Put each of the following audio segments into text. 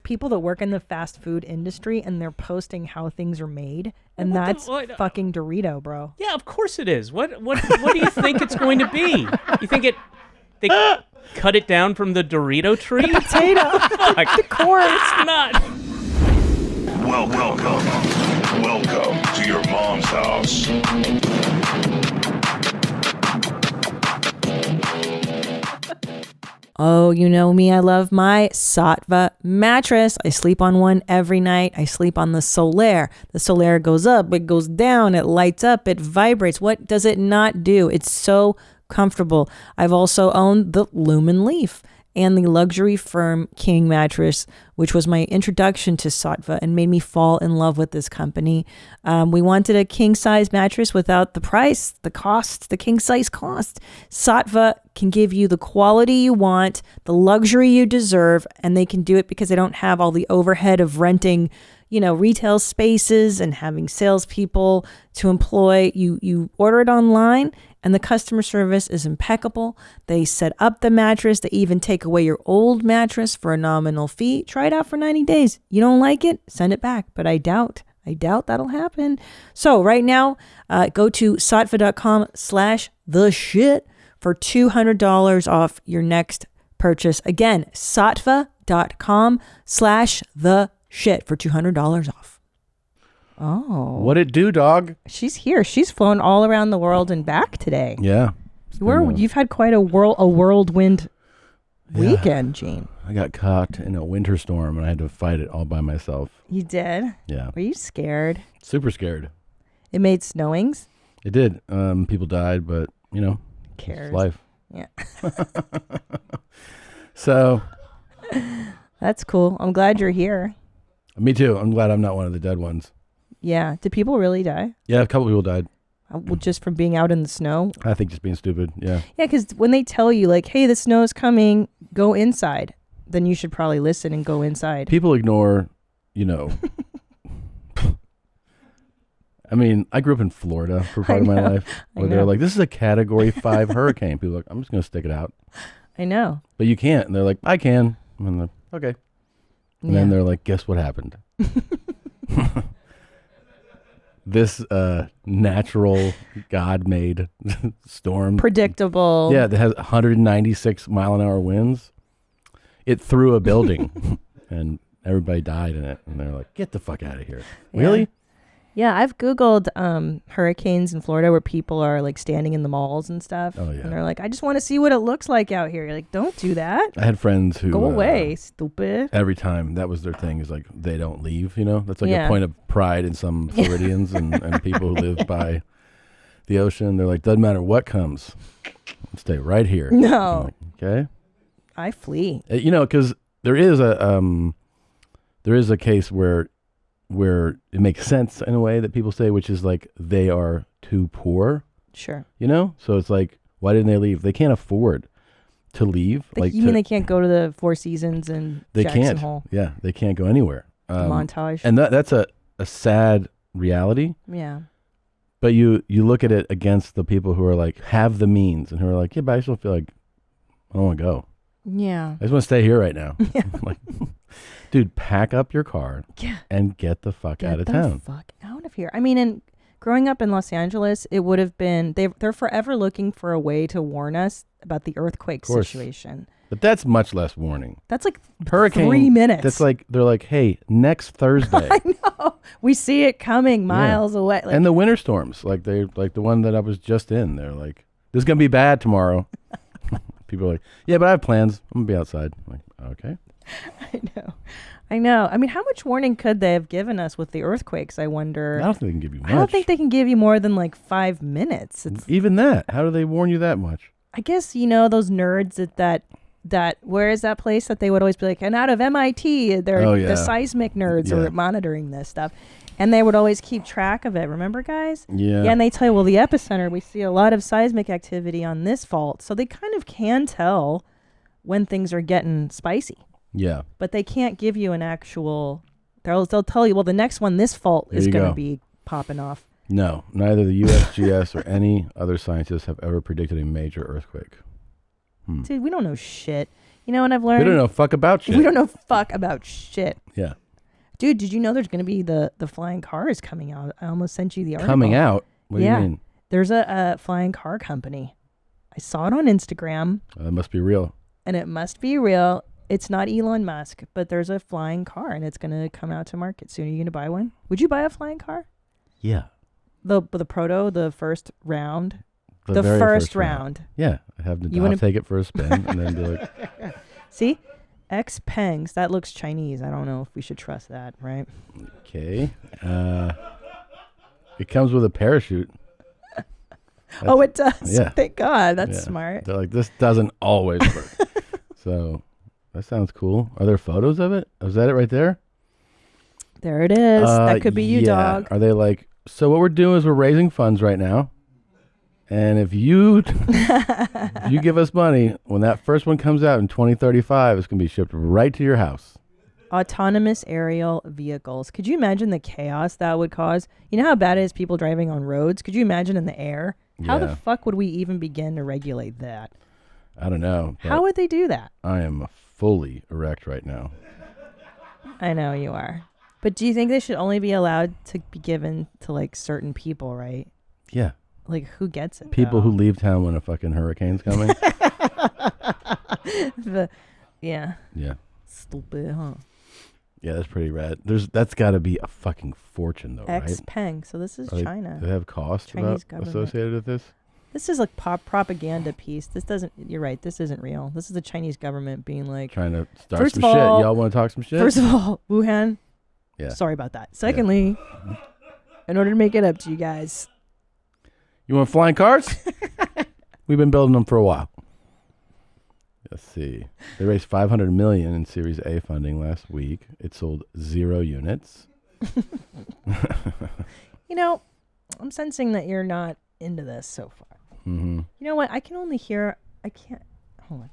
people that work in the fast food industry and they're posting how things are made, and that's fucking Dorito, bro. Yeah, of course it is. What do you think it's going to be? You think they cut it down from the Dorito tree? The potato. The corn. It's not. Welcome to your mom's house. Oh, you know me. I love my Saatva mattress. I sleep on one every night. I sleep on the Solaire. The Solaire goes up, it goes down, it lights up, it vibrates. What does it not do? It's so comfortable. I've also owned the Lumen Leaf and the luxury firm King mattress, which was my introduction to Saatva and made me fall in love with this company. We wanted a king size mattress without the price, the cost, the king size cost. Saatva can give you the quality you want, the luxury you deserve, and they can do it because they don't have all the overhead of renting, retail spaces and having salespeople to employ. You order it online and the customer service is impeccable. They set up the mattress. They even take away your old mattress for a nominal fee. Try it out for 90 days. You don't like it? Send it back. But I doubt that'll happen. So right now, go to saatva.com/theshit for $200 off your next purchase. Again, saatva.com/theshit for $200 off. Oh. What it do, dog? She's here. She's flown all around the world and back today. Yeah. You've had quite a whirlwind weekend, Gene. I got caught in a winter storm and I had to fight it all by myself. You did? Yeah. Were you scared? Super scared. It made snowings? It did. People died, but, cares? It's life. Yeah. So. That's cool. I'm glad you're here. Me too. I'm glad I'm not one of the dead ones. Yeah. Did people really die? Yeah, a couple people died. Just from being out in the snow? I think just being stupid, yeah. Yeah, because when they tell you, like, hey, the snow's coming, go inside, then you should probably listen and go inside. People ignore, I mean, I grew up in Florida for part of my life, where they're like, this is a Category 5 hurricane. People are like, I'm just going to stick it out. I know. But you can't. And they're like, I can. And I'm like, okay. And then they're like, guess what happened? This natural God-made storm. Predictable. Yeah, that has 196 mile an hour winds. It threw a building and everybody died in it. And they're like, get the fuck out of here. Yeah. Really? Yeah, I've Googled hurricanes in Florida where people are like standing in the malls and stuff. Oh, yeah. And they're like, I just want to see what it looks like out here. You're like, don't do that. I had friends who... Go away, stupid. Every time, that was their thing, is like, they don't leave, That's like a point of pride in some Floridians and people who live by the ocean. They're like, doesn't matter what comes. I'll stay right here. No. Like, okay. I flee. Because there is a case where it makes sense in a way that people say, which is like they are too poor. Sure. So it's like, why didn't they leave? They can't afford to leave. You mean they can't go to the Four Seasons and Jackson Hole? Yeah, they can't go anywhere. Montage. And that's a sad reality. Yeah. But you look at it against the people who are like, have the means and who are like, yeah, but I just don't feel like, I don't want to go. Yeah. I just want to stay here right now. Yeah. Like, dude, pack up your car and get the fuck out of town. Get the fuck out of here. I mean, growing up in Los Angeles, it would have been, they're forever looking for a way to warn us about the earthquake situation. But that's much less warning. That's like hurricane, 3 minutes. That's like, they're like, hey, next Thursday. I know. We see it coming miles away. Like, and the winter storms, like the one that I was just in, they're like, this is going to be bad tomorrow. People are like, yeah, but I have plans. I'm going to be outside. I'm like, okay. I know. I mean, how much warning could they have given us with the earthquakes? I wonder. I don't think they can give you much. I don't think they can give you more than like 5 minutes. Even that. How do they warn you that much? I guess, those nerds that where is that place that they would always be like, and out of MIT, they're the seismic nerds are monitoring this stuff. And they would always keep track of it. Remember, guys? Yeah. Yeah, and they tell you, well, the epicenter, we see a lot of seismic activity on this fault. So they kind of can tell when things are getting spicy. Yeah. But they can't give you an actual, they'll tell you, well, the next one, this fault is going to be popping off. No, neither the USGS or any other scientists have ever predicted a major earthquake. Dude, we don't know shit. You know what I've learned? We don't know fuck about shit. We don't know fuck about shit. Yeah. Dude, did you know there's going to be the flying car is coming out? I almost sent you the article. Coming out? What do you mean? There's a flying car company. I saw it on Instagram. That must be real. And it must be real. It's not Elon Musk, but there's a flying car, and it's going to come out to market soon. Are you going to buy one? Would you buy a flying car? Yeah. The first round? The very first round. Yeah. I'll take it for a spin and then be like... See? X Pengs. That looks Chinese. I don't know if we should trust that, right? Okay. It comes with a parachute. Oh, it does? Yeah. Thank God. That's smart. They're like, this doesn't always work. So that sounds cool. Are there photos of it? Is that it right there? There it is. That could be you, dog. Are they like, so what we're doing is we're raising funds right now. And if you give us money, when that first one comes out in 2035, it's going to be shipped right to your house. Autonomous aerial vehicles. Could you imagine the chaos that would cause? You know how bad it is people driving on roads? Could you imagine in the air? How the fuck would we even begin to regulate that? I don't know. How would they do that? I am fully erect right now. I know you are. But do you think they should only be allowed to be given to like certain people, right? Yeah. Like, who gets it? People who leave town when a fucking hurricane's coming. Yeah. Stupid, huh? Yeah, that's pretty rad. That's got to be a fucking fortune, though, right? X-Peng. So this is China. Do they have costs associated with this? This is like propaganda piece. This doesn't. You're right. This isn't real. This is the Chinese government being like trying to start some shit. Y'all want to talk some shit? First of all, Wuhan. Yeah. Sorry about that. Secondly, in order to make it up to you guys. You want flying cars? We've been building them for a while. Let's see. They raised $500 million in Series A funding last week. It sold 0 units. You know, I'm sensing that you're not into this so far. Mm-hmm. You know what? I can only hear. I can't. Hold on.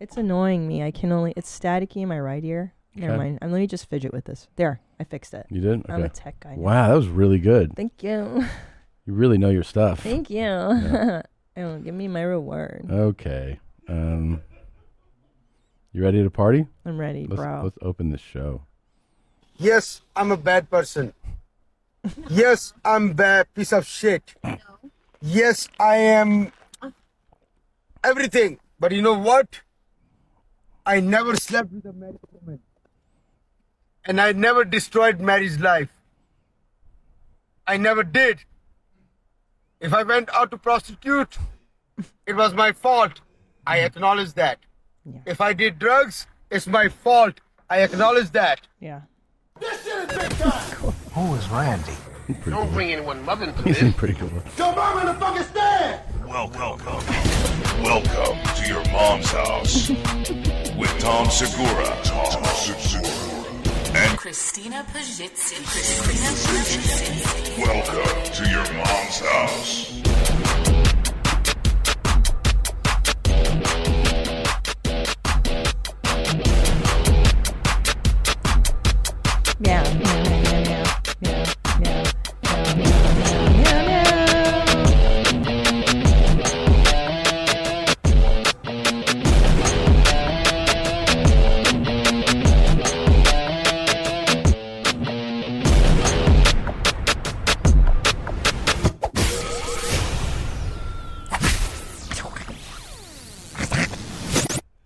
It's annoying me. It's staticky in my right ear. Never mind. Let me just fidget with this. There. I fixed it. You did? Okay. I'm a tech guy now. Wow, that was really good. Thank you. You really know your stuff. Thank you. Yeah. Oh, give me my reward. Okay. You ready to party? I'm ready, bro. Let's open this show. Yes, I'm a bad person. Yes, I'm a bad piece of shit. No. Yes, I am everything. But you know what? I never slept with a married woman. And I never destroyed marriage life. I never did. If I went out to prostitute, it was my fault. I acknowledge that. Yeah. If I did drugs, it's my fault. I acknowledge that. Yeah. This shit is big time. Cool. Who is Randy? Don't bring anyone mother into He this. seemed pretty cool. Your mom in the fucking stand! Welcome to your mom's house with Tom Segura. And Christina Pajitsin. welcome to your mom's house.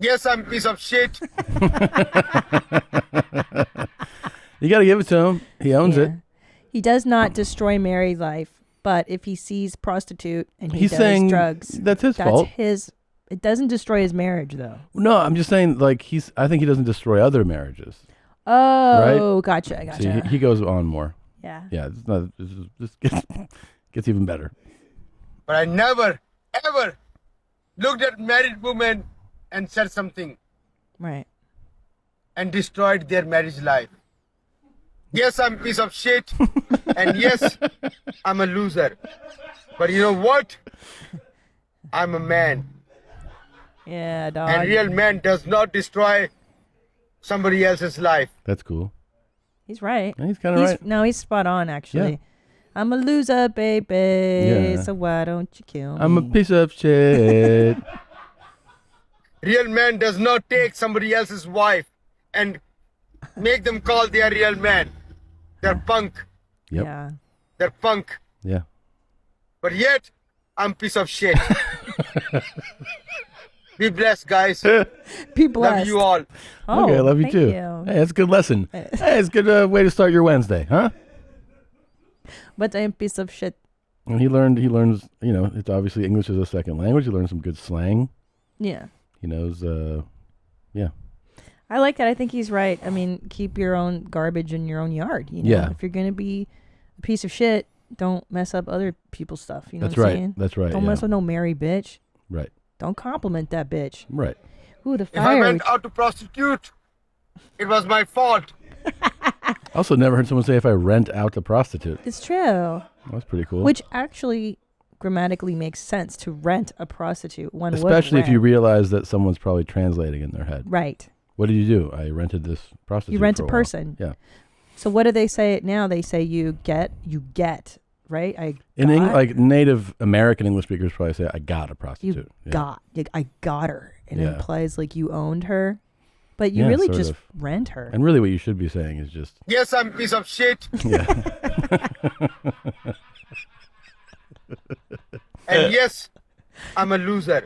Yes, I'm a piece of shit. You got to give it to him. He owns it. He does not destroy married life, but if he sees prostitute and He's does saying drugs, that's his fault. It doesn't destroy his marriage, though. No, I'm just saying, like, I think he doesn't destroy other marriages. Oh, right? Gotcha. See, he goes on more. Yeah. Yeah, this gets even better. But I never, ever looked at married women and said something. Right. And destroyed their marriage life. Yes, I'm a piece of shit. And yes, I'm a loser. But you know what? I'm a man. Yeah, dog. And real man does not destroy somebody else's life. That's cool. He's right. Yeah, he's kind of right. No, he's spot on, actually. Yeah. I'm a loser, baby. Yeah. So why don't you kill me? I'm a piece of shit. Real man does not take somebody else's wife and make them call they are real man. They're punk. Yep. Yeah. They're punk. Yeah. But yet, I'm piece of shit. Be blessed, guys. Be blessed. Love you all. Oh, Okay, I love you thank too. You. Hey, that's a good lesson. Hey, it's a good way to start your Wednesday, huh? But I'm piece of shit. And he learns, it's obviously English is a second language. He learned some good slang. Yeah. He knows, yeah. I like that. I think he's right. I mean, keep your own garbage in your own yard. You know? Yeah. If you're going to be a piece of shit, don't mess up other people's stuff. You know That's what I'm right. saying? That's right. Don't mess with no Mary bitch. Right. Don't compliment that bitch. Right. Ooh, the If I fire. went out to prostitute, it was my fault. I also never heard someone say if I rent out a prostitute. It's true. That's pretty cool. Which actually grammatically makes sense to rent a prostitute. One would Especially if you rent. realize that somene's probably translating in their head. Right. What did you do? I rented this prostitute. You rent for a while. person. Yeah. So what do they say now? They say you get, right? Like native American English speakers probably say, I got a prostitute. I got her. And Yeah. it implies like you owned her. But you Yeah, really sort just of. rent her. And really what you should be saying is just, Yes, I'm piece of shit. yeah. And yes, I'm a loser.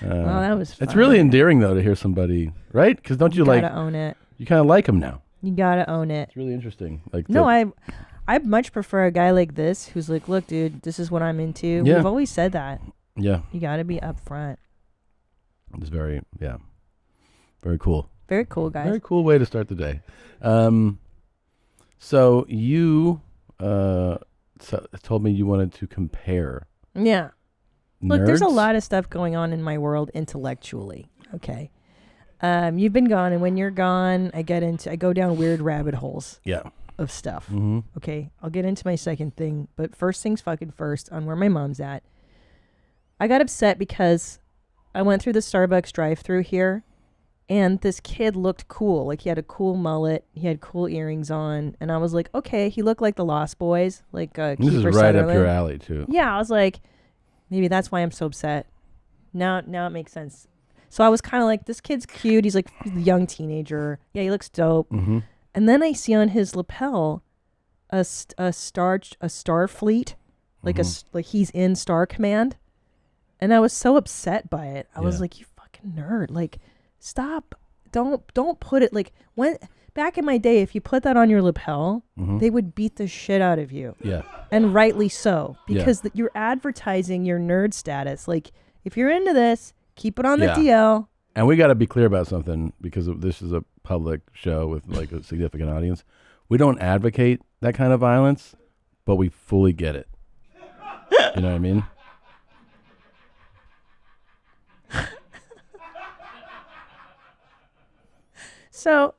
Oh, that was fun. It's really endearing though to hear somebody, right? Because don't you gotta own it. you kind of like him now. You gotta own it. It's really interesting. Like No, I much prefer a guy like this who's like, look, dude, this is what I'm into. Yeah. We've always said that. Yeah. You gotta be upfront. It's very cool. Very cool, guys. Very cool way to start the day. So you told me you wanted to compare. Yeah. Look, there's a nerds? lot of stuff going on in my world intellectually. Okay. You've been gone, and when you're gone, I go down weird rabbit holes Yeah. of stuff. Mm-hmm. Okay. I'll get into my second thing, but first things fucking first on where my mom's at. I got upset because I went through the Starbucks drive-through here, and this kid looked cool. Like, he had a cool mullet, he had cool earrings on, and I was like, okay, he looked like the Lost Boys, like This Kiefer is right Sutherland. up your alley too. Yeah, I was like, maybe that's why I'm so upset. Now it makes sense. So I was kind of like, this kid's cute. He's like a young teenager. Yeah, he looks dope. Mm-hmm. And then I see on his lapel a Starfleet, like like he's in Star Command, and I was so upset by it. I was like, you fucking nerd! Like, stop! Don't put it like when. Back in my day, if you put that on your lapel, they would beat the shit out of you. Yeah. And rightly so, because Yeah. you're advertising your nerd status. Like, if you're into this, keep it on the Yeah. DL. And we got to be clear about something because this is a public show with like a significant audience. We don't advocate that kind of violence, but we fully get it. You know what I mean? So,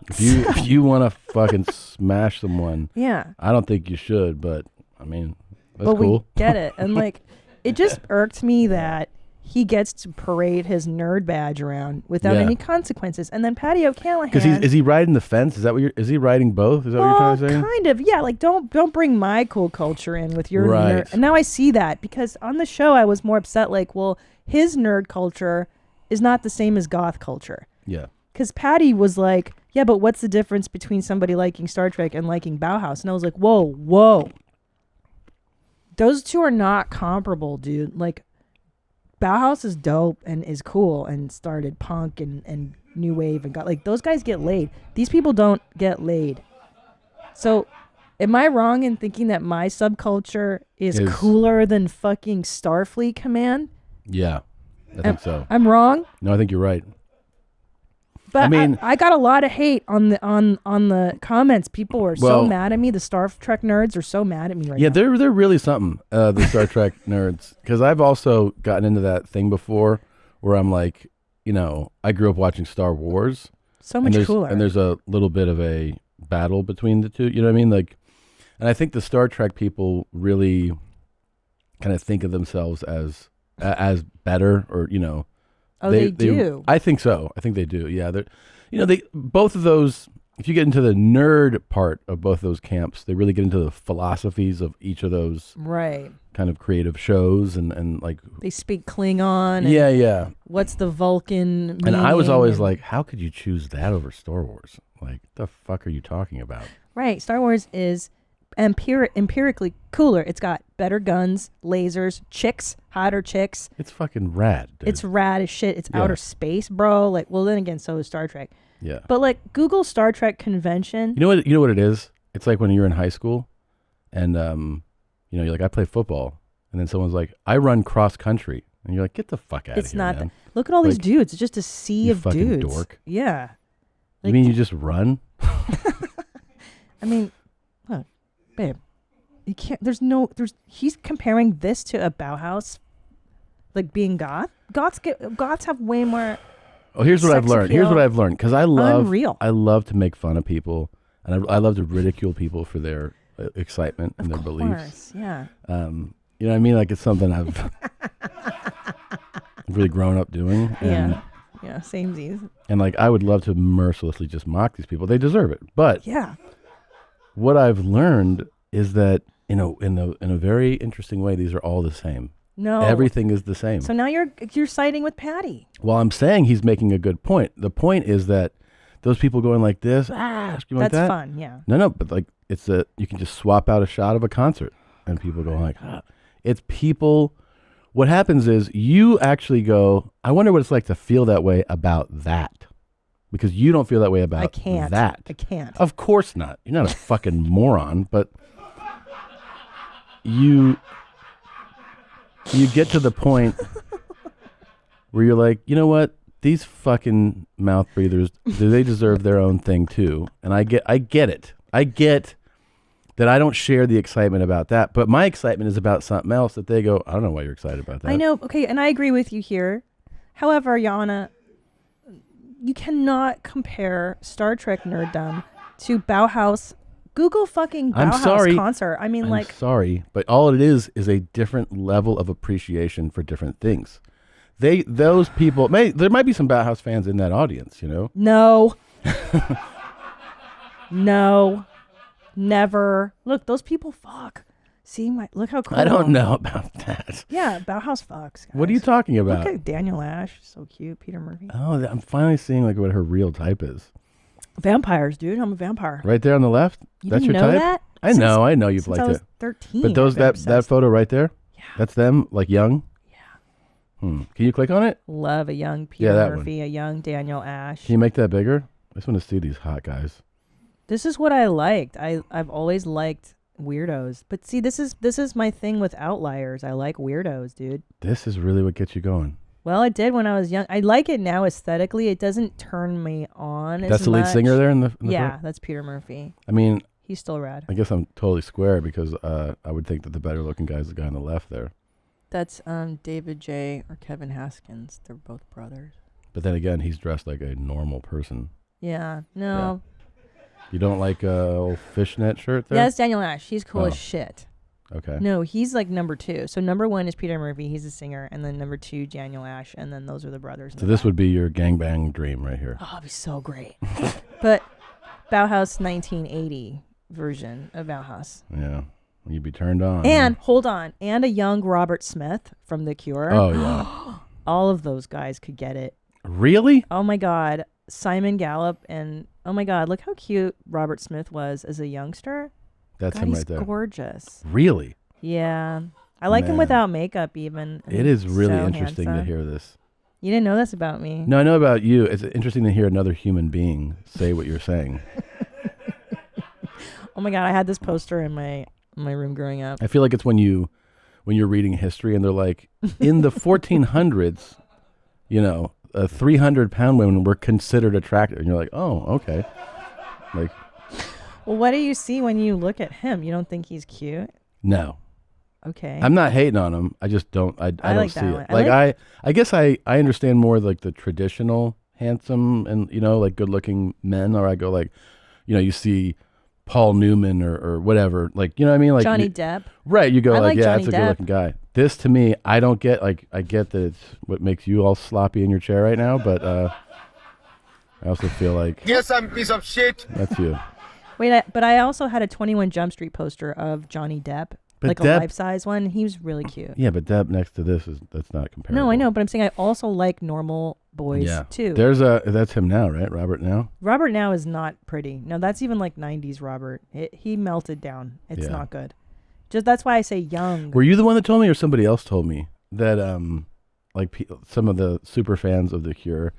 If you want to fucking smash someone, yeah. I don't think you should, but I mean, that's But cool. we get it. And like, it just irked me that he gets to parade his nerd badge around without Yeah. any consequences. And then Patty O'Callahan. Because is he riding the fence? Is that what is he riding both? Is that what you're trying to say? Kind of, yeah. Like, don't bring my cool culture in with your Right. nerd. And now I see that because on the show I was more upset. Like, well, his nerd culture is not the same as goth culture. Yeah. Because Patty was like, yeah, but what's the difference between somebody liking Star Trek and liking Bauhaus? And I was like, whoa. Those two are not comparable, dude. Like, Bauhaus is dope and is cool and started punk and new wave and got like, those guys get laid. These people don't get laid. So am I wrong in thinking that my subculture is cooler than fucking Starfleet Command? Yeah. I think so. I'm wrong? No, I think you're right. But I mean- I got a lot of hate on the comments. People were so Well- mad at me. The Star Trek nerds are so mad at me right Yeah, now. they're really something, the Star Trek nerds. Because I've also gotten into that thing before where I'm like, I grew up watching Star Wars. So much cooler. And there's a little bit of a battle between the two. You know what I mean? Like, and I think the Star Trek people really kind of think of themselves as better or, Oh, they do. I think so. I think they do. Yeah. They're, they both of those if you get into the nerd part of both those camps, they really get into the philosophies of each of those Right. kind of creative shows and like. They speak Klingon. And Yeah. What's the Vulcan And I was always meaning? like, how could you choose that over Star Wars? Like, the fuck are you talking about? Right. Star Wars is empirically cooler. It's got better guns, lasers, chicks, hotter chicks. It's fucking rad, dude. It's rad as shit. It's Yeah. outer space, bro. Like, well, then again, so is Star Trek. Yeah. But like Google Star Trek convention. You know what it is? It's like when you're in high school and you're like, I play football, and then someone's like, I run cross country. And you're like, get the fuck out of It's here, not. man. Look at all these Like, dudes. It's just a sea you of fucking dudes. dork. Yeah. You mean you just run? I mean, look, babe. You can't. He's comparing this to a Bauhaus, like being goth. Goths have way more. Oh, here's what I've Sex learned. Here's appeal. what I've learned. Because I love to make fun of people, and I love to ridicule people for their excitement and their beliefs. Yeah. You know what I mean? Like, it's something I've really grown up doing. And, Yeah. Samesies. And like, I would love to mercilessly just mock these people. They deserve it. But Yeah. what I've learned is that in a very interesting way, these are all the same. No. Everything is the same. So now you're siding with Patty. Well, I'm saying he's making a good point. The point is that those people going like this, screaming like That's that. fun. Yeah. No, but like you can just swap out a shot of a concert and people go like, it's people. What happens is you actually go, I wonder what it's like to feel that way about that. Because you don't feel that way about I can't. that. I can't. Of course not. You're not a fucking moron, but you get to the point where you're like, you know what? These fucking mouth breathers, they deserve their own thing too. And I get it. I get that I don't share the excitement about that, but my excitement is about something else that they go, I don't know why you're excited about that. I know. Okay, and I agree with you here. However, Yana, you cannot compare Star Trek nerddom to Bauhaus. Google fucking I'm Bauhaus sorry. concert. I mean, I'm sorry, but all it is a different level of appreciation for different things. Those people, there might be some Bauhaus fans in that audience, you know? No. No. Never. Look, those people fuck. See, look how cool. I don't know about that. Yeah, Bauhaus fucks. Guys. What are you talking about? Look at Daniel Ash. So cute. Peter Murphy. Oh, I'm finally seeing like what her real type is. Vampires, dude. I'm a vampire. Right there on the left? You That's didn't your know type? that? I know you've Since liked I was it. 13. But I've been that obsessed. photo right there? Yeah. That's them, like young? Yeah. Can you click on it? Love a young Peter that Murphy, a young Daniel Ash. Can you make that bigger? I just want to see these hot guys. This is what I liked. I've always liked weirdos. But see, this is my thing with outliers. I like weirdos, dude. This is really what gets you going. Well, I did when I was young. I like it now aesthetically. It doesn't turn me on as That's the lead much. singer there in the Yeah, front? that's Peter Murphy. I mean, He's still rad. I guess I'm totally square because I would think that the better looking guy is the guy on the left there. That's David J. or Kevin Haskins. They're both brothers. But then again, he's dressed like a normal person. Yeah. No. You don't like a old fishnet shirt there? Yeah, that's Daniel Ash. He's cool Oh. as shit. Okay. No, he's like number 2. So number 1 is Peter Murphy. He's a singer. And then number 2, Daniel Ash. And then those are the brothers. So this would be your gangbang dream right here. Oh, it'd be so great. But Bauhaus 1980 version of Bauhaus. Yeah. You'd be turned on. And hold on. And a young Robert Smith from The Cure. Oh, yeah. All of those guys could get it. Really? Oh my God. Simon Gallup and oh my God, look how cute Robert Smith was as a youngster. That's God, him he's right there. Gorgeous. Really? Yeah. I like him Man. without makeup even. It is really So interesting to handsome. hear this. You didn't know this about me. No, I know about you. It's interesting to hear another human being say what you're saying. Oh my God, I had this poster in my room growing up. I feel like it's when you're reading history and they're like, in the 1400s, 300-pound women were considered attractive. And you're like, oh, okay. Like, Well, what do you see when you look at him? You don't think he's cute? no. Okay. I'm not hating on him. I just don't. I don't like see that it. one. I guess I understand more like the traditional handsome and like good looking men, or I go like, you see Paul Newman or whatever, like you know what I mean, like Johnny Depp. Right? You go I like, like yeah, Johnny that's a Depp. good looking guy. This to me, I don't get. Like I get that it's what makes you all sloppy in your chair right now, but I also feel like Yes, I'm a piece of shit. that's you. Wait, but I also had a 21 Jump Street poster of Johnny Depp, But like Depp- a life-size one. He was really cute. Yeah, but Deb next to this that's not comparable. No, I know, but I'm saying I also like normal boys Yeah. too. That's him now, right? Robert now? Robert now is not pretty. No, that's even like 90s Robert. He melted down. It's Yeah. not good. Just that's why I say young. Were you the one that told me or somebody else told me that some of the super fans of The Cure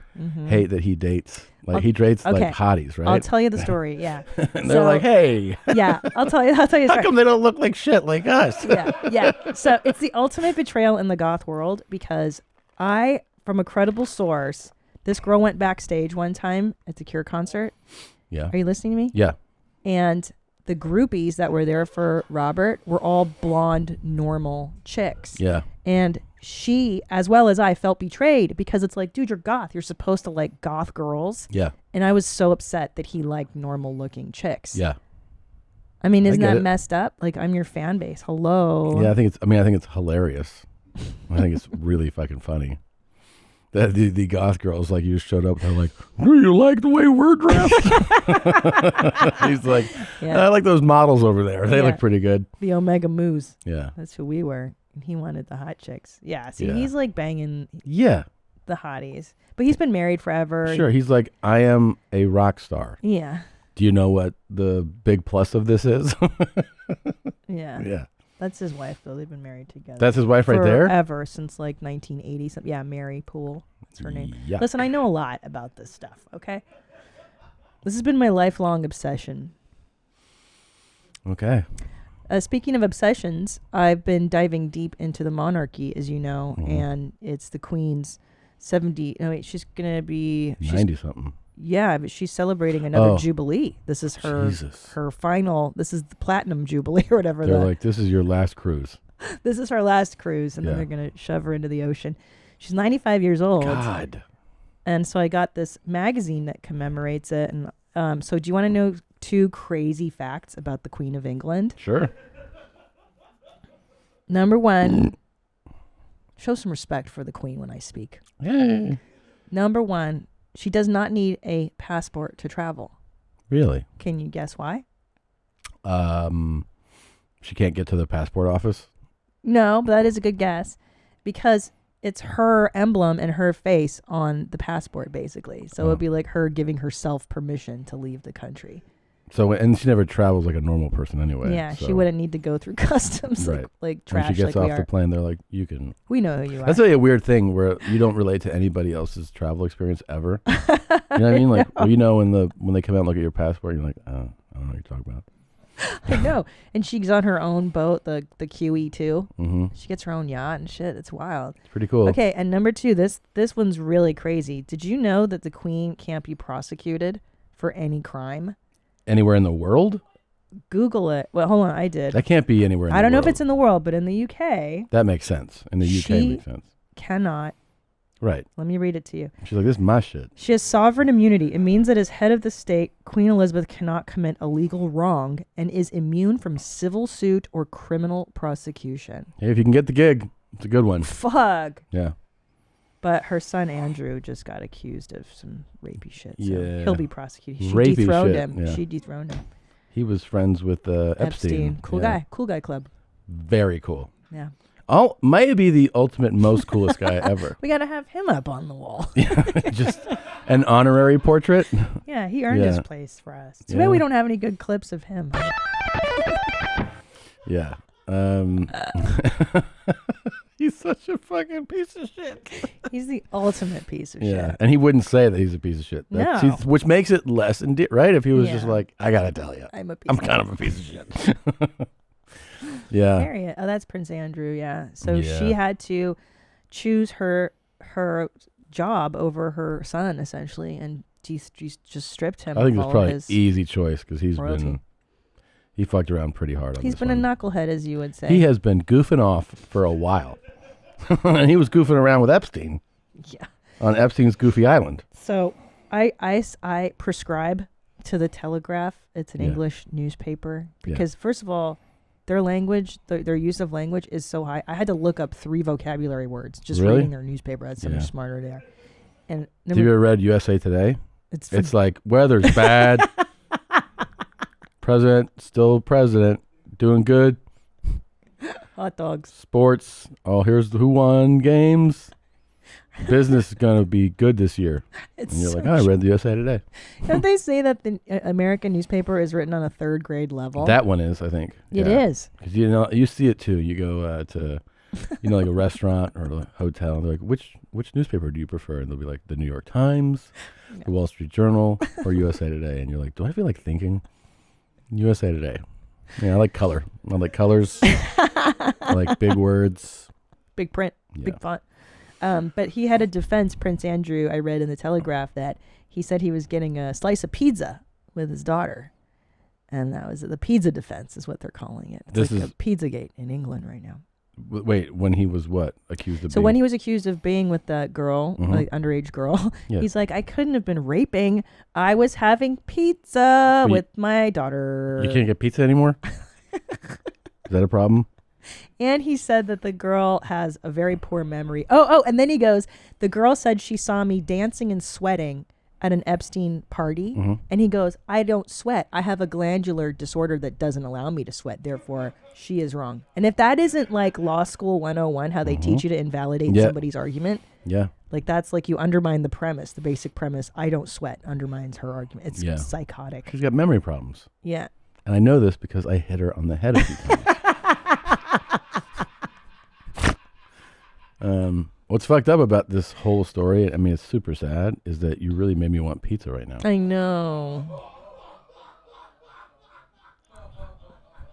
hate that he dates he dates okay. like hotties, right? I'll tell you the story. Yeah. And they're like, "Hey, Yeah, I'll tell you. The how story. come they don't look like shit like us?" Yeah. So it's the ultimate betrayal in the goth world because from a credible source, this girl went backstage one time at the Cure concert. Yeah. Are you listening to me? Yeah. And the groupies that were there for Robert were all blonde, normal chicks. Yeah. And she, as well as I, felt betrayed because it's like, dude, you're goth. You're supposed to like goth girls. Yeah. And I was so upset that he liked normal looking chicks. Yeah. I mean, isn't get that it. messed up? Like, I'm your fan base. Hello. Yeah, I think it's hilarious. I think it's really fucking funny. That the goth girls like you showed up. They're like, "Do you like the way we're dressed?" He's like, Yeah. "I like those models over there. They Yeah. look pretty good." The Omega Moose. Yeah, That's who we were. And he wanted the hot chicks. Yeah. See, Yeah. he's like banging yeah, the hotties. But he's been married forever. sure. He's like, "I am a rock star." Yeah. Do you know what the big plus of this is? Yeah. Yeah, That's his wife, though. They've been married together. that's his wife right there. Forever, since like 1980 something. Yeah, Mary Poole. That's her name. Yeah. Listen, I know a lot about this stuff, okay? This has been my lifelong obsession. Okay. Speaking of obsessions, I've been diving deep into the monarchy, as you know, and it's the Queen's 70. No, wait, she's going to be 90 something. Yeah, but she's celebrating another Oh. jubilee. This is Jesus. her final. This is the platinum jubilee or whatever. They're like, "This is your last cruise." This is her last cruise, and then Yeah. they're gonna shove her into the ocean. She's 95 years old, God. and so I got this magazine that commemorates it. And so, do you want to know 2 crazy facts about the Queen of England? Sure. Number 1, show some respect for the Queen when I speak. Yay. Number 1, she does not need a passport to travel. Really? Can you guess why? She can't get to the passport office. No, but that is a good guess because it's her emblem and her face on the passport, basically. So it'd be like her giving herself permission to leave the country. So, and she never travels like a normal person anyway. Yeah, so. she wouldn't need to go through customs Right. like trash When she gets like off we the are. plane, they're like, "You can." We know who you are. That's really a weird thing where you don't relate to anybody else's travel experience ever. You know what I mean? Like, well, when they come out and look at your passport, you're like, "Oh, I don't know what you're talking about." I know. And she's on her own boat, the QE2. Mm-hmm. She gets her own yacht and shit. It's wild. It's pretty cool. Okay, and number 2, this one's really crazy. Did you know that the Queen can't be prosecuted for any crime? Anywhere in the world? Google it. Well, hold on, I did. That can't be anywhere in the world. I don't know if it's in the world, but in the UK, That makes sense. In the UK, She- makes sense. cannot. Right. Let me read it to you. She's like, "This is my shit." She has sovereign immunity. It means that as head of the state, Queen Elizabeth cannot commit a legal wrong and is immune from civil suit or criminal prosecution. Hey, if you can get the gig, it's a good one. Fuck. Yeah. But her son Andrew just got accused of some rapey shit. So Yeah. he'll be prosecuted. She Rapey dethroned shit, him. yeah. She dethroned him. He was friends with Epstein. Cool Yeah. guy. Cool guy club. Very cool. Yeah. Oh, might be the ultimate, most coolest guy ever. We got to have him up on the wall. Just an honorary portrait. Yeah, he earned his Yeah. place for us. Too Yeah. bad we don't have any good clips of him. Yeah. He's such a fucking piece of shit. He's the ultimate piece of Yeah, shit. and he wouldn't say that he's a piece of shit. No. Which makes it less right? If he was just Yeah. like, "I gotta tell you, I'm a piece I'm of kind of a piece of shit." Yeah. Harriet. Oh, that's Prince Andrew. Yeah. So Yeah. she had to choose her job over her son essentially, and she just stripped him. I think of it's all probably his easy choice because royalty. he fucked around pretty hard on He's this been one. a knucklehead, as you would say. He has been goofing off for a while. And he was goofing around with Epstein Yeah. on Epstein's Goofy Island. So I prescribe to the Telegraph. It's an Yeah. English newspaper Yeah. because first of all, their language, their use of language is so high. I had to look up 3 vocabulary words just Really? reading their newspaper. That's how much Yeah. smarter they are. And Have you ever read USA Today? It's like weather's bad. President, still president, doing good. Hot dogs. Sports. Oh, here's the who won games. Business is going to be good this year. And you're like, I read the USA Today. Don't they say that the American newspaper is written on a third grade level? That one is, I think. It is. Because you see it too. You go to, like a restaurant or a hotel, and they're like, which newspaper do you prefer? And they'll be like, the New York Times, the Wall Street Journal, or USA Today. And you're like, do I feel like thinking? USA Today. Yeah, I like color. I like colors. I like big words. Big print. Big font. But he had a defense, Prince Andrew, I read in the Telegraph, that he said he was getting a slice of pizza with his daughter. And that was the pizza defense is what they're calling it. It's like a Pizzagate in England right now. Wait, when he was what? Accused of So when he was accused of being with that girl, like underage girl, he's like, I couldn't have been raping. I was having pizza with my daughter. You can't get pizza anymore? Is that a problem? And he said that the girl has a very poor memory. Oh, and then he goes, the girl said she saw me dancing and sweating at an Epstein party. And he goes, I don't sweat. I have a glandular disorder that doesn't allow me to sweat. Therefore, she is wrong. And if that isn't like law school 101, how they teach you to invalidate somebody's argument. Yeah. Like that's like you undermine the premise, the basic premise. I don't sweat undermines her argument. It's psychotic. She's got memory problems. Yeah. And I know this because I hit her on the head a few times. What's fucked up about this whole story, I mean, it's super sad, is that you really made me want pizza right now. I know.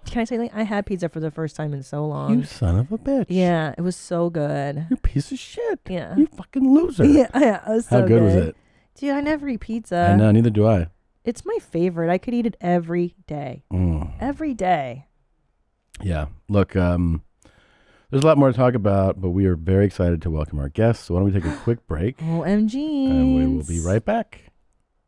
Can I say, like, I had pizza for the first time in so long. You son of a bitch. Yeah, it was so good. You piece of shit. Yeah. You fucking loser. Yeah, it was so How good was it? Dude, I never eat pizza. I know, neither do I. It's my favorite. I could eat it every day. Every day. Yeah. Look, there's a lot more to talk about, but we are very excited to welcome our guests. So why don't we take a quick break? OMG. And we will be right back.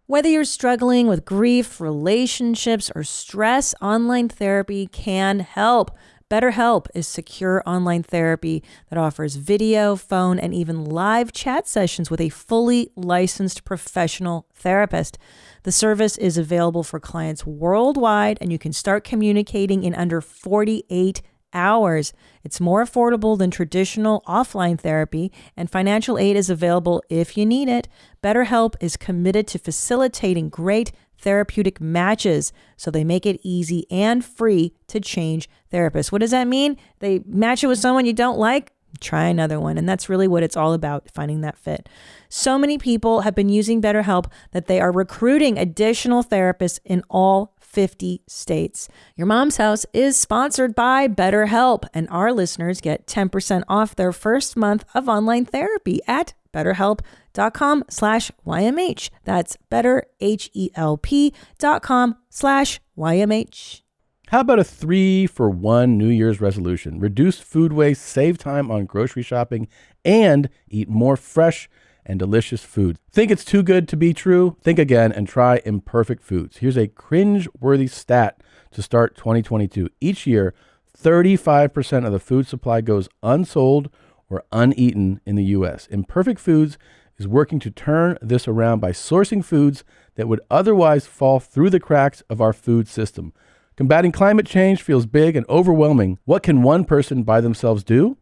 Whether you're struggling with grief, relationships, or stress, online therapy can help. BetterHelp is secure online therapy that offers video, phone, and even live chat sessions with a fully licensed professional therapist. The service is available for clients worldwide, and you can start communicating in under 48 hours. It's more affordable than traditional offline therapy, and financial aid is available if you need it. BetterHelp is committed to facilitating great therapeutic matches, so they make it easy and free to change therapists. What does that mean? They match you with someone you don't like? Try another one. And that's really what it's all about, finding that fit. So many people have been using BetterHelp that they are recruiting additional therapists in all 50 states. Your Mom's House is sponsored by BetterHelp, and our listeners get 10% off their first month of online therapy at BetterHelp.com/YMH. That's BetterHelp.com/YMH. How about a 3-for-1 New Year's resolution? Reduce food waste, save time on grocery shopping, and eat more fresh and delicious food. Think it's too good to be true? Think again and try Imperfect Foods. Here's a cringe-worthy stat to start 2022. Each year, 35% of the food supply goes unsold or uneaten in the U.S. Imperfect Foods is working to turn this around by sourcing foods that would otherwise fall through the cracks of our food system. Combating climate change feels big and overwhelming. What can one person by themselves do?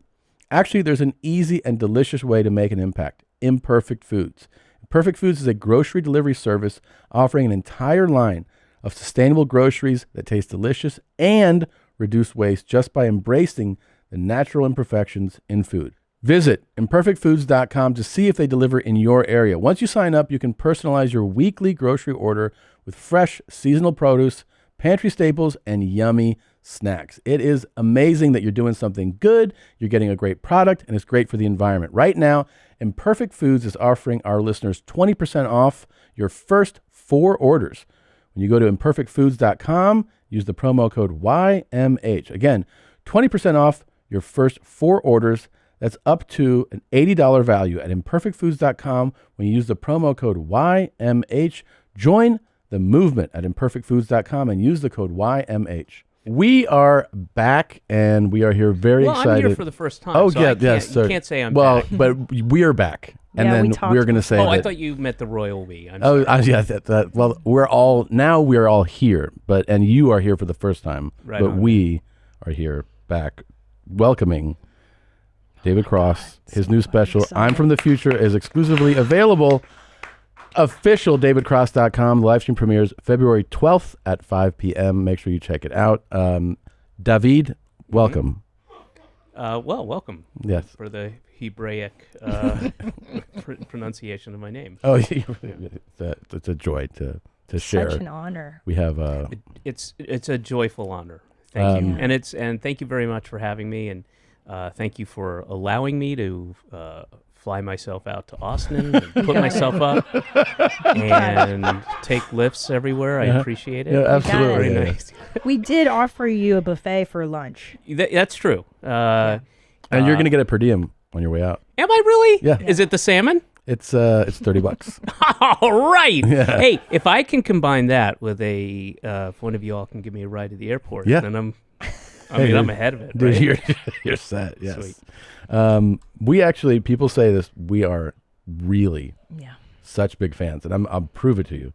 Actually, there's an easy and delicious way to make an impact. Imperfect Foods. Imperfect Foods is a grocery delivery service offering an entire line of sustainable groceries that taste delicious and reduce waste just by embracing the natural imperfections in food. Visit imperfectfoods.com to see if they deliver in your area. Once you sign up, you can personalize your weekly grocery order with fresh seasonal produce, pantry staples, and yummy snacks. It is amazing that you're doing something good, you're getting a great product, and it's great for the environment. Right now, Imperfect Foods is offering our listeners 20% off your first 4 orders. When you go to imperfectfoods.com, use the promo code YMH. Again, 20% off your first 4 orders. That's up to an $80 value at imperfectfoods.com when you use the promo code YMH. Join the movement at imperfectfoods.com and use the code YMH. We are back, and we are here very excited. I'm here for the first time. Oh, so yeah, I can't, yes. you can't say I'm well, back. but we are back. And Yeah, we then talked we're going to say Oh, that, I thought you meant the royal we. I'm oh, sorry. yeah. Well, we're all here, and you are here for the first time, Right but on. we are here back welcoming David Cross. His new special, I'm from the Future, is exclusively available. Official davidcross.com. The live stream premieres February 12th at 5 p.m. Make sure you check it out. David, welcome. Well, welcome. Yes. For the Hebraic pronunciation of my name. Oh, it's a joy to share. Such an honor. We have It's a joyful honor. Thank you, and thank you very much for having me, and thank you for allowing me to fly myself out to Austin and put myself up and take lifts everywhere. I appreciate it. Yeah, absolutely. Very Yeah. nice. We did offer you a buffet for lunch. That's true. And you're gonna get a per diem on your way out. Am I really? Yeah. Is it the salmon? It's $30. All right. Yeah. Hey, if I can combine that with if one of you all can give me a ride to the airport, Yeah. then I'm dude. ahead of it. Dude, Right? you're set. Yes. Sweet. We actually, people say this. We are really Yeah. such big fans, and I'll prove it to you.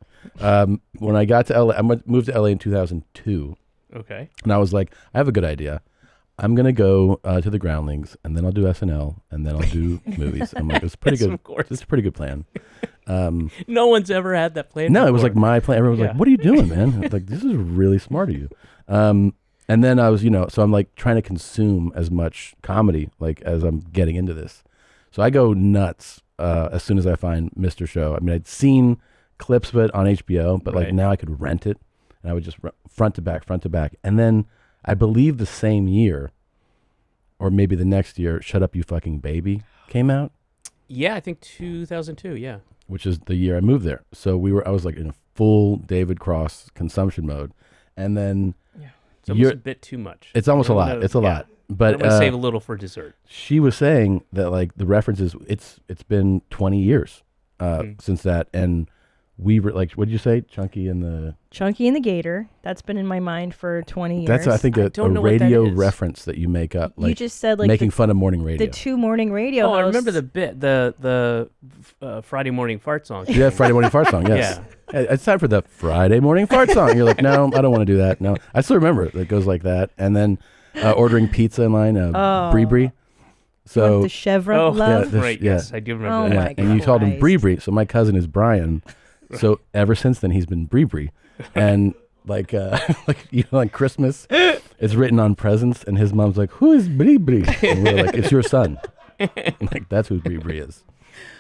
When I got to LA, moved to LA in 2002, Okay. and I was like, I have a good idea. I'm gonna go to the Groundlings, and then I'll do SNL, and then I'll do movies. I'm like, it's pretty Yes, good. of course. It's a pretty good plan. No one's ever had that plan. No, it was before. like my plan. Everyone was Yeah. like, "What are you doing, man?" Like, this is really smart of you. And then I was, so I'm like trying to consume as much comedy like as I'm getting into this. So I go nuts as soon as I find Mr. Show. I mean, I'd seen clips of it on HBO, but like Right. now I could rent it, and I would just front to back. And then I believe the same year, or maybe the next year, "Shut Up You Fucking Baby" came out, Yeah, I think 2002. Yeah. which is the year I moved there. So I was like in a full David Cross consumption mode, and then It's almost a bit too much. it's almost a I lot. wanna- It's a yeah. lot. But I'm gonna save a little for dessert. she was saying that like the references, it's been 20 years since that, and we were like, what did you say, Chunky and the? Chunky and the Gator. That's been in my mind for 20 years. That's I think a don't know what that radio is. reference that you make up. Like you just said like making fun of morning radio. the two morning radio Oh, I hosts. remember the bit, the Friday morning fart song. Yeah, Friday morning fart song. Yes. Hey, it's time for the Friday morning fart song. You're like, no, I don't want to do that. No, I still remember it. It goes like that, and then ordering pizza in line, brie brie. So the chevron Oh, love. Yeah, right. yeah. Yes, I do remember Oh that. my yeah, and you called him Christ. Brie Brie. So my cousin is Brian. So ever since then he's been Brie Brie, and like like Christmas, it's written on presents, and his mom's like, "Who is Brie Brie?" And we're like, "It's your son." Like that's who Brie Brie is.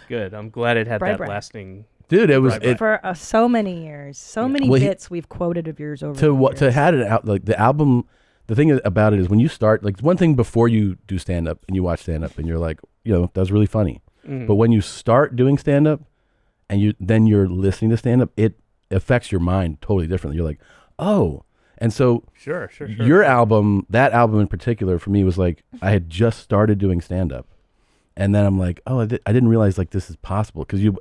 Good. I'm glad it had Bri that Bri. lasting. Dude, it was Right, it, For so many years, so many Well, bits we've quoted of yours over to the what to years. had it out like the album. The thing about it is when you start, like one thing before you do stand up and you watch stand up and you're like, that was really funny. But when you start doing stand up and you're listening to stand up, it affects your mind totally differently. You're like, oh. And so Sure. your album, that album in particular for me was like, I had just started doing stand up. And then I'm like, oh, I didn't realize like this is possible. Cause you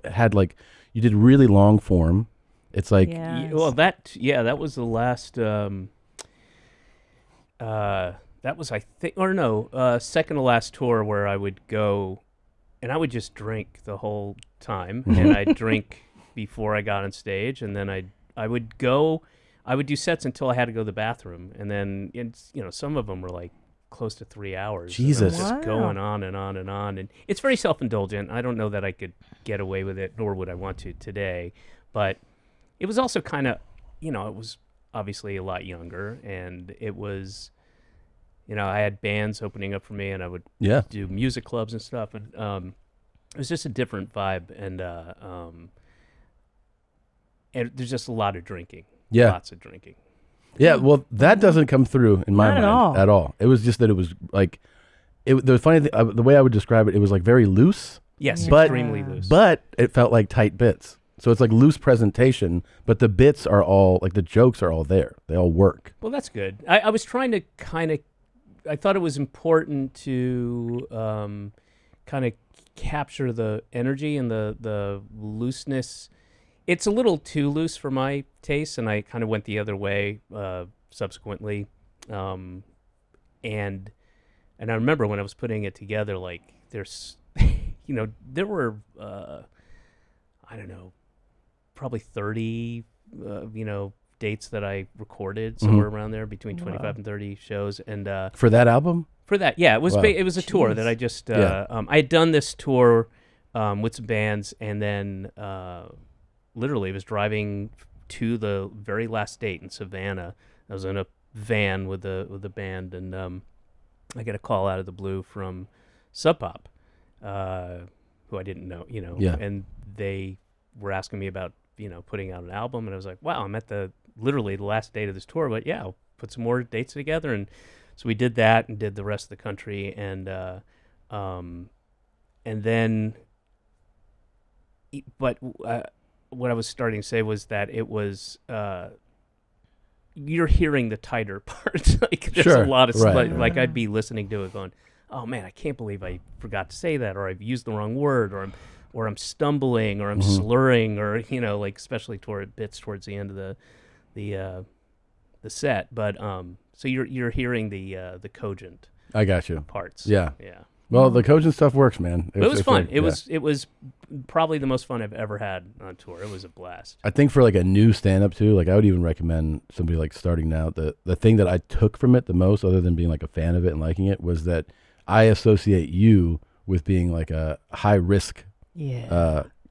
did really long form. It's like, Yes. Well, that was the last. That was, I think, or no, second to last tour where I would go, and I would just drink the whole time, and I'd drink before I got on stage, and then I would do sets until I had to go to the bathroom, and then some of them were like close to 3 hours. and I was Jesus. just Wow. going on and on and on, and it's very self-indulgent. I don't know that I could get away with it, nor would I want to today, but it was also kind of, it was obviously a lot younger, and it was, I had bands opening up for me, and I would yeah. do music clubs and stuff, and it was just a different vibe, and there's just a lot of drinking. Yeah. Lots of drinking. Yeah, well, that doesn't come through in my Not mind at all. It was just that it was like, the funny thing, the way I would describe it, it was like very loose, Yes, But- extremely loose. but it felt like tight bits. So it's like loose presentation, but the bits are all, like the jokes are all there. They all work. Well, that's good. I was trying to I thought it was important to kind of capture the energy and the looseness. It's a little too loose for my taste, and I kind of went the other way subsequently. And I remember when I was putting it together, like there's, there were I don't know, probably 30 dates that I recorded somewhere around there, between 25 and 30 shows. And For that album? for that, yeah, it was Wow. it was a tour that I just I had done this tour with some bands, and then literally was driving to the very last date in Savannah. I was in a van with the band, and I get a call out of the blue from Sub Pop, who I didn't know, and they were asking me about putting out an album, and I was like, wow, I'm at literally the last date of this tour, but yeah, I'll put some more dates together. And so we did that and did the rest of the country, and then, but what I was starting to say was that it was you're hearing the tighter parts. Like there's a lot of like I'd be listening to it going, oh man, I can't believe I forgot to say that, or I've used the wrong word, or I'm stumbling, or I'm slurring, or like especially bits towards the end of the set. But so you're hearing the cogent. I got you. Parts. Yeah. Yeah. Well, the cogent stuff works, man. It was fun. It was probably the most fun I've ever had on tour. It was a blast. I think for like a new stand-up too, like I would even recommend somebody like starting out. The thing that I took from it the most, other than being like a fan of it and liking it, was that I associate you with being like a high risk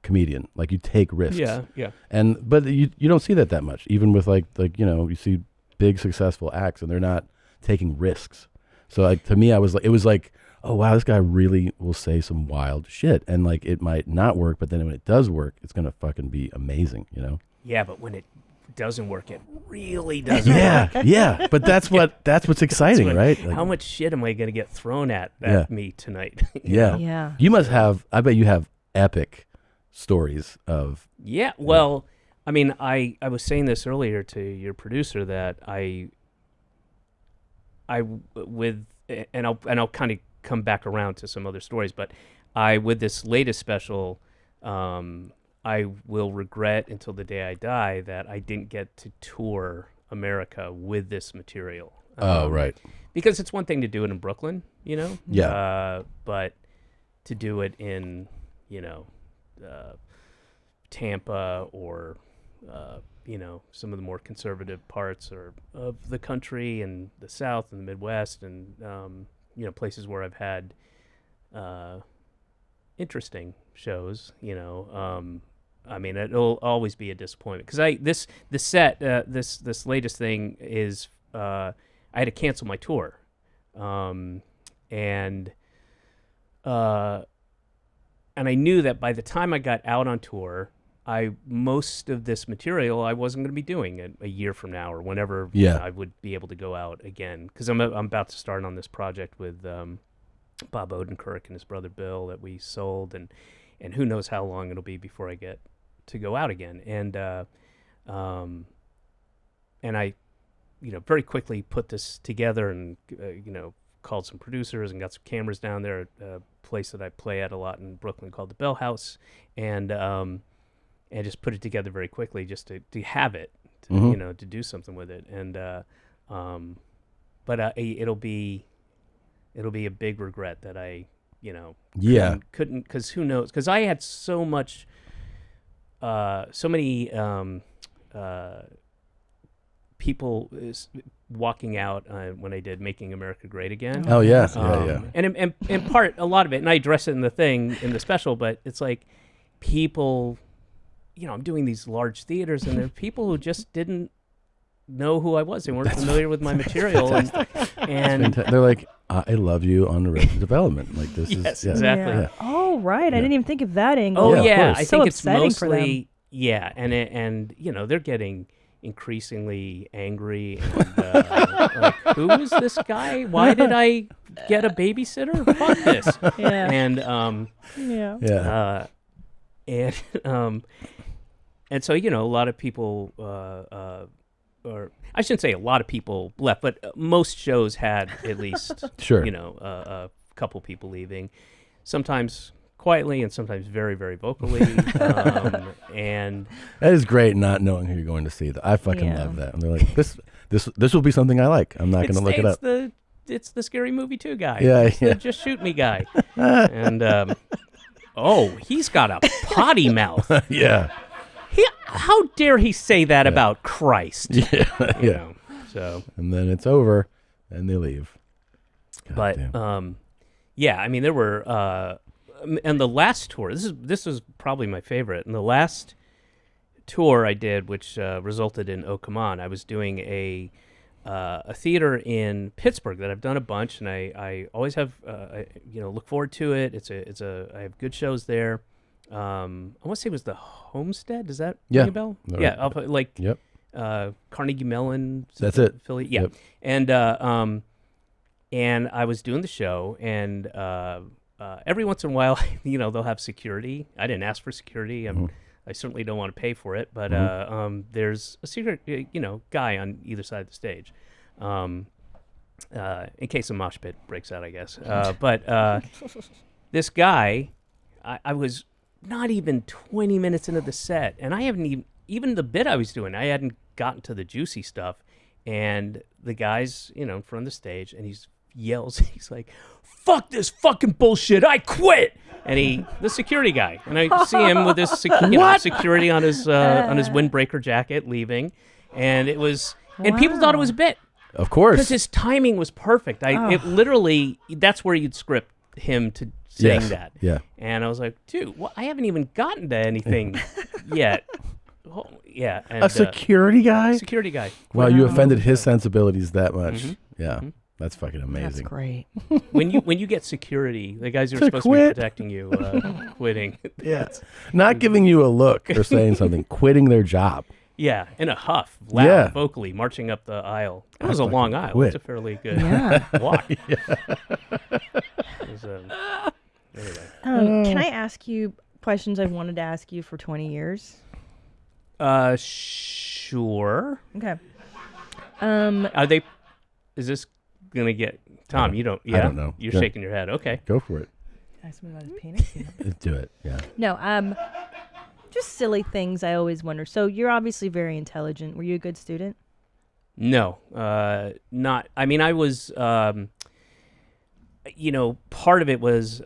comedian. Like you take risks. Yeah. But you don't see that much, even with like you see big successful acts and they're not taking risks. So like to me, it was like, oh wow, this guy really will say some wild shit, and like it might not work, but then when it does work, it's gonna fucking be amazing, Yeah, but when it doesn't work, it really doesn't work. Yeah. But that's what's exciting, right? Like, how much shit am I gonna get thrown at me tonight? Yeah. Yeah. You must have. I bet you have epic stories of. Yeah. Well, I mean, I was saying this earlier to your producer that I'll kind of come back around to some other stories, but with this latest special, I will regret until the day I die that I didn't get to tour America with this material. Right. Because it's one thing to do it in Brooklyn, Yeah. but to do it in, Tampa or, some of the more conservative parts of the country and the South and the Midwest and, places where I've had interesting shows, I mean, it'll always be a disappointment because this latest thing is I had to cancel my tour, and I knew that by the time I got out on tour, most of this material I wasn't going to be doing a year from now or whenever I would be able to go out again, because I'm about to start on this project with Bob Odenkirk and his brother Bill that we sold, and who knows how long it'll be before I get to go out again. And I very quickly put this together and called some producers and got some cameras down there at a place that I play at a lot in Brooklyn called the Bauhaus, and just put it together very quickly just to have it, to do something with it. And but it'll be a big regret that I couldn't, because who knows, because I had so many people walking out when I did Making America Great Again. Oh yeah, yeah. And in part, a lot of it, and I address it in the special, but it's like people, I'm doing these large theaters, and there are people who just didn't know who I was. They weren't familiar with my material, and they're like, I love you on Arrested Development. Like this is exactly. Yeah. Oh right, I didn't even think of that angle. Oh yeah, I so think it's upsetting for them. mostly and they're getting increasingly angry and like, who is this guy? Why did I get a babysitter? Fuck this. Yeah. And and so a lot of people or I shouldn't say a lot of people left, but most shows had at least Sure. A couple people leaving, sometimes quietly and sometimes very, very vocally. And that is great, not knowing who you're going to see. I fucking love that. And they're like, this will be something I like. I'm not going to look it up. It's the Scary Movie 2 guy. Yeah, It's the Just Shoot Me guy. And oh, he's got a potty mouth. Yeah. How dare he say that about Christ? Yeah. You know, so. And then it's over, and they leave. But yeah, I mean, there were, and the last tour. This was probably my favorite. And the last tour I did, which resulted in Oh Come On, I was doing a theater in Pittsburgh that I've done a bunch, and I always have look forward to it. I have good shows there. I want to say it was the Homestead. Does that ring a bell? Right. Yeah, like Yep. Carnegie Mellon. That's it. Philly. Yeah, Yep. and I was doing the show, and every once in a while, they'll have security. I didn't ask for security. I certainly don't want to pay for it, but there's a secret, guy on either side of the stage, in case a mosh pit breaks out, I guess. But this guy, I was not even 20 minutes into the set, and I haven't even the bit I was doing, I hadn't gotten to the juicy stuff, and the guy's, in front of the stage, and he yells, he's like, "Fuck this fucking bullshit, I quit!" And the security guy, and I see him with this security on his windbreaker jacket leaving, and it was, and people thought it was a bit, Of course. because his timing was perfect. It literally, that's where you'd script him to saying that. Yeah. And I was like, dude, I haven't even gotten to anything yet. Oh, yeah. And, A security guy? security guy. Wow, you offended his sensibilities that much. Mm-hmm. Yeah. That's fucking amazing. That's great. When you get security, the guys who are To supposed to quit. be protecting you, quitting. Yeah. Not giving you a look or saying something, quitting their job. Yeah, in a huff, loud, Yeah. vocally, marching up the aisle. It I was a fucking long aisle. quit. It's a fairly good Yeah. walk. It was, anyway. Can I ask you questions I've wanted to ask you for 20 years? Sure. Okay. Are they? Is this gonna get Tom? You don't. Yeah. don't know. You're Yeah. shaking your head. Okay. Go for it. Ask me about his penis. Do it. Yeah. No, just silly things I always wonder. So you're obviously very intelligent. Were you a good student? No. Not. I mean, I was. Part of it was.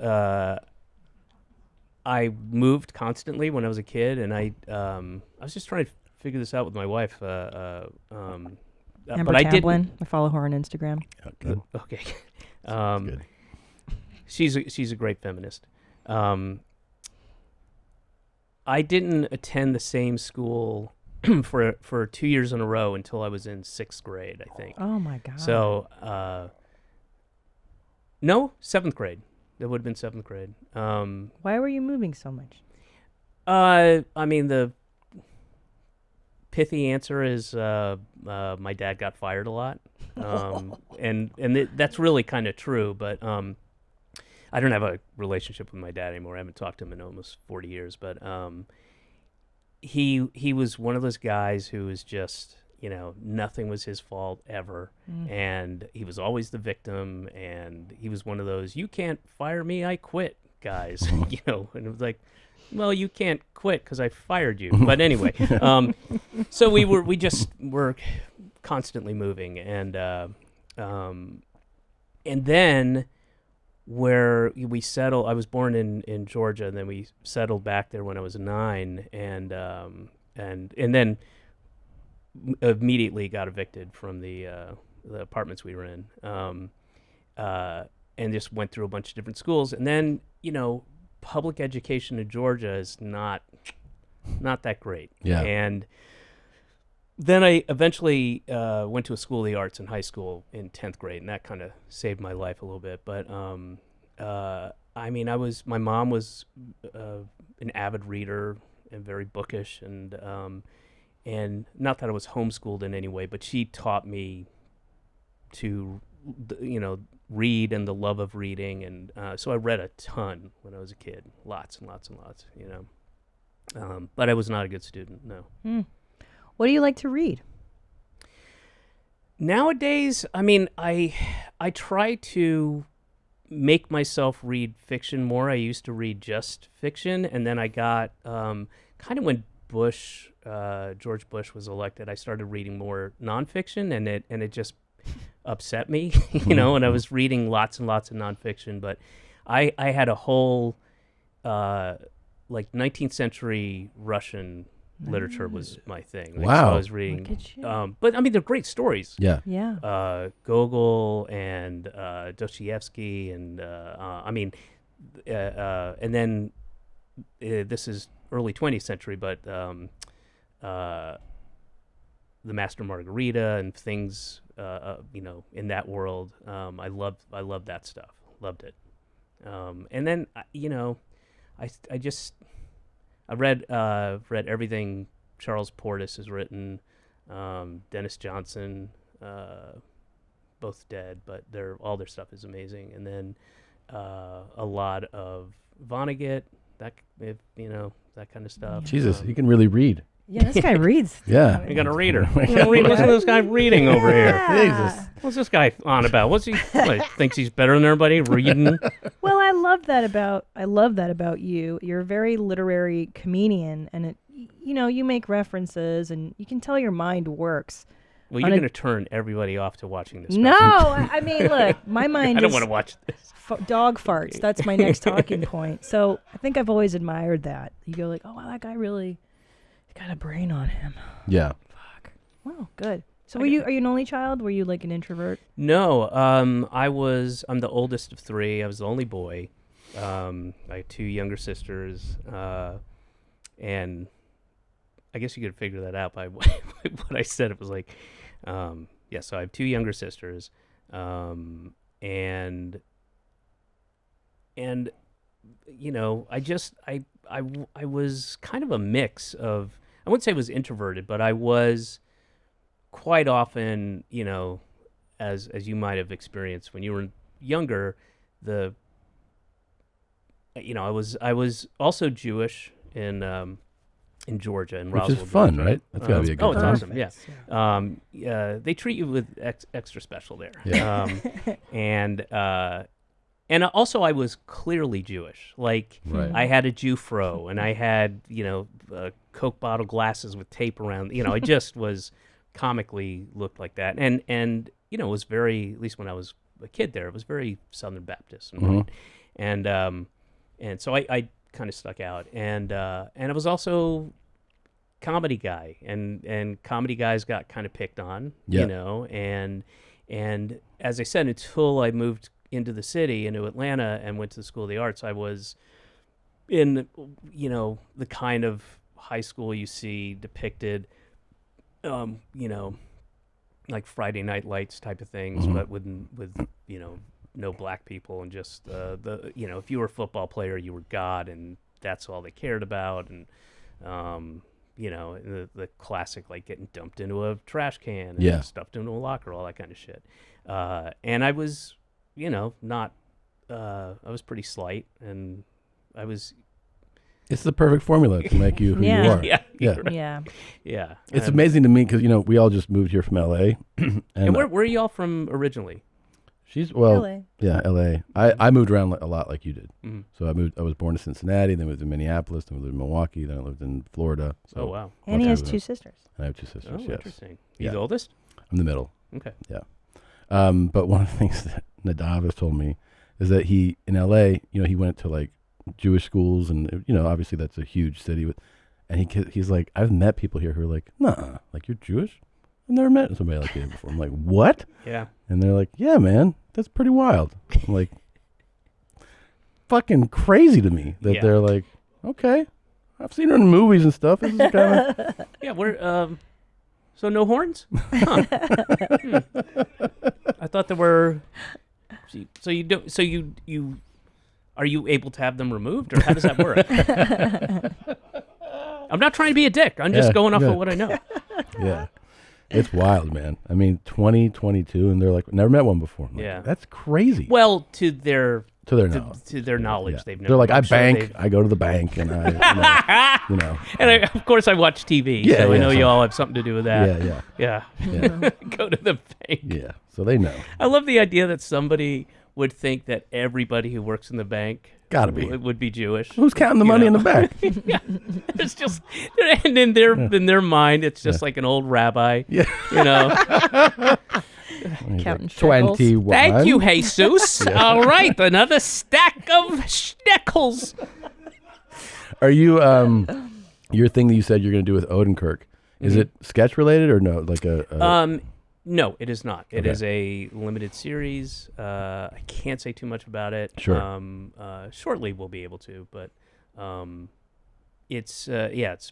I moved constantly when I was a kid, and I was just trying to figure this out with my wife. Amber but I didn't. Tamblyn. I follow her on Instagram. Good. Okay. Good. She's a great feminist. I didn't attend the same school for 2 years in a row until I was in 6th grade, I think. Oh my god. So, no, 7th grade. That would have been 7th grade. Why were you moving so much? I mean, the pithy answer is my dad got fired a lot, and that's really kind of true. But I don't have a relationship with my dad anymore. I haven't talked to him in almost 40 years. But he was one of those guys who was just, nothing was his fault ever, and he was always the victim. And he was one of those "you can't fire me, I quit" guys, And it was like, well, you can't quit because I fired you. But anyway, so we were constantly moving, and then where we settled, I was born in Georgia, and then we settled back there when I was 9, and then immediately got evicted from the apartments we were in, and just went through a bunch of different schools, and then public education in Georgia is not that great. Yeah. And then I eventually went to a school of the arts in high school in 10th grade, and that kind of saved my life a little bit. But I mean, my mom was an avid reader and very bookish, and not that I was homeschooled in any way, but she taught me to, read and the love of reading, and so I read a ton when I was a kid, lots and lots and lots, but I was not a good student, no. What do you like to read? Nowadays, I mean, I try to make myself read fiction more. I used to read just fiction, and then I got kind of when George Bush was elected, I started reading more nonfiction, and it just upset me, and I was reading lots and lots of nonfiction. But I had a whole like 19th century Russian literature was my thing. Like, Wow. So I was reading. Look at you. But I mean, they're great stories. Yeah. Yeah. Gogol and Dostoevsky and and then this is early 20th century, but The Master Margarita and things in that world. I love that stuff. Loved it. And then I read everything Charles Portis has written, Dennis Johnson, both dead, but all their stuff is amazing. And then a lot of Vonnegut, that kind of stuff. Jesus, he can really read. Yeah, this guy reads. Yeah. I got a reader. Listen to this guy reading over here. Jesus. What's this guy on about? Thinks he's better than everybody reading? Well, I love that about you. You're a very literary comedian, and you make references, and you can tell your mind works. Well, you're going to turn everybody off to watching this. No, I mean, look, my mind. I don't want to watch this. Dog farts. That's my next talking point. So I think I've always admired that. You go like, oh, wow, that guy really got a brain on him. Yeah. Fuck. Wow, good. So are you an only child? Were you like an introvert? No, I'm the oldest of three. I was the only boy. I have two younger sisters, and I guess you could figure that out by what I said. It was like, so I have two younger sisters, and I was kind of a mix of, I wouldn't say I was introverted, but I was quite often, as you might have experienced when you were younger, I was also Jewish in Georgia, in Roswell, Which is fun, Georgia. right? That's got to be a good it's time. awesome. Yeah. They treat you with extra special there. Yeah. And also I was clearly Jewish. Like, Right. I had a Jew fro, and I had, Coke bottle glasses with tape around. I just was comically looked like that. And it was very, at least when I was a kid there, it was very Southern Baptist. And so I kind of stuck out. And I was also comedy guy, and comedy guys got kind of picked on, and as I said, until I moved into the city, into Atlanta, and went to the School of the Arts, I was in, the kind of high school you see depicted, like Friday Night Lights type of things, but with no black people, and just if you were a football player, you were God, and that's all they cared about, and the classic, like getting dumped into a trash can and stuffed into a locker, all that kind of shit. And I was, not, I was pretty slight, and I was. It's the perfect formula to make you who you are. Yeah. Yeah. Yeah. It's amazing to me because, we all just moved here from L.A. And where are y'all from originally? She's, LA. Yeah, L.A. I moved around a lot like you did. Mm-hmm. So I was born in Cincinnati, then moved to Minneapolis, then I lived in Milwaukee, then I lived in Florida. So Oh, wow. And he has Okay. two sisters. I have two sisters, Oh, yes. interesting. You Yeah. the oldest? I'm the middle. Okay. Yeah. But one of the things that Nadav has told me is that he, in L.A., he went to like Jewish schools, and obviously that's a huge city and he's like, I've met people here who are like, nah, like, you're Jewish? I've never met somebody like you before. I'm like, what? Yeah. And they're like, yeah, man, that's pretty wild. I'm like, fucking crazy to me that they're like, okay, I've seen her in movies and stuff. This is kind of Yeah, we're so no horns? Huh. I thought there were. So you don't. So you are you able to have them removed, or how does that work? I'm not trying to be a dick. I'm just going off of what I know. yeah. It's wild, man. I mean, 2022, and they're like, never met one before. I'm like, Yeah. That's crazy. Well, to their Yeah. knowledge, they've never. They're like, I I'm sure bank. they've- I go to the bank, and I, And of course, I watch TV, Yeah, so I yeah, know so- you all have something to do with that. Yeah. Go to the bank. Yeah. So they know. I love the idea that somebody would think that everybody who works in the bank Gotta be. would be Jewish. Who's counting the money in the bank? Yeah, it's just, and in their mind, it's just like an old rabbi. Yeah. Counting shekels. 21. Thank you, Jesus. All right, another stack of shekels. Are you your thing that you said you're going to do with Odenkirk? Is it sketch related or no? Like no, it is not. It Okay. is a limited series. I can't say too much about it. Sure. Shortly we'll be able to, but it's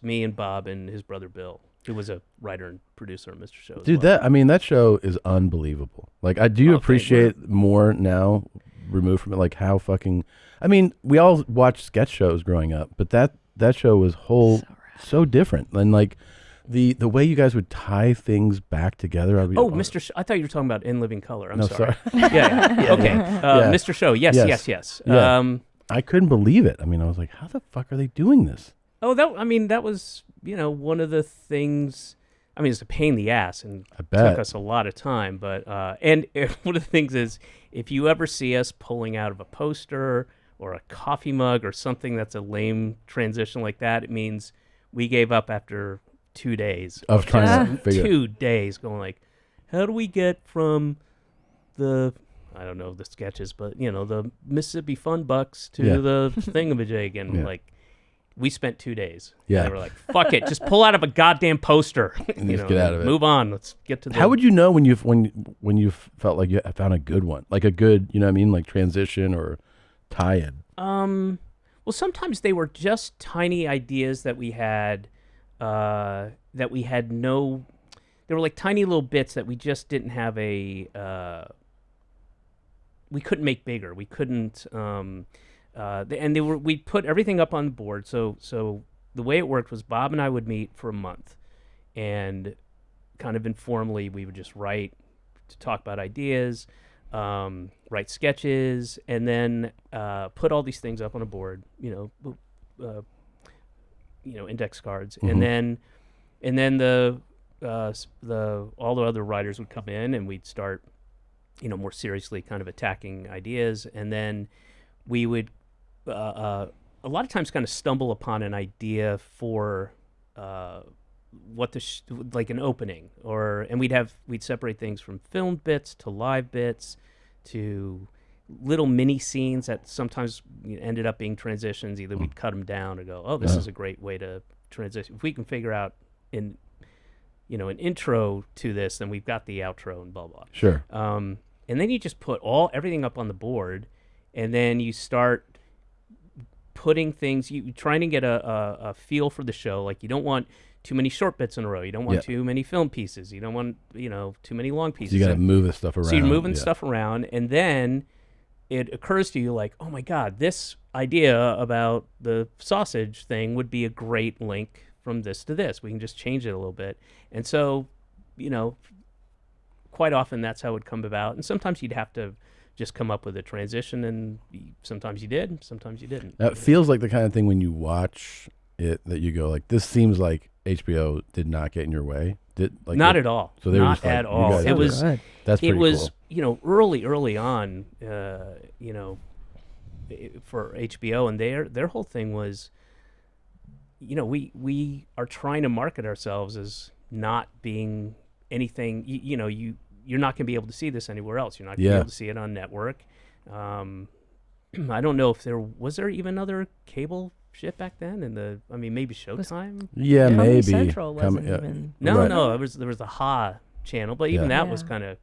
me and Bob and his brother Bill, who was a writer and producer on Mr. Show. Dude, well. that show is unbelievable. Like, I do appreciate more now, removed from it. Like how fucking. I mean, we all watched sketch shows growing up, but that show was so different. And like the way you guys would tie things back together. Mr. I thought you were talking about In Living Color. I'm sorry. yeah. Yeah. Okay. Mr. Show. Yes. Yeah. I couldn't believe it. I mean, I was like, how the fuck are they doing this? That was, one of the things. I mean, it's a pain in the ass and I bet. took us a lot of time. But and one of the things is, if you ever see us pulling out of a poster or a coffee mug or something that's a lame transition like that, it means we gave up after 2 days of trying to figure 2 days going like, how do we get from the I don't know the sketches, but the Mississippi Fun Bucks to the thingamajig, and like we spent 2 days. Yeah, and they were like, fuck it, just pull out of a goddamn poster. And just get out of it. Move on. Let's get to. How would you know when you felt like you found a good one, like a good, what I mean, like transition or tie-in? Well, sometimes they were just tiny ideas that we had. They were like tiny little bits that we just didn't have we couldn't make bigger. We couldn't, we put everything up on the board. So the way it worked was Bob and I would meet for a month, and kind of informally we would just write to talk about ideas, write sketches, and then put all these things up on a board, index cards, and then the all the other writers would come in, and we'd start, more seriously kind of attacking ideas, and then we would a lot of times kind of stumble upon an idea for what like an opening, and we'd separate things from filmed bits to live bits to little mini scenes that sometimes ended up being transitions. Either we'd cut them down or go, oh, this is a great way to transition. If we can figure out an intro to this, then we've got the outro and blah blah. Sure. And then you just put everything up on the board, and then you start putting things. You trying to get a feel for the show. Like, you don't want too many short bits in a row. You don't want too many film pieces. You don't want too many long pieces. So you got to move this stuff around. So you're moving stuff around, and then it occurs to you like, oh my God, this idea about the sausage thing would be a great link from this to this. We can just change it a little bit. And so, quite often that's how it would come about. And sometimes you'd have to just come up with a transition, and sometimes you did, sometimes you didn't. That feels like the kind of thing when you watch it that you go like, this seems like HBO did not get in your way. Not at all. So they were not just like, at all. It was good. That's pretty cool. Early on, for HBO, and their whole thing was, we are trying to market ourselves as not being anything. You're not going to be able to see this anywhere else. You're not going to be able to see it on network. I don't know if there even other cable shit back then. Maybe Showtime. Yeah, Comedy maybe. Central wasn't even. No. There was the Ha channel, but even that was kind of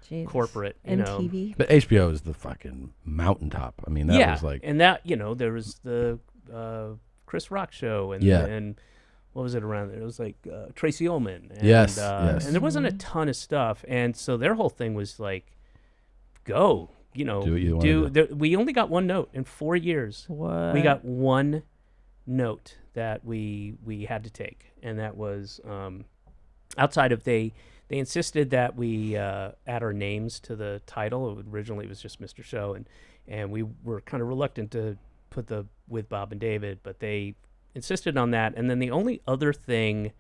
Jeez. corporate. MTV. But HBO is the fucking mountaintop. I mean, that was like. And that there was the Chris Rock show, and what was it around there? It was like Tracy Ullman. And, yes. And there wasn't a ton of stuff, and so their whole thing was like, go. Do what you want to do. We only got one note in 4 years. What? We got one note that we had to take, and that was outside of they insisted that we add our names to the title. Originally it was just Mr. Show, and we were kind of reluctant to put the with Bob and David, but they insisted on that. And then the only other thing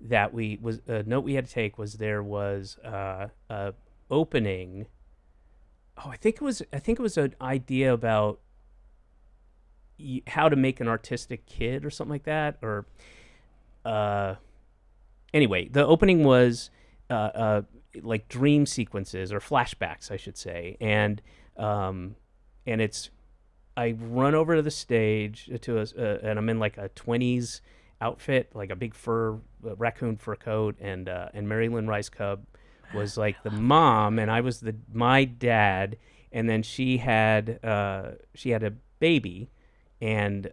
that a note we had to take was there was a opening. I think it was an idea about how to make an artistic kid or something like that. Or anyway, the opening was like dream sequences or flashbacks, I should say, and it's I run over to the stage and I'm in like a 20s outfit, like a big raccoon fur coat, and Mary Lynn Rice Cub was like the mom, and I was my dad, and then she had a baby, and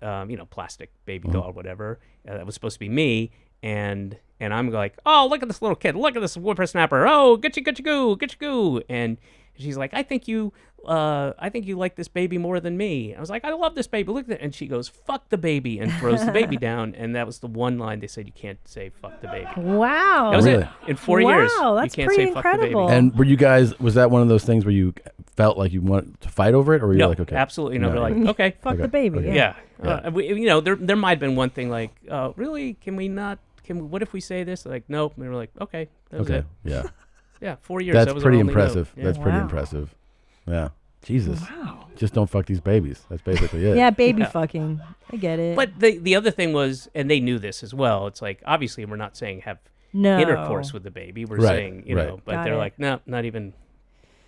plastic baby doll, whatever. That was supposed to be me, and I'm like, oh, look at this little kid, look at this whippersnapper, oh, get you goo, and she's like, I think you like this baby more than me. I was like, I love this baby. Look at that. And she goes, fuck the baby, and throws the baby down. And that was the one line they said you can't say fuck the baby. Wow. That was Really? it. In 4 years, Wow, that's you can't pretty say fuck the incredible. baby. And were you guys? Was that one of those things where you felt like you wanted to fight over it, or were you No, like, okay, absolutely no. No. We're like, okay, Fuck Okay, the baby. okay. Yeah. yeah. There might have been one thing like, really, can we not? What if we say this? Like, nope. And we were like, okay, that was Okay, it. yeah, Yeah, 4 years. that's that was pretty our only impressive. note. Yeah. That's pretty Wow. impressive. Yeah, Jesus, Wow. just don't fuck these babies. That's basically it. Yeah, baby Yeah. fucking. I get it. But the other thing was, and they knew this as well. It's like, obviously, we're not saying have no intercourse with the baby. We're Right, saying, right. but Got they're it. like, no, not even.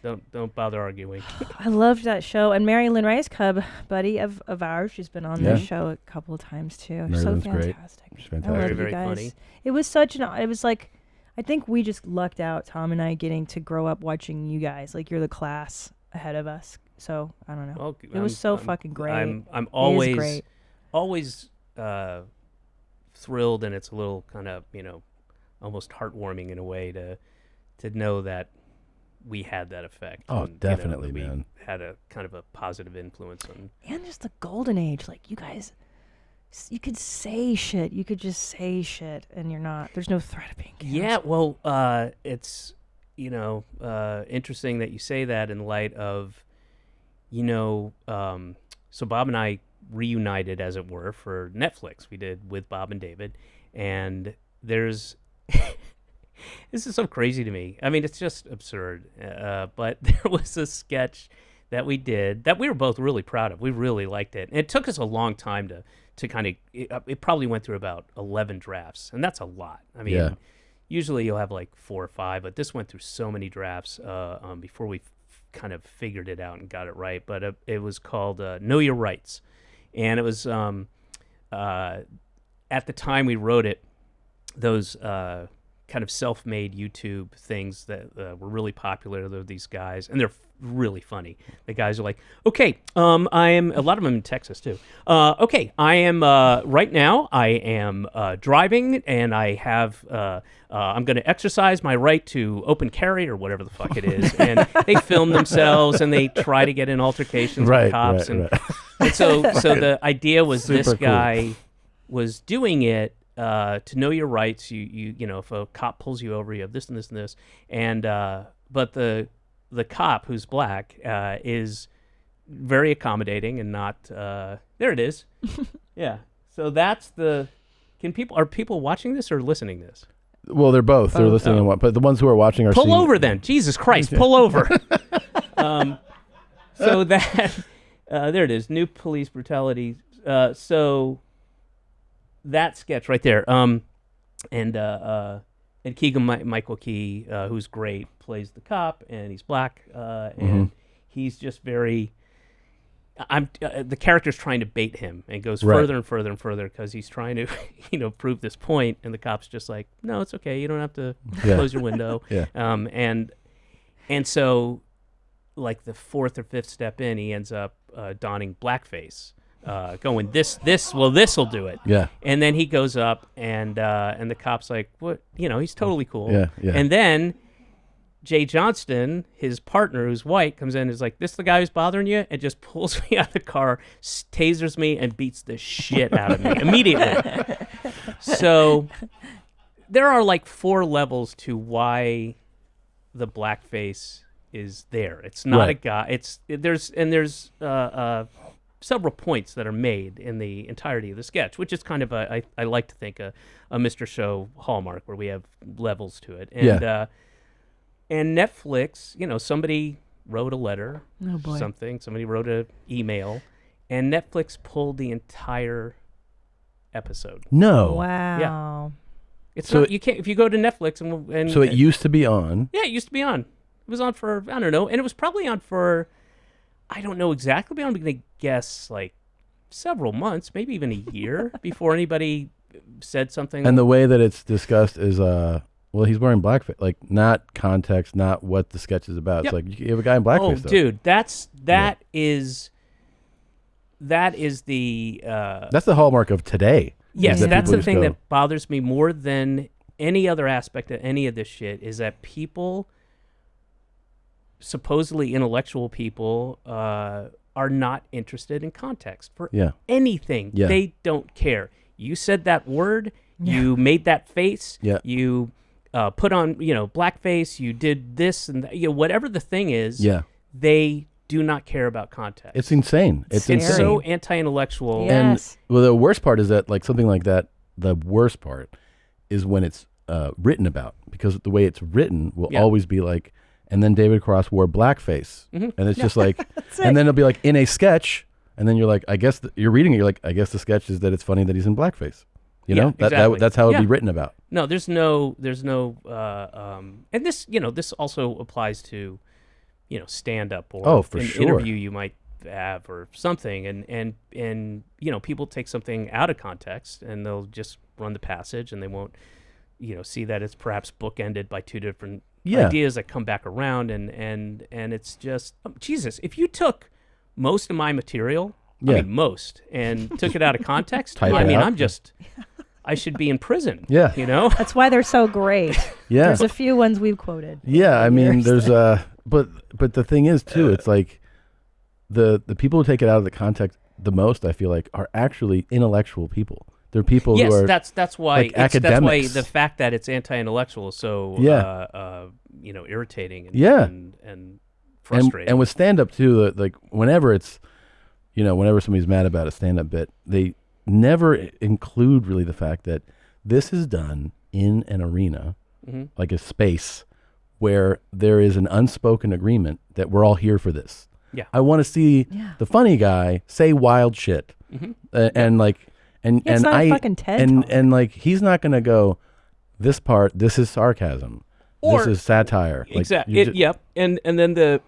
Don't bother arguing. I loved that show. And Mary Lynn Rice Cub, buddy of ours, she's been on this Yeah. show a couple of times too. Mary So Lynn's great. fantastic. She's I fantastic. love Very, you very guys. funny. It was it was like, I think we just lucked out, Tom and I, getting to grow up watching you guys. Like, you're the class ahead of us. So I don't know. Well, It was so fucking great. I'm It is always great. always thrilled, and it's a little kind of almost heartwarming in a way to know that we had that effect. Oh, and, definitely, that we man. had a kind of a positive influence on. And just the golden age. Like, you guys, you could say shit. You could just say shit, and you're not. There's no threat of being canceled. Yeah, well, it's interesting that you say that in light of, so Bob and I reunited, as it were, for Netflix. We did with Bob and David, and there's this is so crazy to me. I mean, it's just absurd. But there was a sketch that we did that we were both really proud of. We really liked it, and it took us a long time to kind of. It probably went through about 11 drafts, and that's a lot. I mean. Yeah. Usually you'll have like 4 or 5, but this went through so many drafts before we kind of figured it out and got it right. But it was called Know Your Rights. And it was, at the time we wrote it, those kind of self-made YouTube things that were really popular. There were these guys, and they're really funny. The guys are like, okay, I am, a lot of them in Texas too. Okay, I am, right now, I am driving, and I have, I'm going to exercise my right to open carry, or whatever the fuck it is. And they film themselves, and they try to get in altercations with cops. Right. And so the idea was Super this cool. guy was doing it to know your rights. You if a cop pulls you over, you have this and this and this. And but the cop, who's black, is very accommodating and not. There it is. Yeah. So that's the. Are people watching this or listening to this? Well, they're both. They're listening, but the ones who are watching are Pull seeing. over then. Jesus Christ, pull over. So that there it is. New police brutality. So that sketch right there. And Keegan Michael Key, who's great, plays the cop, and he's black, and he's just very. The character's trying to bait him, and goes further and further and further because he's trying to, prove this point, and the cop's just like, no, it's okay, you don't have to close your window. Yeah. And so, like the 4th or 5th step in, he ends up donning blackface, going this'll do it. Yeah. And then he goes up, and the cop's like, what? He's totally cool. Yeah. And then Jay Johnston, his partner, who's white, comes in and is like, this the guy who's bothering you? And just pulls me out of the car, tasers me, and beats the shit out of me immediately. So there are like 4 levels to why the blackface is there. It's not a guy. There's several points that are made in the entirety of the sketch, which is kind of I like to think a Mr. Show hallmark where we have levels to it. And and Netflix, somebody wrote a letter, somebody wrote an email, and Netflix pulled the entire episode. No. Wow. It's So not, you can't, if you go to Netflix and So it used to be on. yeah, it used to be on. It was on for, I don't know, and it was probably on for, I don't know exactly, but I'm going to guess like several months, maybe even a year before anybody said something. And the way that it's discussed is, well, he's wearing blackface. Like, not context, not what the sketch is about. Yep. It's like, you have a guy in blackface, Oh, though. dude, that is the... That's the hallmark of today. Yes, that that's people the just thing go, that bothers me more than any other aspect of any of this shit, is that people, supposedly intellectual people, are not interested in context for anything. Yeah. They don't care. You said that word, you made that face, you put on, blackface, you did this and that, whatever the thing is, they do not care about context. It's insane. It's insane. So anti-intellectual. Yes. And well, the worst part is that, like, something like that, the worst part is when it's written about, because the way it's written will always be like, and then David Cross wore blackface. And it's just like, and then it'll be like in a sketch, and then you're like, I guess you're reading it, you're like, I guess the sketch is that it's funny that he's in blackface. You know? Exactly. That's how it'd be written about. No, there's no, and this, this also applies to, stand-up or for an sure. interview you might have or something, and people take something out of context and they'll just run the passage and they won't, see that it's perhaps bookended by two different ideas that come back around, and it's just, Jesus, if you took most of my material, I mean most, and took it out of context, I should be in prison. Yeah. That's why they're so great. Yeah. There's a few ones we've quoted. Yeah, I mean, there's but the thing is too, it's like the people who take it out of the context the most, I feel like, are actually intellectual people. They're people who are that's why like academics. That's why the fact that it's anti-intellectual is so irritating and frustrating. And with stand-up too, like whenever it's whenever somebody's mad about a stand-up bit, they never include really the fact that this is done in an arena, like a space where there is an unspoken agreement that we're all here for this. Yeah, I want to see the funny guy say wild shit, and like, and it's not a fucking TED talk. and like, he's not gonna go, this part, this is sarcasm, this is satire. Exactly. Yep. And then the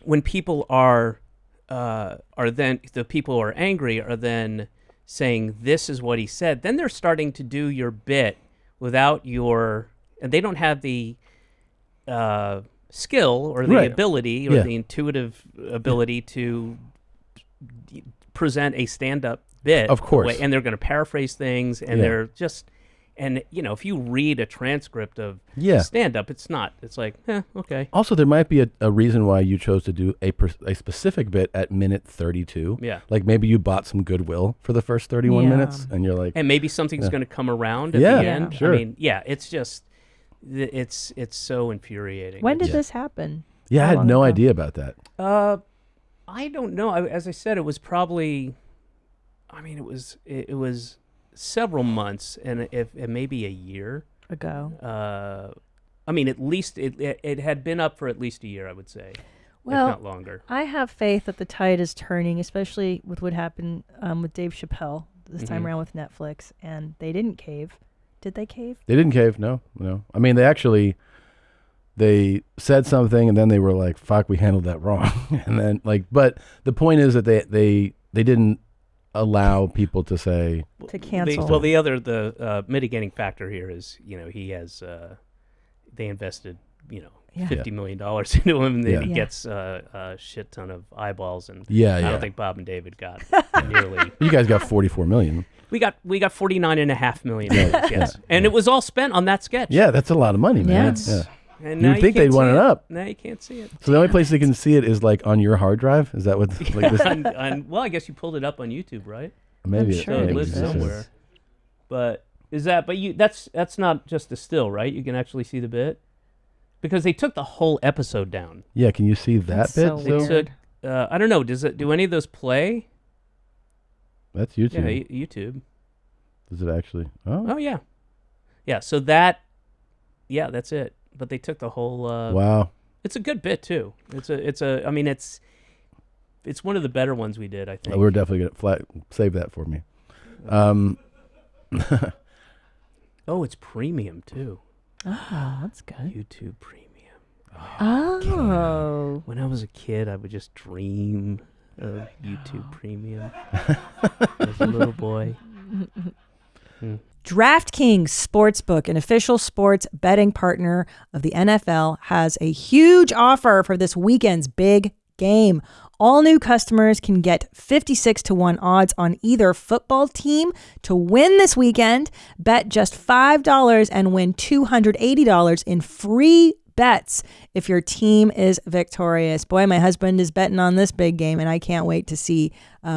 when people are then the people who are angry are then saying this is what he said, then they're starting to do your bit without your, and they don't have the skill or the ability or the intuitive ability to present a stand-up bit. Of course. And they're going to paraphrase things, and they're just, and if you read a transcript of stand-up, it's like, okay. Also, there might be a reason why you chose to do a specific bit at minute 32. Yeah. Like maybe you bought some goodwill for the first 31 minutes, and you're like, and maybe something's going to come around at the end. Sure. I mean, it's just, it's so infuriating. When did this happen? Yeah, I How had long no ago? idea about that. I don't know. As I said, it was probably, I mean, it was several months and maybe a year ago. I mean, at least it had been up for at least a year, I would say, well, if not longer. I have faith that the tide is turning, especially with what happened with Dave Chappelle this time around with Netflix, and they didn't cave. Did they cave? They didn't cave. No. I mean, they said something, and then they were like, "Fuck, we handled that wrong." And then but the point is that they didn't allow people to say to cancel. The mitigating factor here is he has they invested $50 million into him, and then he gets a shit ton of eyeballs, and I don't think Bob and David got nearly. You guys got 44 million. We got 49.5 million. Yes, and it was all spent on that sketch. Yeah, that's a lot of money, man. Yeah. And you would think they'd want it up. Now you can't see it. So the only place they can see it is like on your hard drive. Is that what? Like this? Well, I guess you pulled it up on YouTube, right? Maybe I'm sure So it it lives exists. somewhere. But is that? But that's not just a still, right? You can actually see the bit because they took the whole episode down. Yeah, can you see that That's bit? so still? weird. I don't know. Do any of those play? That's YouTube. Yeah, YouTube. Does it actually? Oh yeah, yeah. So that's it. But they took the whole. Wow. It's a good bit too. I mean, it's one of the better ones we did, I think. We're definitely gonna save that for me. Oh, it's premium too. Oh, that's good. YouTube Premium. Oh. When I was a kid, I would just dream of YouTube Premium as a little boy. DraftKings Sportsbook, an official sports betting partner of the NFL, has a huge offer for this weekend's big game. All new customers can get 56-1 odds on either football team to win this weekend. Bet just $5 and win $280 in free bets if your team is victorious. Boy, my husband is betting on this big game, and I can't wait to see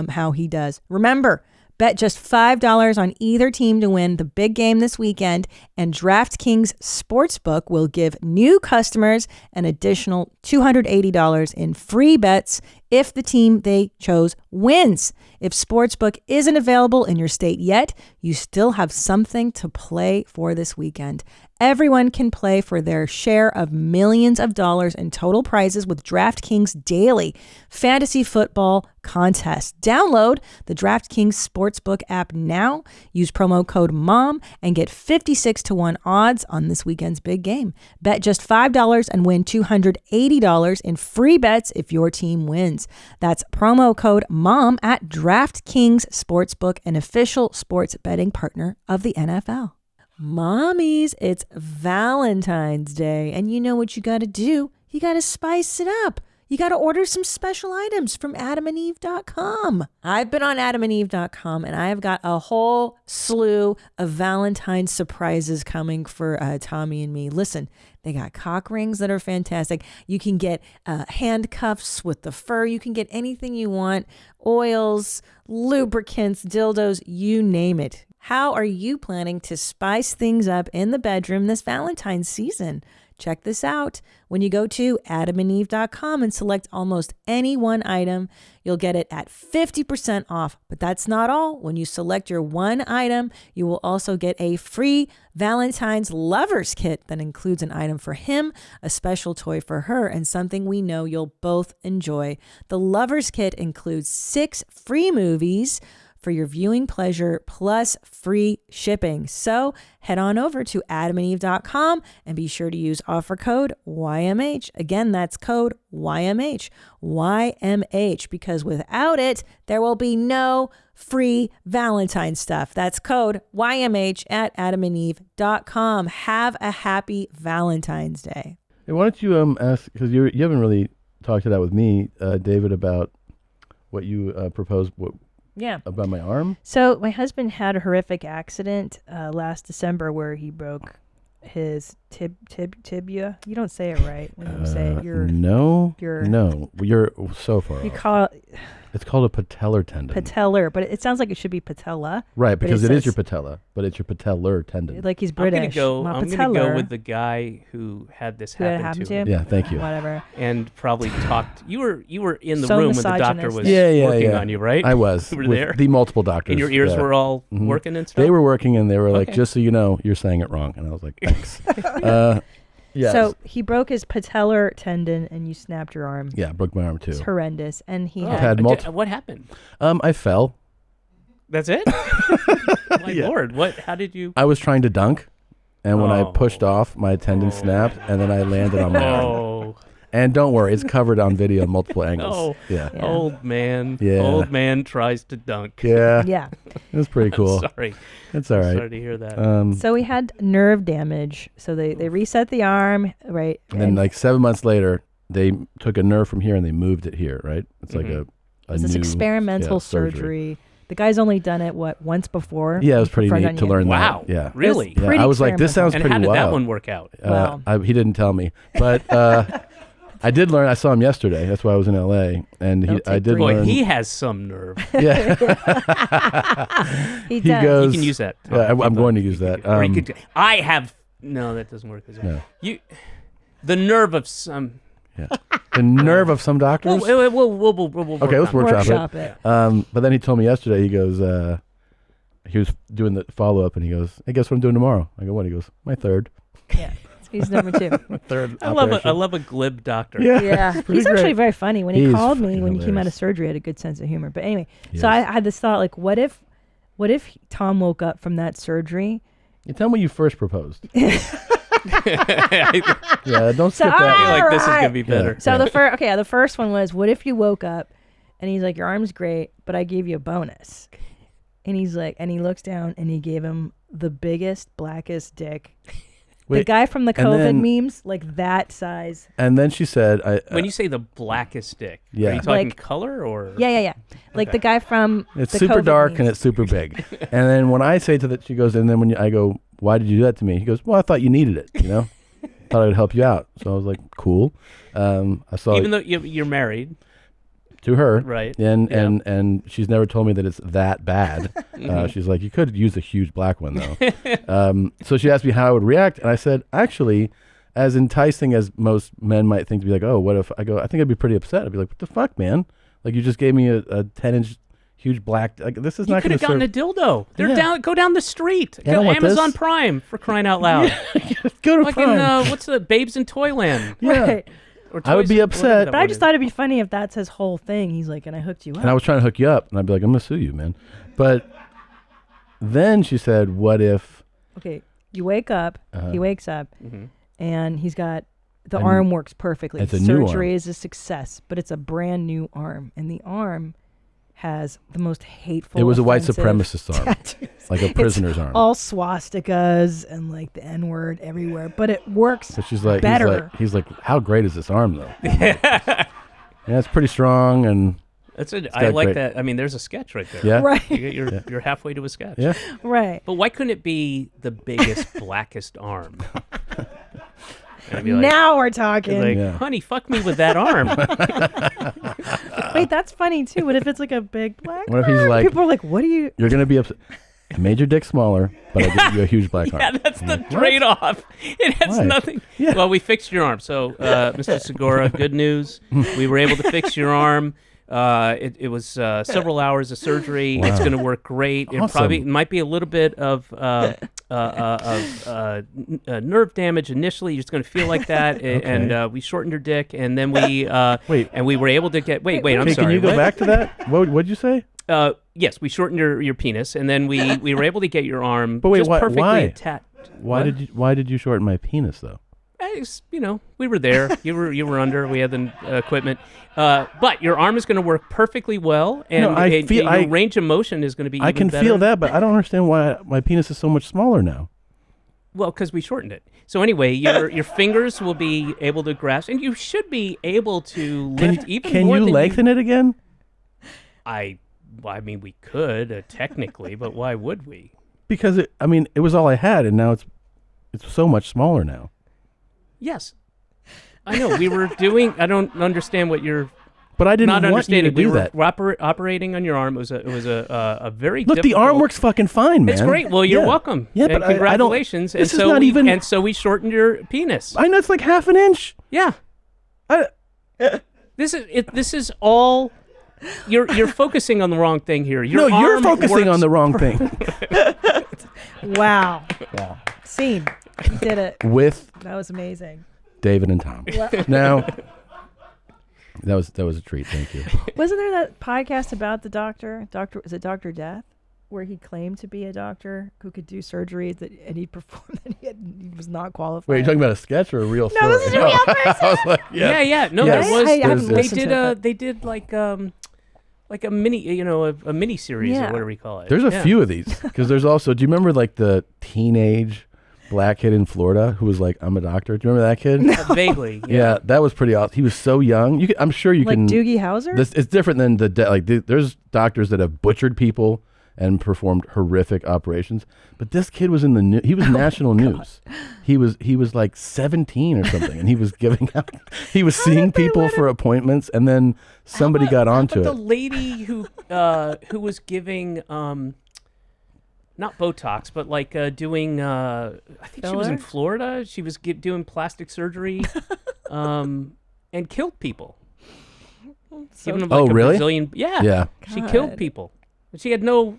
how he does. Remember, bet just $5 on either team to win the big game this weekend, and DraftKings Sportsbook will give new customers an additional $280 in free bets if the team they chose wins. If Sportsbook isn't available in your state yet, you still have something to play for this weekend. Everyone can play for their share of millions of dollars in total prizes with DraftKings Daily Fantasy Football Contest. Download the DraftKings Sportsbook app now. Use promo code MOM and get 56-1 odds on this weekend's big game. Bet just $5 and win $280 in free bets if your team wins. That's promo code MOM at DraftKings Sportsbook, an official sports betting partner of the NFL. Mommies, it's Valentine's Day, and you know what you got to do? You got to spice it up. You got to order some special items from adamandeve.com. I've been on adamandeve.com, and I have got a whole slew of Valentine's surprises coming for Tommy and me. Listen, they got cock rings that are fantastic. You can get handcuffs with the fur. You can get anything you want. Oils, lubricants, dildos, you name it. How are you planning to spice things up in the bedroom this Valentine's season? Check this out. When you go to adamandeve.com and select almost any one item, you'll get it at 50% off. But that's not all. When you select your one item, you will also get a free Valentine's Lovers Kit that includes an item for him, a special toy for her, and something we know you'll both enjoy. The Lovers Kit includes 6 free movies for your viewing pleasure, plus free shipping. So head on over to adamandeve.com and be sure to use offer code YMH. Again, that's code YMH, YMH, because without it, there will be no free Valentine stuff. That's code YMH at adamandeve.com. Have a happy Valentine's Day. Hey, why don't you ask, because you haven't really talked to that with me, David, about what you proposed, Yeah. about my arm? So my husband had a horrific accident last December where he broke his tibia. You don't say it right when you say it. No, you're so far You off. call it It's called a patellar tendon. patellar, but it sounds like it should be patella. Right, because it is your says- patella, but it's your patellar tendon. Like he's British. I'm not gonna go patellar. with the guy who had this Who had it happen happen to him. to? Yeah, thank you. Whatever. And probably talked. You were in the So room when the doctor misogynist. was Yeah, working on you, right? I was. You were with there? the multiple doctors. And your ears yeah. were all Mhm. working and stuff? They were working, and they were like, Okay. just so you know, you're saying it wrong. And I was like, thanks. Yeah. So he broke his patellar tendon and you snapped your arm. Yeah, broke my arm too. It's horrendous. And he Oh, had, had what happened? I fell. That's it? My Yeah. Lord, how did you? I was trying to dunk, and when I Oh. pushed off, my tendon snapped, and then I landed on my arm. Oh, And don't worry, it's covered on video in multiple angles. Oh. Yeah. Yeah. old man. Yeah. Old man tries to dunk. Yeah. yeah. It was pretty cool. Sorry. It's all right. Sorry to hear that. So he had nerve damage. So they reset the arm, right? And then like 7 months later, they took a nerve from here and they moved it here, right? It's like a it was this new, experimental surgery. The guy's only done it, once before? Yeah, it was pretty For neat to onion. learn Wow. that. Yeah. Really? Yeah, Pretty I was like, this sounds And pretty how did wild. that one work out? Well. He didn't tell me, but I did learn. I saw him yesterday. That's why I was in LA, and They'll I take did Boy, learn. he has some nerve. Yeah, He he does. goes. You can use that. Yeah, I'm going to use that. Or you could, I have. No, that doesn't work. No. The nerve of some. Yeah. The nerve of some doctors. We'll Okay, let's workshop Workshop it. But then he told me yesterday. He goes. He was doing the follow up, and he goes, "Hey, guess what I'm doing tomorrow?" I go, "What?" He goes, "My third." Yeah. He's number 2. Third. I operation. love a glib doctor. Yeah. Yeah, Pretty he's actually great. very funny. When he He's called me fucking when he came out of hilarious. surgery, he had a good sense of humor. But anyway, Yes. so I had this thought, like, what if Tom woke up from that surgery? You tell me when you first proposed. Yeah, don't skip I feel that. like this is gonna be better. So the first one was, what if you woke up and he's like, your arm's great, but I gave you a bonus. And he's like, and he looks down and he gave him the biggest, blackest dick. The guy from the COVID memes, like that size. And then she said, When you say the blackest dick, Yeah. are you talking Like- color or? Yeah. Like the guy from it's the super COVID dark memes. and it's super big. And then when I say to that, she goes, and then when I go, why did you do that to me? He goes, well, I thought you needed it, you know? Thought I would help you out. So I was like, cool. I saw Even though you're married, to her, right? And she's never told me that it's that bad. She's like, you could use a huge black one though. So she asked me how I would react, and I said, actually, as enticing as most men might think to be like, oh, what if I go? I think I'd be pretty upset. I'd be like, what the fuck, man? Like you just gave me a 10-inch huge black. Like, this is You not could going have to gotten serve. a dildo. They're go down the street. Yeah, I don't Go want Amazon this. Prime for crying out loud. Go to Fucking Prime. what's the Babes in Toyland? Yeah. Right. Or I would Toys- be whatever upset. that But I one just is. thought it'd be funny if that's his whole thing. He's like, and I hooked you up. And I was trying to hook you up, and I'd be like, I'm going to sue you, man. But then she said, what if? Okay, you wake up. He wakes up, Mm-hmm. and he's got the And arm works perfectly. it's a new Surgery arm. is a success, but it's a brand new arm, and the arm has the most hateful. It was a white offensive supremacist arm, tattoos. like a It's prisoner's arm. all swastikas and like the N word everywhere, but it works So she's like, better. he's like, how great is this arm though? Yeah, it's pretty strong, and That's it. got I like great- that. I mean, there's a sketch right there. yeah, Right, You're halfway to a sketch. yeah. right. But why couldn't it be the biggest, blackest arm? And I'd be like, Now we're talking. like, Yeah. honey, fuck me with that arm. Wait, that's funny too. What if it's like a big black What if he's arm? like- People are like, what do you? You're gonna be upset. I made your dick smaller, but I gave you a huge black arm. Yeah, that's the trade-off. It has Why? nothing. Yeah. Well, we fixed your arm. So, Mr. Segura, good news. We were able to fix your arm. It was several hours of surgery. It's Wow. going to work great. It Awesome. probably might be a little bit of nerve damage initially. You're just going to feel like that. And we shortened your dick, and then we Wait. and we were able to get. Wait, I'm Okay, sorry. can you go what? back to that? What'd you say? Yes, we shortened your penis, and then we were able to get your arm But wait, just perfectly why? attached. Why did you shorten my penis though? We were there. You were under. We had the equipment. But your arm is going to work perfectly well, and No, I feel- your range of motion is going to be. I even can better. feel that, but I don't understand why my penis is so much smaller now. Well, because we shortened it. So anyway, your fingers will be able to grasp, and you should be able to lift even Can more you than lengthen it again? I mean, we could technically, but why would we? Because it was all I had, and now it's so much smaller now. Yes, I know. We were doing. I don't understand what you're. But I didn't Not want you to understanding. We do were that. operating on your arm. It was a very Look, the difficult- arm works fucking fine, man. It's great. Well, you're Yeah. welcome. Yeah, And but I don't. congratulations. This and is so not we, even. And so we shortened your penis. I know it's like half an inch. Yeah. I, This is all. You're focusing on the wrong thing here. Your no, you're arm focusing works on the wrong thing. Wow. Scene. You did it. With That was amazing. David and Tom. Now, that was a treat. Thank you. Wasn't there that podcast about the doctor? Is it Dr. Death? Where he claimed to be a doctor who could do surgeries and he performed and he was not qualified. Wait, you're talking about a sketch or a real story? No, this is a real person. I was like, Yeah. No, Yes. there was. I haven't There's- listened to it, They did like a mini, a mini series Yeah. or whatever you call it. There's a Yeah. few of these because there's also. Do you remember like the teenage black kid in Florida who was like, "I'm a doctor"? Do you remember that kid? Vaguely. Yeah, that was pretty awesome. He was so young. I'm sure you like can. Doogie Howser? It's different than there's doctors that have butchered people and performed horrific operations, but this kid was in the news. He was national news. He was like 17 or something, and he was giving out. He was seeing people for appointments, and then somebody got onto The it. lady who was giving not Botox, but like doing I think she was in Filler? Florida. She was doing plastic surgery, and killed people. Giving them Oh, like a really? Brazilian, yeah, Yeah, She killed God. people. She had no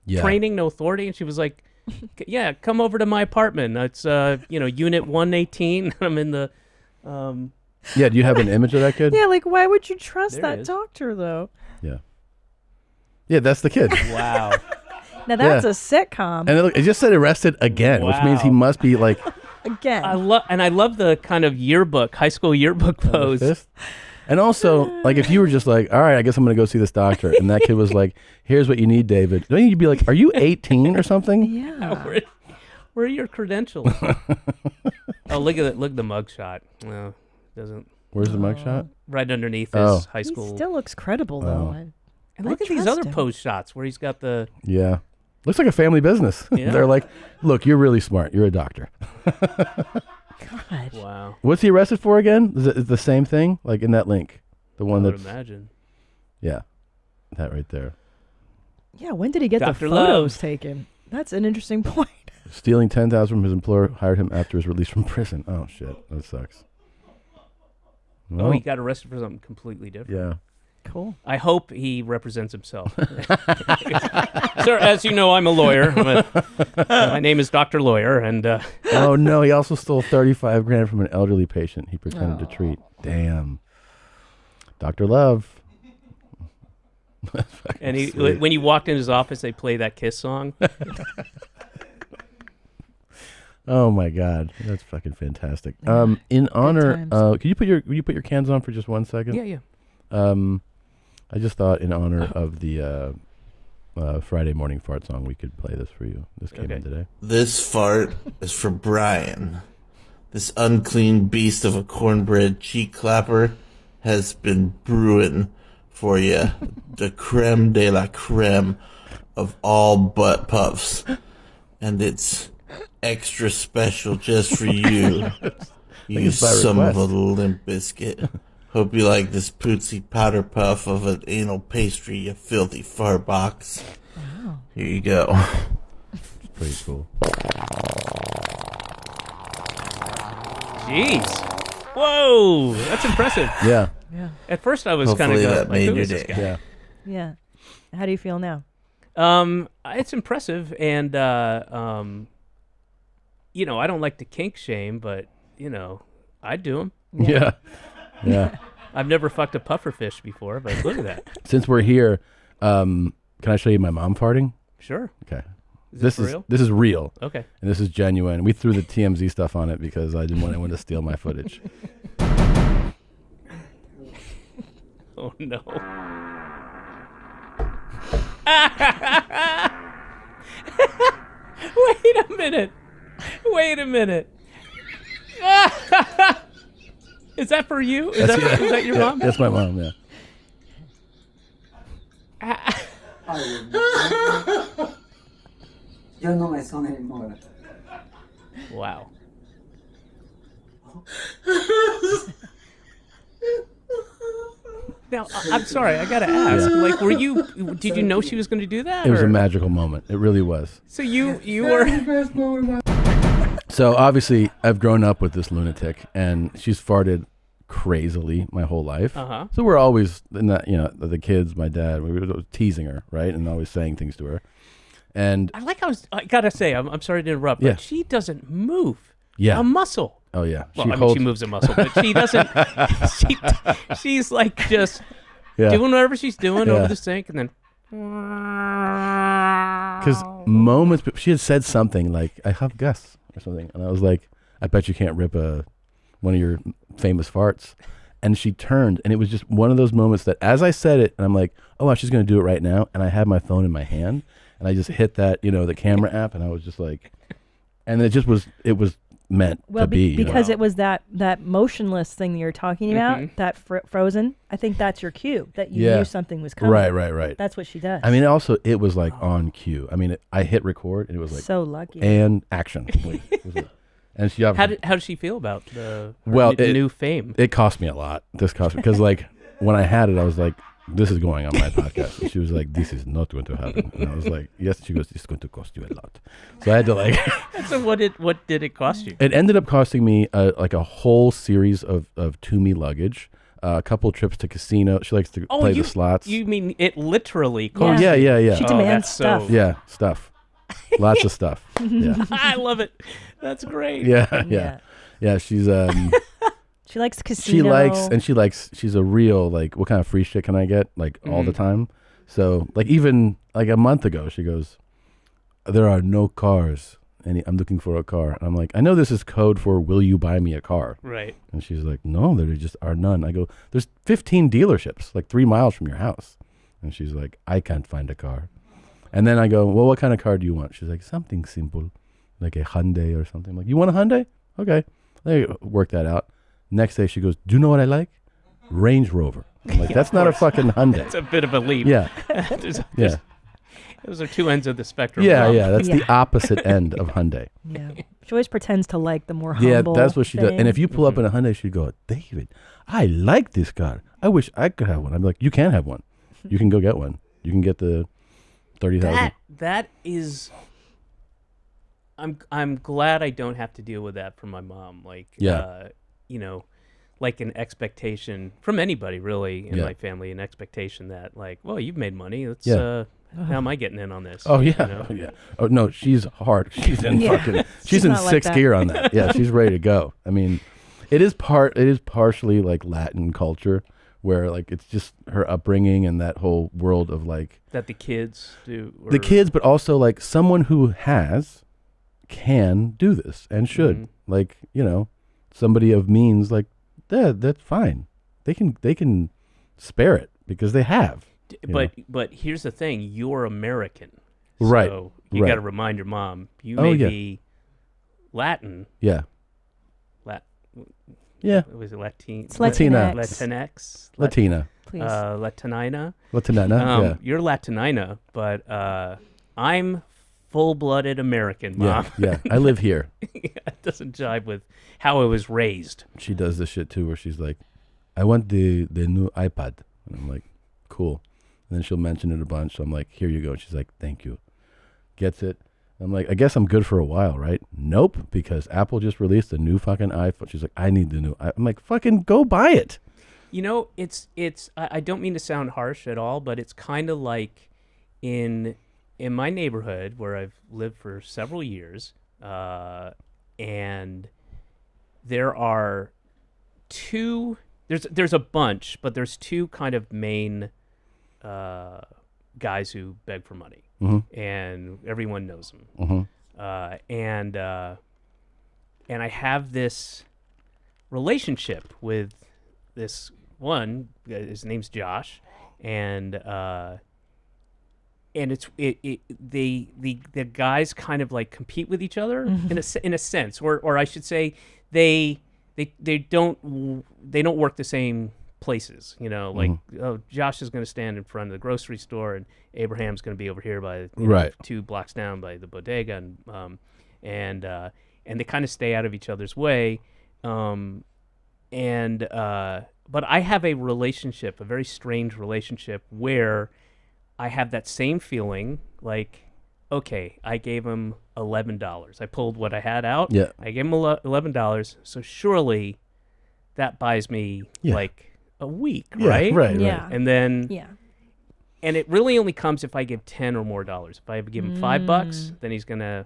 yeah. training, no authority, and she was like, "Yeah, come over to my apartment. It's unit 118. I'm in the." Yeah, do you have an image of that kid? Yeah, like why would you trust There it that is. doctor though? Yeah. Yeah, that's the kid. Wow. Now that's Yeah. a sitcom. And it just said arrested again, which means he Wow. must be like Again. I love the kind of high school yearbook pose. Fist. And also, like, if you were just like, all right, I guess I'm going to go see this doctor, and that kid was like, here's what you need, David. Don't you be like, are you 18 or something? Yeah. Where are your credentials? Oh, look at the mugshot. No, doesn't. Where's the mugshot? Right underneath his high school. He still looks credible, though. And look at these other pose shots where he's got the. Yeah. Looks like a family business. Yeah. They're like, look, you're really smart. You're a doctor. God. Wow. What's he arrested for again? Is it the same thing? Like in that link? The one I would that's. imagine. Yeah. That right there. Yeah, when did he get Dr. the photos Love. taken? That's an interesting point. Stealing $10,000 from his employer, hired him after his release from prison. Oh, shit. That sucks. Well, He got arrested for something completely different. Yeah. Cool. I hope he represents himself. Sir, as you know, I'm a lawyer. My name is Dr. Lawyer, and Oh, no. He also stole $35,000 from an elderly patient he pretended to treat. Damn. Dr. Love. and Sweet. when he walked in his office, they play that Kiss song. Oh my God, that's fucking fantastic. In honor, can you put your cans on for just 1 second? Yeah. I just thought in honor of the Friday morning fart song, we could play this for you. This came in today. This fart is for Brian. This unclean beast of a cornbread cheek clapper has been brewing for you the creme de la creme of all butt puffs, and it's extra special just for you. You son of a limp biscuit. Hope you like this pootsy powder puff of an anal pastry, you filthy fart box. Wow. Here you go. Pretty cool. Jeez. Whoa, that's impressive. Yeah. Yeah. At first, I was kind Hopefully of that like, made who your is this day. guy? Yeah. Yeah. How do you feel now? It's impressive, and I don't like to kink shame, but I'd do them. Yeah. Yeah. I've never fucked a pufferfish before, but look at that. Since we're here, can I show you my mom farting? Sure. Okay. Is this real? This is real. Okay. And this is genuine. We threw the TMZ stuff on it because I didn't want anyone to steal my footage. Oh no. Wait a minute. Is that for you? Is that your mom? That's my mom, yeah. Wow. Now, I'm sorry, I gotta ask. Yeah. Like, did you know she was going to do that? It was or? a magical moment. It really was. So you were. So obviously, I've grown up with this lunatic, and she's farted crazily my whole life. Uh-huh. So we're always in that, the kids, my dad, we were teasing her, right, and always saying things to her. And I gotta say, I'm sorry to interrupt, Yeah. but she doesn't move Yeah. a muscle. oh yeah, Well, she moves a muscle, but she doesn't. She's like just yeah. doing whatever she's doing Yeah. over the sink, and then. Because moments, she had said something like, I have Gus or something. And I was like, I bet you can't rip one of your famous farts. And she turned, and it was just one of those moments that as I said it, and I'm like, oh, wow, she's going to do it right now. And I had my phone in my hand, and I just hit that, the camera app, and I was just like, and it was meant to be. Because it was that motionless thing that you're talking about, Mhm. that frozen. I think that's your cue that you Yeah. knew something was coming. Right. That's what she does. I mean, also, it was like on cue. I mean, I hit record, and it was like, so lucky. and action. And she How obviously, did she feel about the new fame? It cost me a lot. This cost me because when I had it, I was like, "This is going on my podcast." And she was like, "This is not going to happen." And I was like, "Yes." She goes, "It's going to cost you a lot." So I had to So what did it cost you? It ended up costing me a whole series of Toomey luggage, a couple trips to casino. She likes to play the slots. You mean it literally cost? Yeah. Yeah. She demands that's stuff. so- Yeah, stuff. Lots of stuff. Yeah. I love it. That's great. Yeah. She's She likes casino. she's a real what kind of free shit can I get all the time? So even a month ago she goes, there are no cars and I'm looking for a car. And I'm like, I know this is code for will you buy me a car? Right. And she's like, no, there just are none. I go, there's 15 dealerships like 3 miles from your house. And she's like, I can't find a car. And then I go, well, what kind of car do you want? She's like, something simple, like a Hyundai or something. I'm like, you want a Hyundai? Okay. They work that out. Next day she goes, do you know what I like? Range Rover. I'm like, that's not a fucking Hyundai. It's a bit of a leap. Yeah. Yeah. Those are two ends of the spectrum. Yeah, yeah. That's the opposite end of Hyundai. Yeah. She always pretends to like the more humble. Yeah, that's what she does. And thing. if you pull up in a Hyundai, she'd go, David, I like this car. I wish I could have one. I'm like, you can have one. You can go get one. You can get the 30,000. That is. I'm glad I don't have to deal with that from my mom. Like, you know, like an expectation from anybody really in my family, an expectation that like, well, you've made money. Let's how am I getting in on this? Oh yeah, you know? oh yeah. Oh no, she's hard. She's in fucking. She's in not like sixth that. gear on that. Yeah, she's ready to go. I mean, it is partially like Latin culture where like it's just her upbringing and that whole world of like That the kids do. the kids, but also like someone who can do this and should like, you know, somebody of means like that's fine. They can spare it because they have. But here's the thing: you're American, Right? So you got to remind your mom you may be Latin. Yeah. Yeah. Was it Latin? It's Latinx. Latinx. Latina. Please. Latinina. Latinina. Yeah. You're Latinina, but I'm full-blooded American, Mom. Yeah. I live here. It doesn't jive with how I was raised. She does this shit too, where she's like, "I want the new iPad," and I'm like, "Cool." And then she'll mention it a bunch. So I'm like, "Here you go." And she's like, "Thank you." Gets it. I'm like, I guess I'm good for a while, right? Nope, because Apple just released a new fucking iPhone. She's like, I need the new. I'm like, fucking go buy it. You know, it's. I don't mean to sound harsh at all, but it's kind of like in my neighborhood where I've lived for several years, and there are two. There's a bunch, but there's two kind of main guys who beg for money, and everyone knows them. And I have this relationship with this one. His name's Josh, and the guys kind of like compete with each other in a sense, or I should say they don't work the same places, you know, like Josh is going to stand in front of the grocery store and Abraham's going to be over here by Right. 2 blocks down by the bodega, and they kind of stay out of each other's way, but I have a relationship, a very strange relationship, where I have that same feeling like, okay, I gave him $11. I pulled what I had out. Yeah. I gave him $11, so surely that buys me like a week, right? Right. Yeah. And then Yeah. and it really only comes if I give $10 or more. If I give him $5, then he's gonna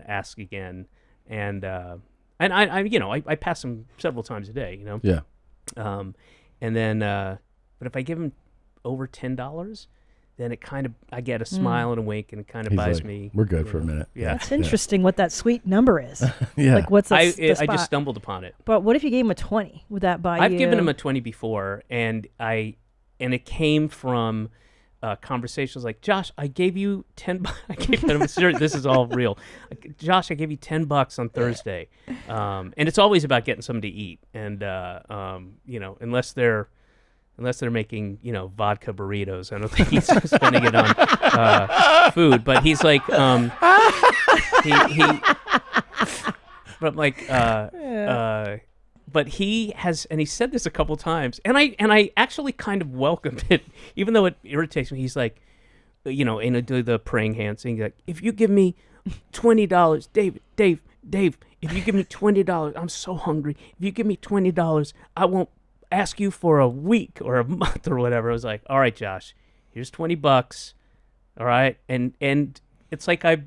ask again, and I pass him several times a day, you know. Yeah. And then but if I give him over $10, then it kind of I get a smile and a wink, and it kind of He's buys like, me. we're good for a minute. Yeah. That's interesting what that sweet number is. Yeah. Like what's the I spot? just stumbled upon it. But what if you gave him a 20? Would that buy you? I've given him a 20 before, and it came from conversations like, Josh, I gave you 10 I gave him serious, this is all real. Josh, I gave you $10 on Thursday. And it's always about getting something to eat. And unless they're making, vodka burritos, I don't think he's spending it on food. But he's like, but he has, and he said this a couple times, and I actually kind of welcomed it, even though it irritates me. He's like, and do the praying hands thing, like, if you give me $20, Dave, if you give me $20, I'm so hungry. If you give me $20, I won't ask you for a week or a month or whatever. I was like, all right, Josh, here's $20. All right. And it's like I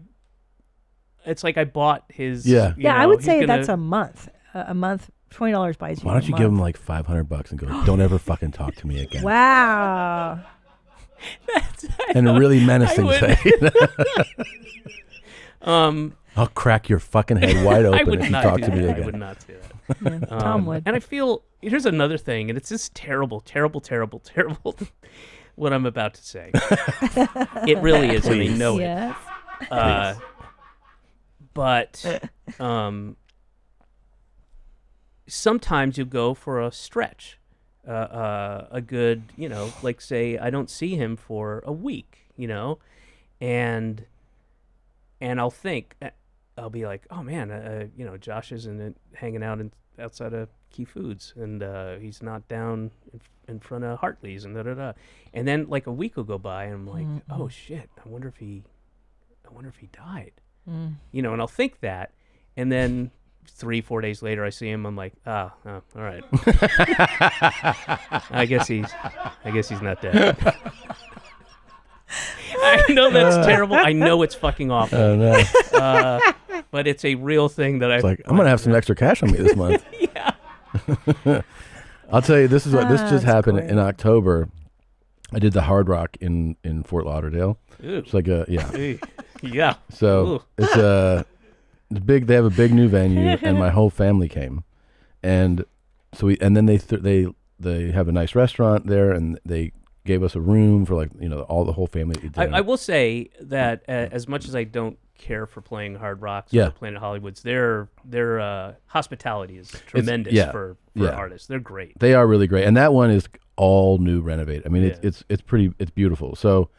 bought his. Yeah. I would say that's a month. A month, $20 buys you. Why don't you give him like $500 and go, don't ever fucking talk to me again? Wow. And really menacing say. I'll crack your fucking head wide I open would if you not talk do to me that. again. I would not say that. Tom would. And I feel here's another thing, and it's just terrible what I'm about to say. It really is, and I know Yes. it. But sometimes you go for a stretch, a good, like say I don't see him for a week, and I'll think. I'll be like, oh man, Josh isn't hanging out outside of Key Foods, and he's not down in front of Hartley's, and da-da-da. And then like a week will go by, and I'm like, oh shit, I wonder if he died, and I'll think that, and then 3-4 days later I see him, I'm like, oh all right, I guess he's not dead. I know that's terrible. I know it's fucking awful. Oh, no. But it's a real thing that It's like, I'm going to have some extra cash on me this month. Yeah. I'll tell you, this is what this just that's happened great. in October. I did the Hard Rock in Fort Lauderdale. Ooh. It's like yeah. Yeah. So Ooh. it's big. They have a big new venue, and my whole family came, and so then they have a nice restaurant there, and they gave us a room for all the whole family. To eat dinner. I will say that as much as I don't care for playing Hard Rocks Yeah. or Planet Hollywoods, their hospitality is tremendous for artists. They're great. They are really great, and that one is all new, renovated. I mean, Yeah. it's beautiful. So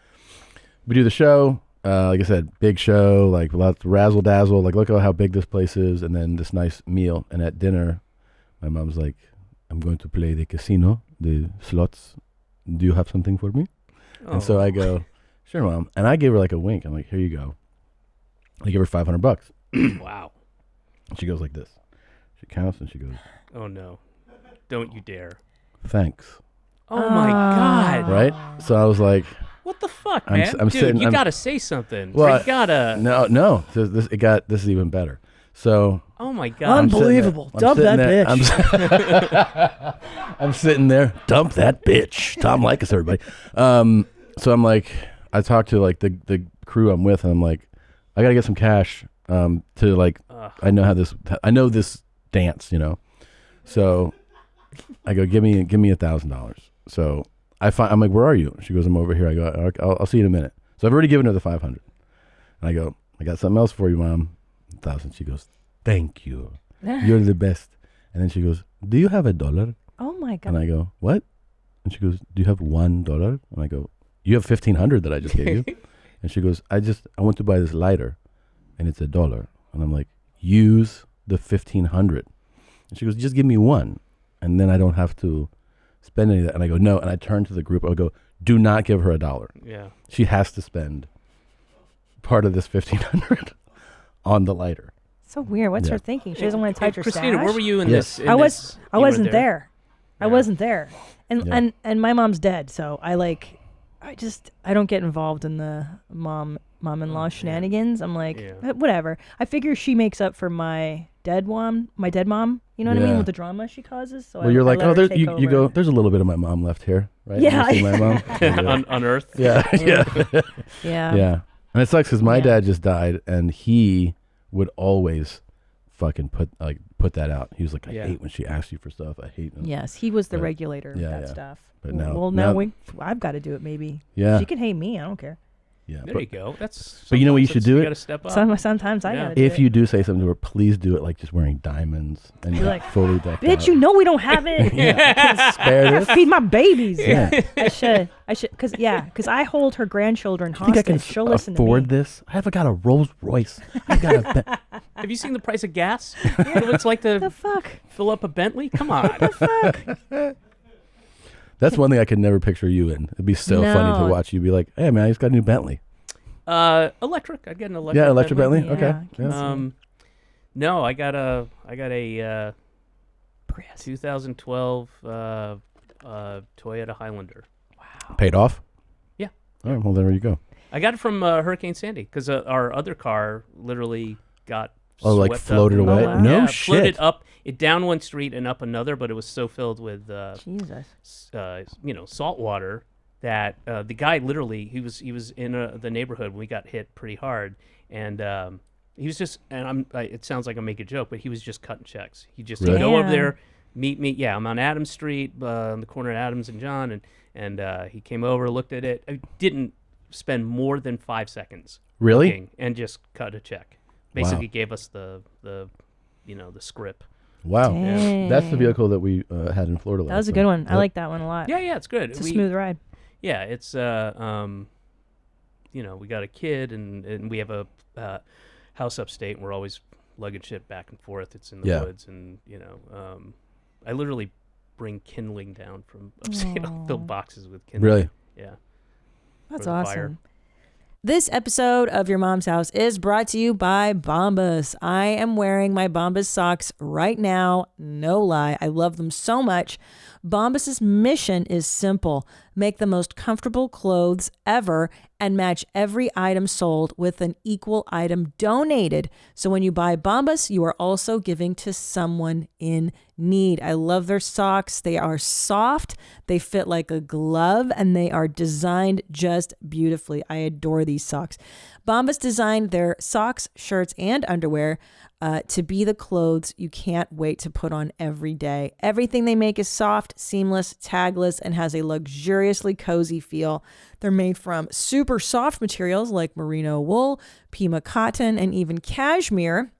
we do the show. Like I said, big show, like lots of razzle dazzle. Like, look at how big this place is, and then this nice meal. And at dinner, my mom's like, "I'm going to play the casino, the slots. Do you have something for me?" And so I go, "Sure, Mom." And I gave her like a wink. I'm like, "Here you go." I give her $500. Wow. And she goes like this. She counts and she goes, Oh no. Don't you dare. "Thanks." Oh my God. Right? So I was like, What the fuck, I'm man? s- I'm Dude, sitting- you I'm- gotta say something. Well, you gotta. no. So this is even better. So Oh my God. I'm sitting there- Unbelievable. I'm Dump sitting that there- I'm sitting there. Dump that bitch. Tom Likas, everybody. So I'm like, I talked to like the crew I'm with, and I'm like, I gotta get some cash. To like, I know this dance, So I go, give me $1,000. So I'm like, where are you? She goes, I'm over here. I go, I'll see you in a minute. So I've already given her the 500. And I go, I got something else for you, Mom. 1,000. She goes, thank you. You're the best. And then she goes, do you have $1? Oh my God. And I go, what? And she goes, do you have $1? And I go, you have 1,500 that I just gave you. And she goes, I want to buy this lighter, and it's $1. And I'm like, use the 1,500. And she goes, just give me one, and then I don't have to spend any of that. And I go, no. And I turn to the group. I go, do not give her $1. Yeah. She has to spend part of this 1,500 on the lighter. So weird. What's her thinking? She doesn't want to touch her Christina, stash? where were you in Yes. this? I You wasn't were there. I Yeah. wasn't there. And Yeah. and my mom's dead, so I don't get involved in the mom-in-law shenanigans. I'm like, Yeah. whatever. I figure she makes up for my dead mom. You know what I mean, Yeah. with the drama she causes. So Well, you're like, let her there's take you over. go. There's a little bit of my mom left here, right? Yeah. You see my mom. on Earth. Yeah, yeah, Yeah. yeah. And it sucks because my Yeah. dad just died, and he would always fucking put that out. He was like, I Yeah. hate when she asks you for stuff. I hate. Yes, he was the But- regulator of yeah, that yeah. stuff. But now- well, now- I've got to do it. Maybe. Yeah. She can hate me. I don't care. Yeah. There But you go. That's. But you know what you sometimes should do You it? gotta step up. Sometimes I Yeah. gotta do if it. you do say something to her, please do it like just wearing diamonds and You're like like, fully decked Bitch, out. you know we don't have it. Spare I this. feed my babies. Yeah. I should, because I hold her grandchildren You think I hostage. can She'll listen to me. afford this? I haven't got a Rolls Royce. I've got a. Have you seen the price of gas? You know what it's like The to fuck? fill up a Bentley? Come on. That's one thing I could never picture you in. It'd be so funny to No. watch you be like, "Hey man, I just got a new Bentley." Electric. I'd get an electric. Yeah, electric Bentley. Yeah, Okay. I can Yeah. No, I got a Prius. 2012 Toyota Highlander. Paid off. Yeah. All right. Well, there you go. I got it from Hurricane Sandy because our other car literally got Like swept floated up. away. Oh, wow. No Yeah, shit. floated up it down one street and up another, but it was so filled with Jesus. salt water that the guy literally he was in the neighborhood when we got hit pretty hard, and He was just, and it sounds like I'm making a joke, but he was just cutting checks. He just Really? he'd go over Damn. there, meet me. Yeah, I'm on Adams Street, on the corner of Adams and John, and he came over, looked at it. I didn't spend more than 5 seconds. Really? looking, and just cut a check. Basically, gave us the script. Wow. Dang. That's the vehicle that we had in Florida. That was a good one. I like that one a lot. Yeah, it's good. It's a smooth ride. Yeah, it's we got a kid and we have a house upstate, and we're always lugging shit back and forth. It's in the woods, and I literally bring kindling down from upstate. I'll fill boxes with kindling. Really? Yeah. That's for the fire. awesome. This episode of Your Mom's House is brought to you by Bombas. I am wearing my Bombas socks right now. No lie. I love them so much. Bombas' mission is simple. Make the most comfortable clothes ever and match every item sold with an equal item donated. So when you buy Bombas, you are also giving to someone in need. I love their socks. They are soft, they fit like a glove, and they are designed just beautifully. I adore these socks. Bombas designed their socks, shirts, and underwear to be the clothes you can't wait to put on every day. Everything they make is soft, seamless, tagless, and has a luxuriously cozy feel. They're made from super soft materials like merino wool, Pima cotton, and even cashmere,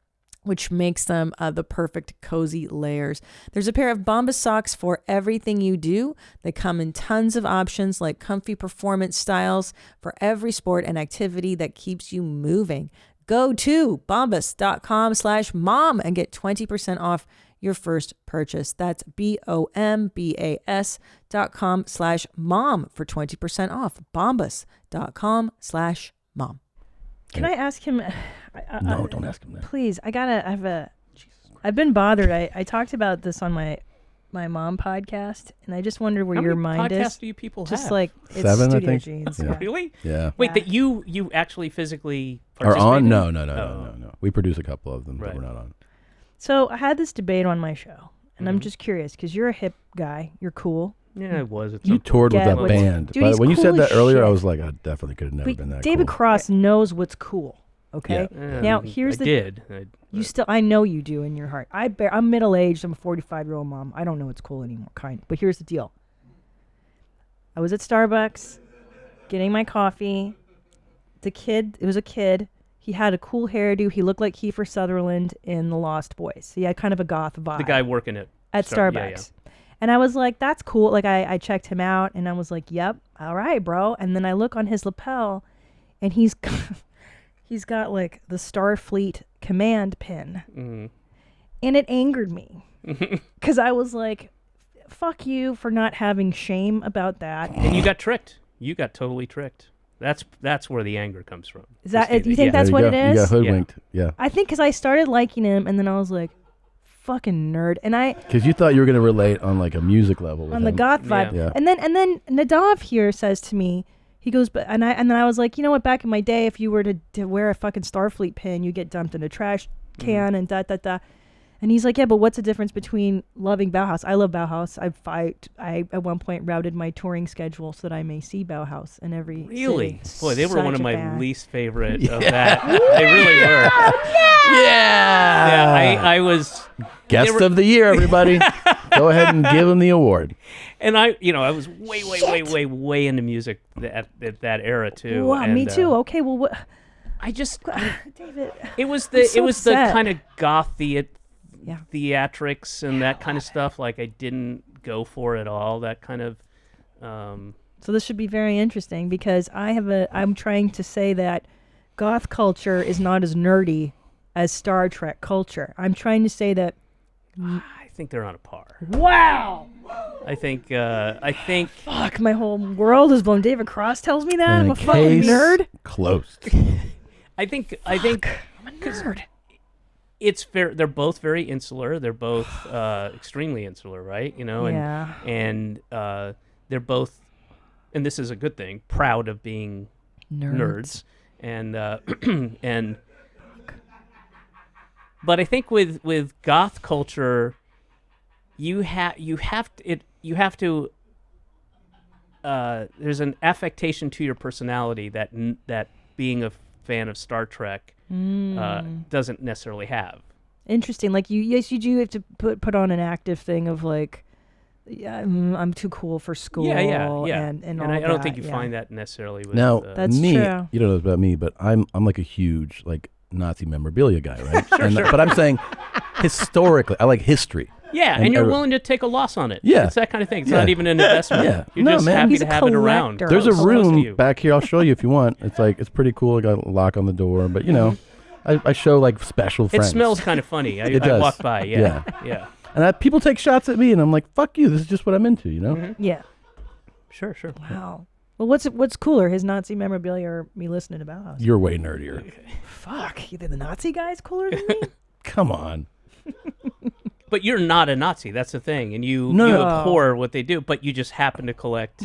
which makes them the perfect cozy layers. There's a pair of Bombas socks for everything you do. They come in tons of options like comfy performance styles for every sport and activity that keeps you moving. Go to bombas.com/mom and get 20% off your first purchase. That's BOMBAS.com/mom for 20% off. Bombas.com/mom. Can I ask him? No, don't ask him that. Please, I've been bothered. I talked about this on my mom podcast, and I just wondered where How your many mind podcasts is. do you people Just have? like it's 7, I Studio think. Jeans. Yeah. Really? Yeah. Wait, Yeah. that you actually physically Are on? participate in? No. Oh. We produce a couple of them, Right. but we're not on. So I had this debate on my show, and I'm just curious because you're a hip guy. You're cool. Yeah, it was. You toured with Yeah, that but- band. Dude, But he's when you cool said as that earlier, I shit. was like, I definitely could have never been that David cool. Cross knows what's cool. Okay. Yeah. Now here's I the. did. You still, I know you do in your heart. I'm middle aged. I'm a 45-year-old mom. I don't know what's cool anymore, But here's the deal. I was at Starbucks, getting my coffee. It was a kid. He had a cool hairdo. He looked like Kiefer Sutherland in The Lost Boys. He had kind of a goth vibe. The guy working at Starbucks. And I was like, that's cool. Like I checked him out, and I was like, yep, all right, bro. And then I look on his lapel, and he's got like the Starfleet command pin. Mm-hmm. And it angered me because I was like, fuck you for not having shame about that. And you got tricked. You got totally tricked. That's where the anger comes from. Is that Christina. you think Yeah. that's what You it is? got hoodwinked. Yeah. I think because I started liking him, and then I was like, fucking nerd. And Because you thought you were going to relate on like a music level. With on the him. goth vibe. Yeah. And then Nadav here says to me, he goes, but and then I was like, you know what? Back in my day, if you were to wear a fucking Starfleet pin, you get dumped in a trash can and da da da. And he's like, yeah, but what's the difference between loving Bauhaus? I love Bauhaus. I at one point routed my touring schedule so that I may see Bauhaus in every Really? city. Boy, they were one Such of a my fan. least favorite of that. They really were. Yeah, I was Guest were- of the year, everybody. Go ahead and give him the award. and I was way into music at that era too. Wow, and, me too. Okay, well, what? I just David. it was I'm so the upset. kind of goth Yeah. theatrics and that kind of stuff. Like I didn't go for it all. That kind of. So this should be very interesting because I'm trying to say that goth culture is not as nerdy as Star Trek culture. I'm trying to say that. I think they're on a par. Wow. I think. Fuck, my whole world is blown. David Cross tells me that I'm And a fucking case nerd. Closed. I think. I'm a nerd. It's fair. They're both very insular. They're both extremely insular, right? Yeah. And they're both, and this is a good thing, proud of being nerds. And and but I think with goth culture, you have to there's an affectation to your personality that being a fan of Star Trek doesn't necessarily have. Interesting. Like you do have to put on an active thing of like, yeah, I'm too cool for school. Yeah. And all I don't that, think you find that necessarily with Now, That's me, true. you don't know this about me, but I'm like a huge like Nazi memorabilia guy, right? But I'm saying historically, I like history. Yeah, and you're willing to take a loss on it. Yeah. It's that kind of thing. It's not even an investment. Yeah. You're No, just man. happy He's to a have it around. collector. There's a Close to you. room back here. I'll show you if you want. It's pretty cool. I got a lock on the door, but you know, I show like special It friends. smells kind of funny. It I does. walk by. Yeah. And people take shots at me, and I'm like, "Fuck you! This is just what I'm into," you know. Yeah. Sure. Wow. Well, what's cooler, his Nazi memorabilia or me listening to Bauhaus? You're way nerdier. Fuck. You think the Nazi guy's cooler than me? Come on. But you're not a Nazi. That's the thing, and you abhor what they do. But you just happen to collect.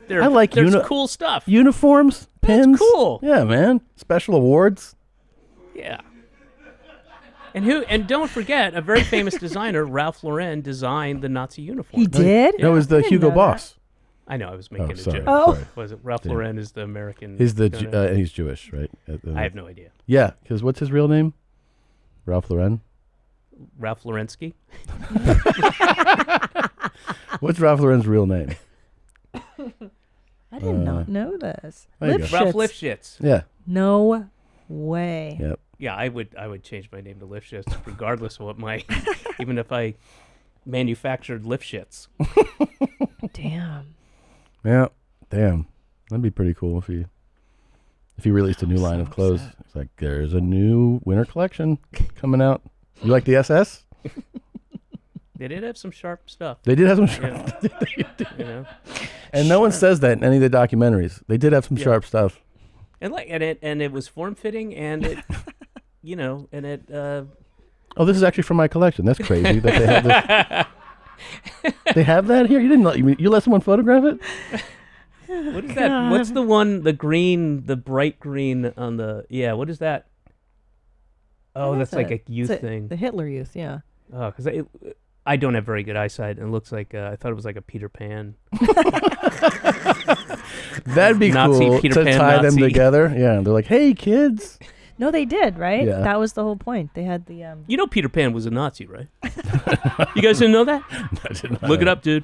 I like there's cool stuff. Uniforms, pins. cool. Yeah, man. Special awards. Yeah. And don't forget, a very famous designer, Ralph Lauren, designed the Nazi uniform. He did? That was the didn't Hugo know that. Boss. I know. I was making a sorry. joke. Oh. Sorry. Was it Ralph Lauren is the American? He's kinda- he's Jewish, right? I have no idea. Yeah, because what's his real name? Ralph Lauren. Ralph Laurenski. What's Ralph Lauren's real name? I did not know this. there you go. Ralph Lipschitz. Lifshitz. Yeah. No way. Yep. Yeah, I would change my name to Lifshitz regardless of what my, even if I manufactured Lifshitz. Damn. Yeah. Damn. That'd be pretty cool if he released a new line of clothes. It's like there's a new winter collection coming out. You like the SS? They did have some sharp stuff. They did have some Yeah. sharp. You know, And no one says that in any of the documentaries. They did have some sharp stuff. and it was form fitting, and it, you know, and it. Oh, this is actually from my collection. That's crazy that they have this. They have that here? You didn't let you let someone photograph it? What is that? What's the one? The green, the bright green on the. Yeah, what is that? Oh, that's like a youth thing. The Hitler Youth, yeah. Oh, because I don't have very good eyesight, and it looks like I thought it was like a Peter Pan. That'd be Nazi, cool Peter to Pan tie them Nazi. together. Yeah, they're like, "Hey, kids." No, they did, right? Yeah. That was the whole point. They had the You know Peter Pan was a Nazi, right? You guys didn't know that? I did not Look it know. up, dude.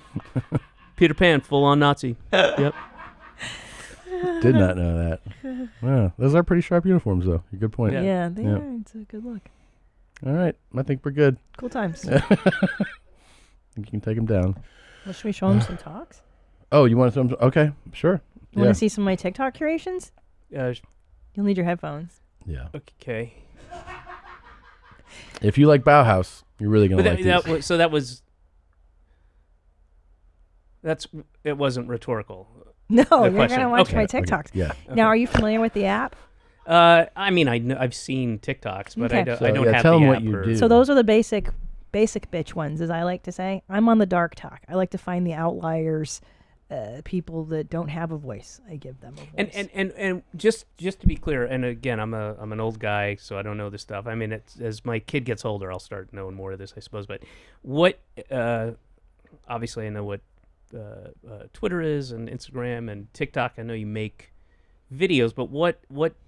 Peter Pan, full-on Nazi. Yep. Did not know that. Wow, those are pretty sharp uniforms, though. Good point. yeah, they Yeah. are. It's a good look. All right, I think we're good. Cool times. I think you can take them down. Well, should we show them some talks? Oh, you want some? Okay, sure. You want to see some of my TikTok curations? You'll need your headphones. Yeah. Okay. If you like Bauhaus, you're really gonna But like that these. was, it wasn't rhetorical. No, you're question. gonna watch Okay. my Okay. TikToks. Yeah. Now, are you familiar with the app? I mean, I've seen TikToks, but Okay. I don't, So, I don't yeah, have tell the 'em app. what you or- do. So those are the basic bitch ones, as I like to say. I'm on the dark talk. I like to find the outliers, people that don't have a voice. I give them a voice. And just to be clear, and again, I'm an old guy, so I don't know this stuff. I mean, as my kid gets older, I'll start knowing more of this, I suppose. But what? Obviously, I know what Twitter is, and Instagram, and TikTok. I know you make videos, but what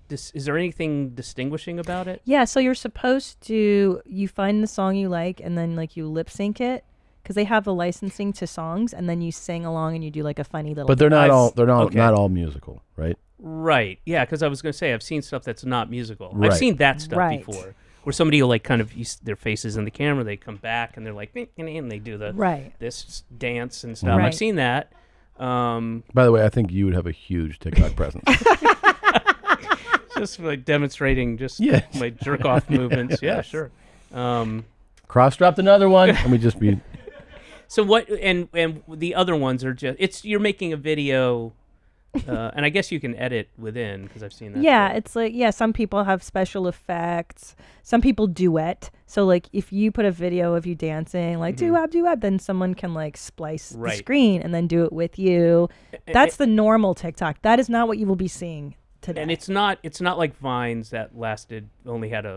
is there anything distinguishing about it? Yeah, so you're supposed to, you find the song you like and then like you lip sync it because they have the licensing to songs, and then you sing along and you do like a funny little. But they're not all. They're not Okay. not all musical, right? Right. Yeah, because I was going to say I've seen stuff that's not musical. Right. I've seen that stuff Right. before, where somebody will like kind of their faces in the camera, they come back and they're like, and they do the Right. this dance and stuff. Right. I've seen that. By the way, I think you would have a huge TikTok presence. Just like demonstrating just Yeah. my jerk off movements. Yeah, Yes. sure. Cross dropped another one. Let me just be. So what? And the other ones are just you're making a video, and I guess you can edit within because I've seen that. Yeah, too. it's like, some people have special effects. Some people duet. So like if you put a video of you dancing, like doo-wop, then someone can like splice the Right. screen and then do it with you. That's the normal TikTok. That is not what you will be seeing today. And it's not like Vines that only had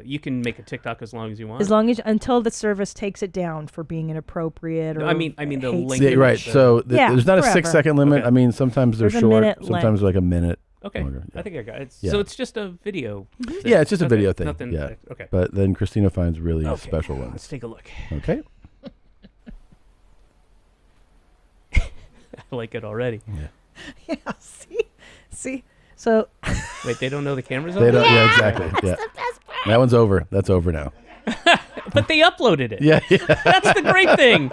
you can make a TikTok as long as you want. as long as until the service takes it down for being inappropriate or No, I mean the hate link. speech. Yeah, right. So Yeah, there's not a forever. 6-second limit. Okay. I mean, sometimes they're There's a short. minute Sometimes they're like a minute. Okay, longer. Yeah. I think I got it. Yeah. So it's just a video. Yeah, it's just a video thing. Nothing. Yeah. Okay. But then Christina finds really special Let's ones. take a look. Okay. I like it already. Yeah. Yeah. See. So Wait, they don't know the camera's on? They don't. Yeah, exactly. Yeah. That one's over. That's over now. But they uploaded it. Yeah. That's the great thing.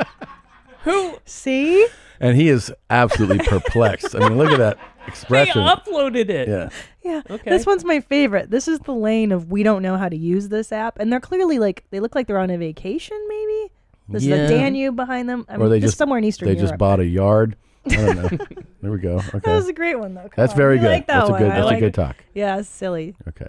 Who? see. And he is absolutely perplexed. I mean, look at that They expression. uploaded it. Yeah. Yeah. Okay. This one's my favorite. This is the lane of we don't know how to use this app, and they're clearly they look like they're on a vacation. Maybe there's the Yeah. Danube behind them. I mean, Or they this just is somewhere in Eastern They Europe. just bought a yard. I don't know. There we go. That Okay. was a great one though. Come That's on. very I good. like that That's a one. good. I That's like a good it. talk. Yeah, it's silly. Okay.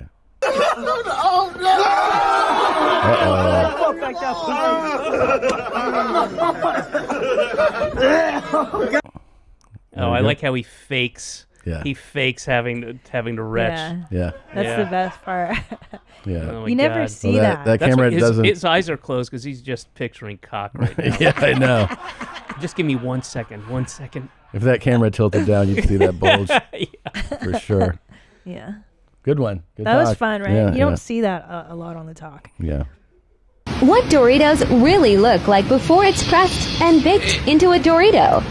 Oh, I like how he fakes. Yeah. He fakes having to retch. Yeah, Yeah. that's Yeah. the best part. Yeah. Oh my you never God. see Well, that. that That's camera what his, doesn't. his eyes are closed because he's just picturing cock right now. Yeah, I know. Just give me 1 second. 1 second. If that camera tilted down, you'd see that bulge for sure. Yeah, Good one. Good that was talk. fun, right? Yeah, You yeah. don't see that a lot on the talk. Yeah. What Doritos really look like before it's pressed and baked into a Dorito.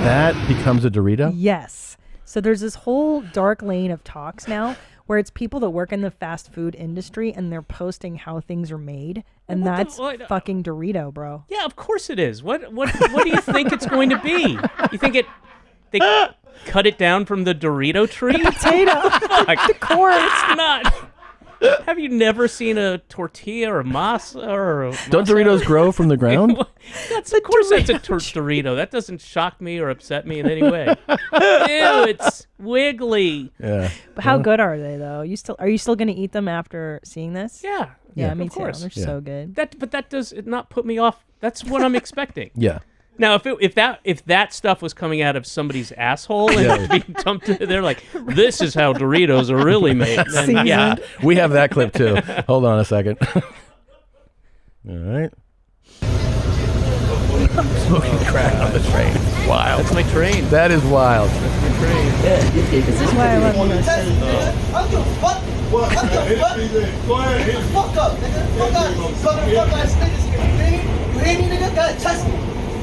That becomes a Dorito? Yes. So there's this whole dark lane of talks now where it's people that work in the fast food industry and they're posting how things are made, and What the- that's what- fucking Dorito, bro. Yeah, of course it is. What do you think it's going to be? You think they cut it down from the Dorito tree? Potato. Fuck. Corn. It's not. Have you never seen a tortilla or masa or a Don't masa? Doritos grow from the ground? That's of course that's a Dorito. That doesn't shock me or upset me in any way. Ew, it's wiggly. Yeah. But how good are they though? Are you still gonna eat them after seeing this? Yeah. Yeah, me of too. course. They're Yeah. so good. But that does it not put me off. That's what I'm expecting. Yeah. Now, if that stuff was coming out of somebody's asshole and being dumped, they're like, "This is how Doritos are really made." Then, yeah, We have that clip too. Hold on a second. All right. Smoking crack on the train. Wild. that's my train. That is wild. This is why I love you. I don't give a fuck. What? I don't give a fuck. Go ahead, hit me. Fuck up, nigga. Fuck out. Fuck ass niggas here. You hear me? You hear me, nigga? Go ahead, touch me.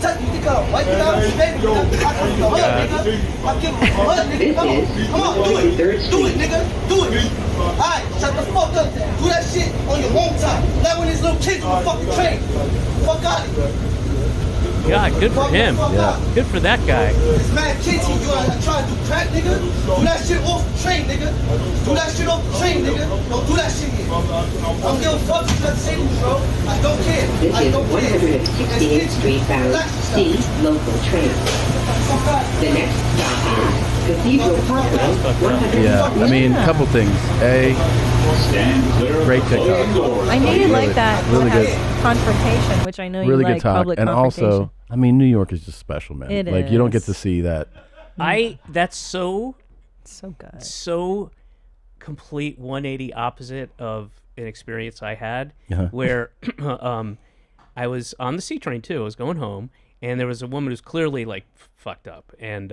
Touch me. You think I'll wipe it out? Baby, nigga. I give a hug, nigga. I give a hug, nigga. Come on. Come on, do it. Do it, nigga. Do it. Alright, shut the fuck up. Do that shit on your own time. Not when these little kids on the fucking train. Fuck out of here. God, good for him. Yeah. Good for that guy. It's mad kids here. You wanna try to do crack, nigga? Do that shit off the train, nigga. Do that shit off the train, nigga. Don't do that shit here. I don't give a fuck what you got to say to me, bro. I don't care. This I is don't care. 168th Street bound C local train. The next stop is Cathedral Parkway 100. Yeah. I mean, a couple things. Great TikTok. I knew you like that. Really good. Confrontation, which I know Really you good like. talk. Public And confrontation. also, I mean, New York is just special, man. It like you don't get is. to see that. That's so So good. so complete 180 opposite of an experience I had Uh-huh. where I was on the C train too. I was going home, and there was a woman who's clearly like fucked up, and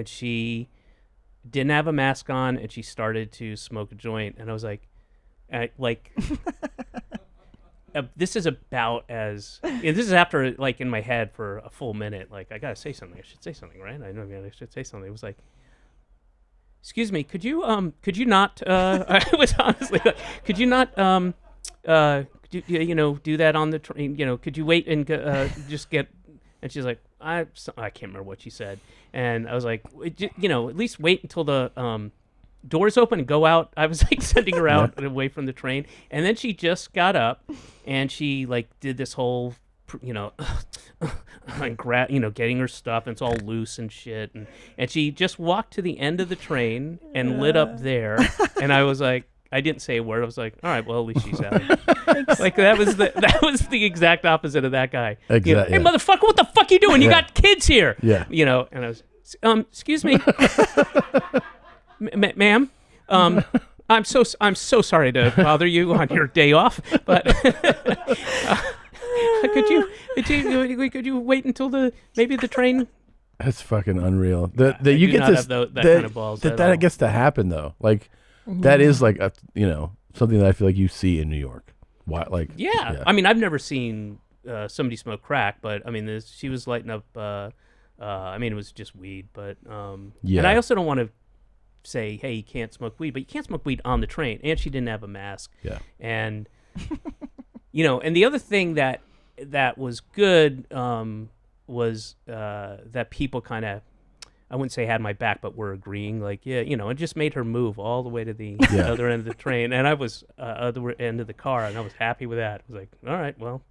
she didn't have a mask on, and she started to smoke a joint, and I was like, this is about as this is after like in my head for a full minute. Like I gotta say something. I should say something, right? I know I should say something. It was like, excuse me, could you not? I was honestly like, could you not do that on the train? Could you wait and just get? And she's like, I can't remember what she said. And I was like, at least wait until the doors open and go out. I was like sending her out away from the train. And then she just got up and she like did this whole, and getting her stuff, and it's all loose and shit. And she just walked to the end of the train and lit up there. And I was like, I didn't say a word. I was like, all right, well, at least she's out. Like that was the exact opposite of that guy. Exactly. Hey, motherfucker, what the fuck you doing? You got kids here. Yeah. And I was, excuse me, ma'am. I'm so sorry to bother you on your day off, but could you wait until maybe the train? That's fucking unreal. You do get not this have that kind of balls at all. that gets to happen though. Like that is like something that I feel like you see in New York. Why? Like yeah. I mean, I've never seen somebody smoke crack, but I mean, she was lighting up. I mean, it was just weed, but yeah. And I also don't want to say, hey, you can't smoke weed, but you can't smoke weed on the train. And she didn't have a mask. Yeah. And and the other thing that was good was that people kind of, I wouldn't say had my back, but were agreeing, like, yeah, it just made her move all the way to the other end of the train, and I was other end of the car, and I was happy with that. I was like, all right, well,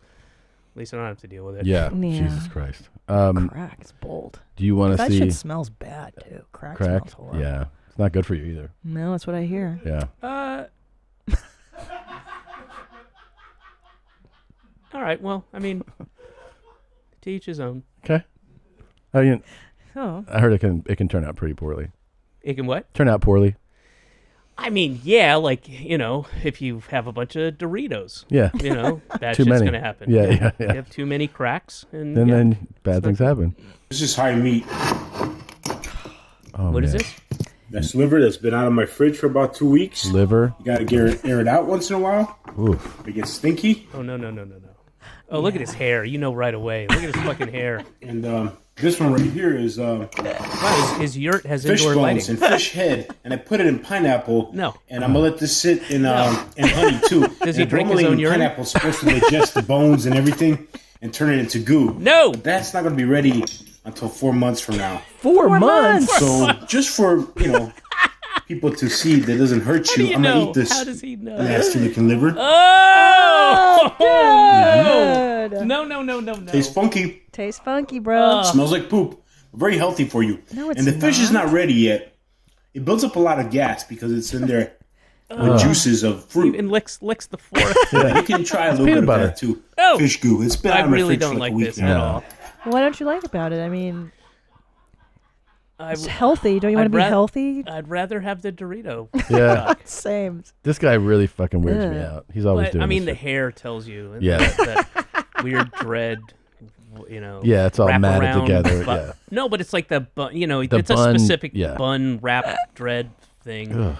at least I don't have to deal with it. Yeah. Jesus Christ. Crack is bold. Do you want to see? That shit smells bad too. Crack smells horrible. Yeah, it's not good for you either. No, that's what I hear. Yeah. All right. Well, I mean, to each his own. Okay. Oh. I heard it can turn out pretty poorly. It can what? Turn out poorly. I mean, yeah, like, if you have a bunch of Doritos, yeah, bad too shit's many. going to happen. Yeah. You have too many cracks. And then bad things happen. This is high meat. Oh, what is this? That's liver that's been out of my fridge for about 2 weeks. Liver? You got to air it out once in a while. Oof. It gets stinky. Oh, no. Oh, look at his hair. You know right away. Look at his fucking hair. And this one right here is wow, his yurt has fish indoor bones lighting. and fish head, and I put it in pineapple. No. And I'm gonna let this sit in honey too. Does he and drink his own urine? Pineapple's supposed to digest the bones and everything and turn it into goo. No. But that's not gonna be ready until 4 months from now. 4 months. So just for people to see that doesn't hurt you, I'm gonna eat this. How does he know? Nasty looking liver. Oh, good. No. Tastes funky. Tastes funky, bro. Smells like poop. Very healthy for you. No, it's and the fish is not. not ready yet. It builds up a lot of gas because it's in there with juices of fruit. Even licks the fork. Yeah, you can try a little bit of butter. that too. Oh. Fish goo. It's been I out of my really fridge don't for like like a week this now. at all. What don't you like about it? I mean, it's healthy. Don't you want to be healthy? I'd rather have the Dorito. Yeah. Same. This guy really fucking weirds me Ugh. out. He's always But, doing I mean, the this shit. hair tells you. Yeah. That weird dread. Yeah, it's all wrap matted around, together. but- Yeah. No, but it's like the bun. The It's bun, a specific yeah. bun wrap dread thing.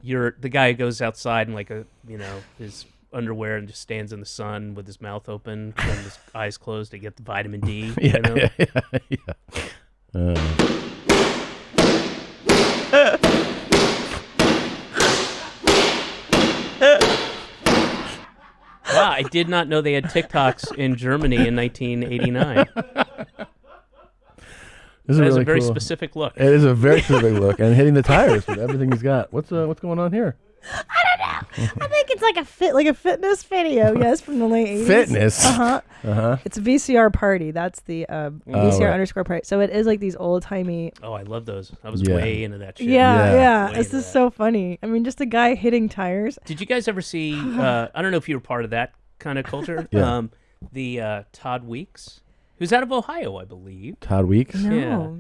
The guy who goes outside in like his underwear and just stands in the sun with his mouth open and his eyes closed to get the vitamin D. Yeah. Wow, I did not know they had TikToks in Germany in 1989. This is That is really a very cool. specific look. It is a very specific look, and hitting the tires with everything he's got. What's going on here? I don't know. I think it's like a fitness video. Yes, from the late 80s. Fitness? Uh-huh. It's a VCR party. That's the VCR right. underscore party. So it is like these old timey. Oh, I love those. I was Yeah. way into that shit. Yeah. Way This into is that. so funny. I mean, just a guy hitting tires. Did you guys ever see? I don't know if you were part of that kind of culture. Yeah. The Todd Weeks, who's out of Ohio, I believe. Todd Weeks? No.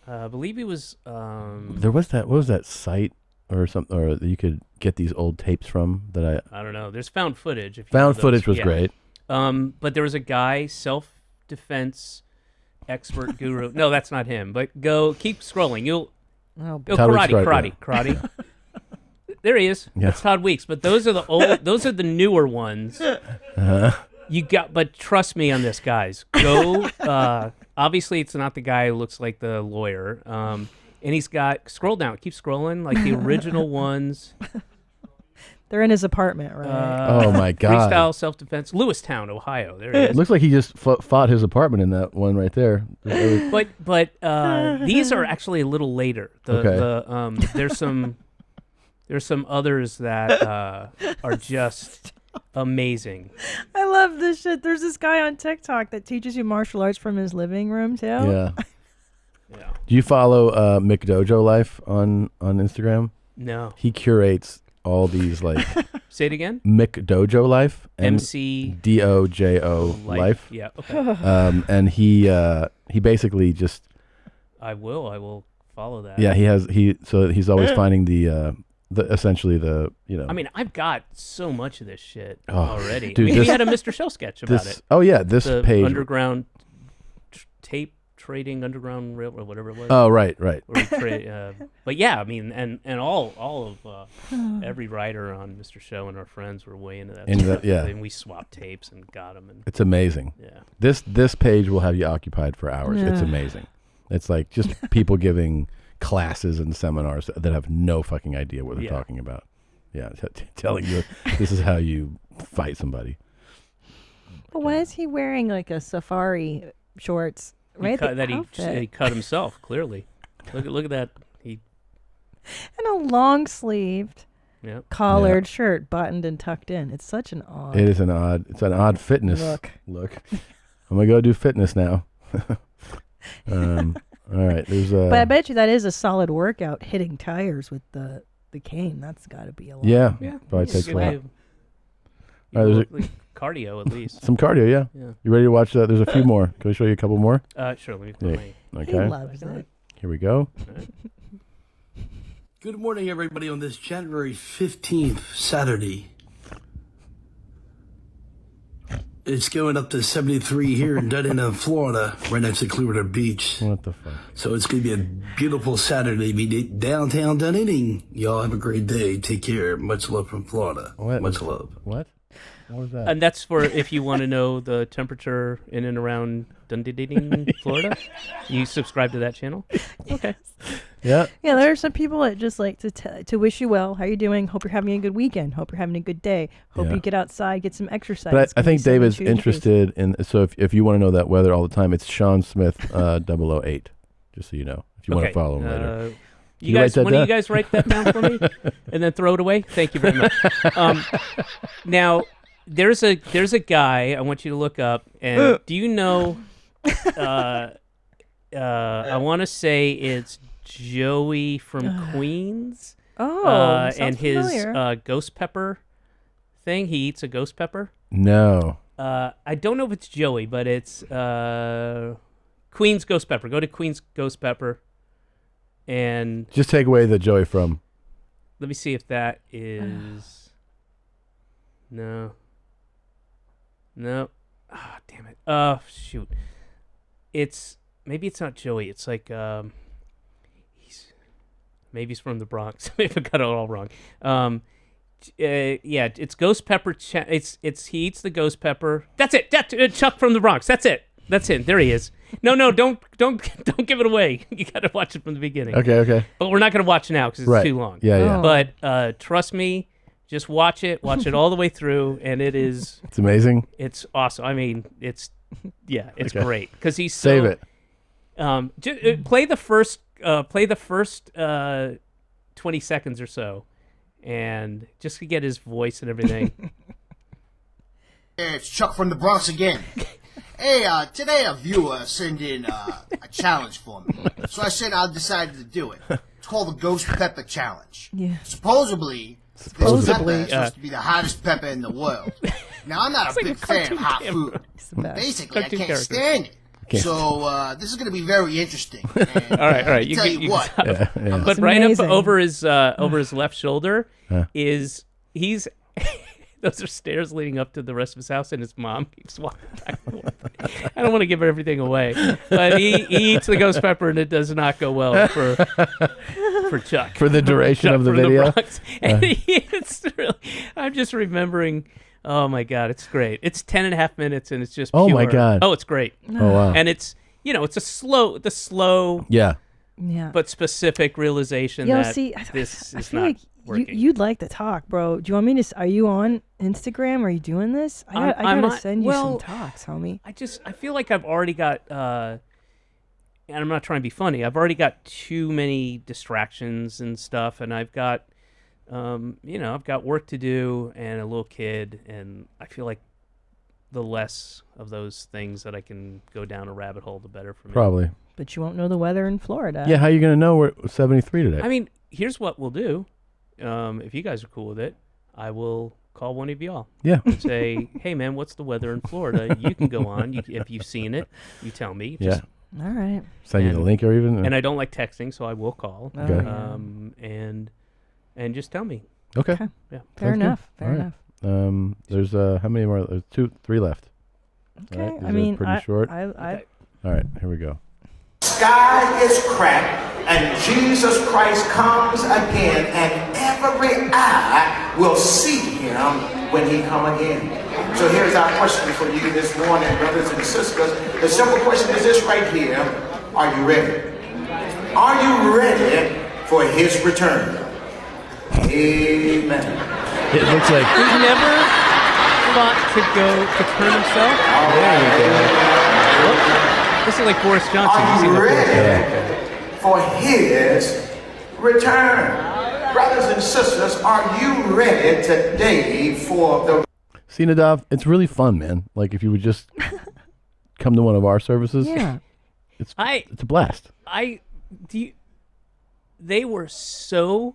I believe he was. There was that. What was that site or something? Or that you could get these old tapes from that I don't know. There's found footage. If you found know those. footage was Yeah. great. But there was a guy, self-defense expert guru. No, that's not him. But keep scrolling. You'll. Oh, Oh, Todd Weeks, karate. There he is. Yeah. That's Todd Weeks. But those are the old. Those are the newer ones. But trust me on this, guys. Go. Obviously, it's not the guy who looks like the lawyer. And he's got. Scroll down. Keep scrolling. Like the original ones. They're in his apartment, right? Oh my God. Freestyle self-defense. Lewistown, Ohio. There he It is. looks like he just fought his apartment in that one right there. But these are actually a little later. There's some others that are just amazing. I love this shit. There's this guy on TikTok that teaches you martial arts from his living room too. Yeah. Yeah. Do you follow McDojo Life on Instagram? No. He curates all these like Say it again. McDojo Life. MC DOJO Life. Yeah. Okay. And he basically just I will follow that. he's always finding the essentially the I mean, I've got so much of this shit Oh, already. dude, I mean, this- we had a Mr. Show sketch about this- it. oh, yeah, this the page- underground tape trading underground rail or whatever it was. Oh, right. Where we but yeah, I mean, and all of every writer on Mr. Show and our friends were way into that. Stuff. Yeah. And we swapped tapes and got them. And It's amazing. Yeah. This page will have you occupied for hours. It's Yeah. amazing. It's like just people giving classes and seminars that have no fucking idea what they're Yeah. talking about. Yeah, telling you this is how you fight somebody. But why is he wearing like a safari shorts? Right, He cut himself clearly. Look at that. He and a long sleeved, Yep. collared shirt, buttoned and tucked in. It's such an odd. It's an odd fitness look. I'm gonna go do fitness now. All right, there's But I bet you that is a solid workout. Hitting tires with the cane. That's got to be a lot. Yeah, Yeah. probably takes a lot. You All right, there's like cardio at least. some cardio. Yeah. Yeah. You ready to watch that? There's a few more. Can we show you a couple more? Sure. Let me put my. Okay. He loves it. Here we go. Good morning, everybody, on this January 15th, Saturday. It's going up to 73 here in Dunedin, Florida, right next to Clearwater Beach. What the fuck? So it's going to be a beautiful Saturday. Be downtown Dunedin. Y'all have a great day. Take care. Much love from Florida. Much love. What? What was that? And that's for if you want to know the temperature in and around Dunedin, Florida. You subscribe to that channel. Okay. Yeah. Yeah, there are some people that just like to wish you well. How you doing? Hope you're having a good weekend. Hope you're having a good day. Hope Yeah. you get outside, get some exercise. But It's I gonna be think sunny, David's shoot in the face. interested in. So if you want to know that weather all the time, it's Sean Smith 008. Just so you know, if you want to follow him later. You write guys, that one of down? you guys write that down for me, and then throw it away. Thank you very much. Now, there's a guy I want you to look up, and do you know? I want to say it's Joey from Queens. Oh, and sounds his familiar. ghost pepper thing. He eats a ghost pepper. No. I don't know if it's Joey, but it's Queen's Ghost Pepper. Go to Queen's Ghost Pepper, and Just take away the Joey from. let me see if that is. No. Ah, damn it. Shoot. Maybe it's not Joey. It's like maybe he's from the Bronx. Maybe I got it all wrong. Yeah, it's Ghost Pepper. He eats the ghost pepper. That's it. Chuck from the Bronx. That's it. That's it. There he is. No, don't give it away. You got to watch it from the beginning. Okay. But we're not going to watch it now because it's Right. too long. Yeah. Oh. But trust me, just watch it all the way through, and it is. It's amazing. It's awesome. I mean, it's Okay. great because he's Save it. Play the first 20 seconds or so, and just to get his voice and everything. Hey, it's Chuck from the Bronx again. Hey, today a viewer sent in a challenge for me. So I said I decided to do it. It's called the Ghost Pepper Challenge. Yeah. Supposedly, this pepper is supposed to be the hottest pepper in the world. Now, I'm not a big fan of hot food. Basically, I Cartoon can't character. stand it. So this is going to be very interesting. And, All right. Tell you what. But It's right amazing. up over his left shoulder is he's. Those are stairs leading up to the rest of his house, and his mom keeps walking back and forth. I don't want to give everything away, but he eats the ghost pepper, and it does not go well for Chuck. For the duration Chuck of the from video? Bronx. And it's really, I'm just remembering. Oh my God, it's great. It's 10.5 minutes, and it's just Oh, my pure- God. Oh, it's great. Oh, wow. And it's it's the slow Yeah. Yeah. but specific realization Yo, that see, this I is feel not like working. you'd like to talk, bro. Do you want me to? Are you on Instagram? Are you doing this? I I'm gotta on- send you well, some talks, homie. I feel like I've already got, and I'm not trying to be funny. I've already got too many distractions and stuff, and I've got, I've got work to do and a little kid, and I feel like the less of those things that I can go down a rabbit hole, the better for me. Probably. But you won't know the weather in Florida. Yeah. How you gonna know we're 73 today? I mean, here's what we'll do. If you guys are cool with it, I will call one of y'all. Yeah. And say, hey, man, what's the weather in Florida? You can go on. If you've seen it, you tell me. Yeah. All right. Send you the link or even. And I don't like texting, so I will call. Okay. And and just tell me. Okay. Yeah. Fair Sounds enough. good. Fair All right. enough. There's how many more? There's 3 left. Okay. All right, I these are mean, pretty short. I All right, here we go. Sky is cracked and Jesus Christ comes again, and every eye will see him when he come again. So here's our question for you this morning, brothers and sisters. The simple question is this right here. Are you ready? Are you ready for his return? Amen. It looks like He never thought to turn himself. There you go. This is like Boris Johnson. Are you ready for his return? Brothers and sisters, are you ready today for the... See, Nadav, it's really fun, man. Like, if you would just come to one of our services, it's a blast. They were so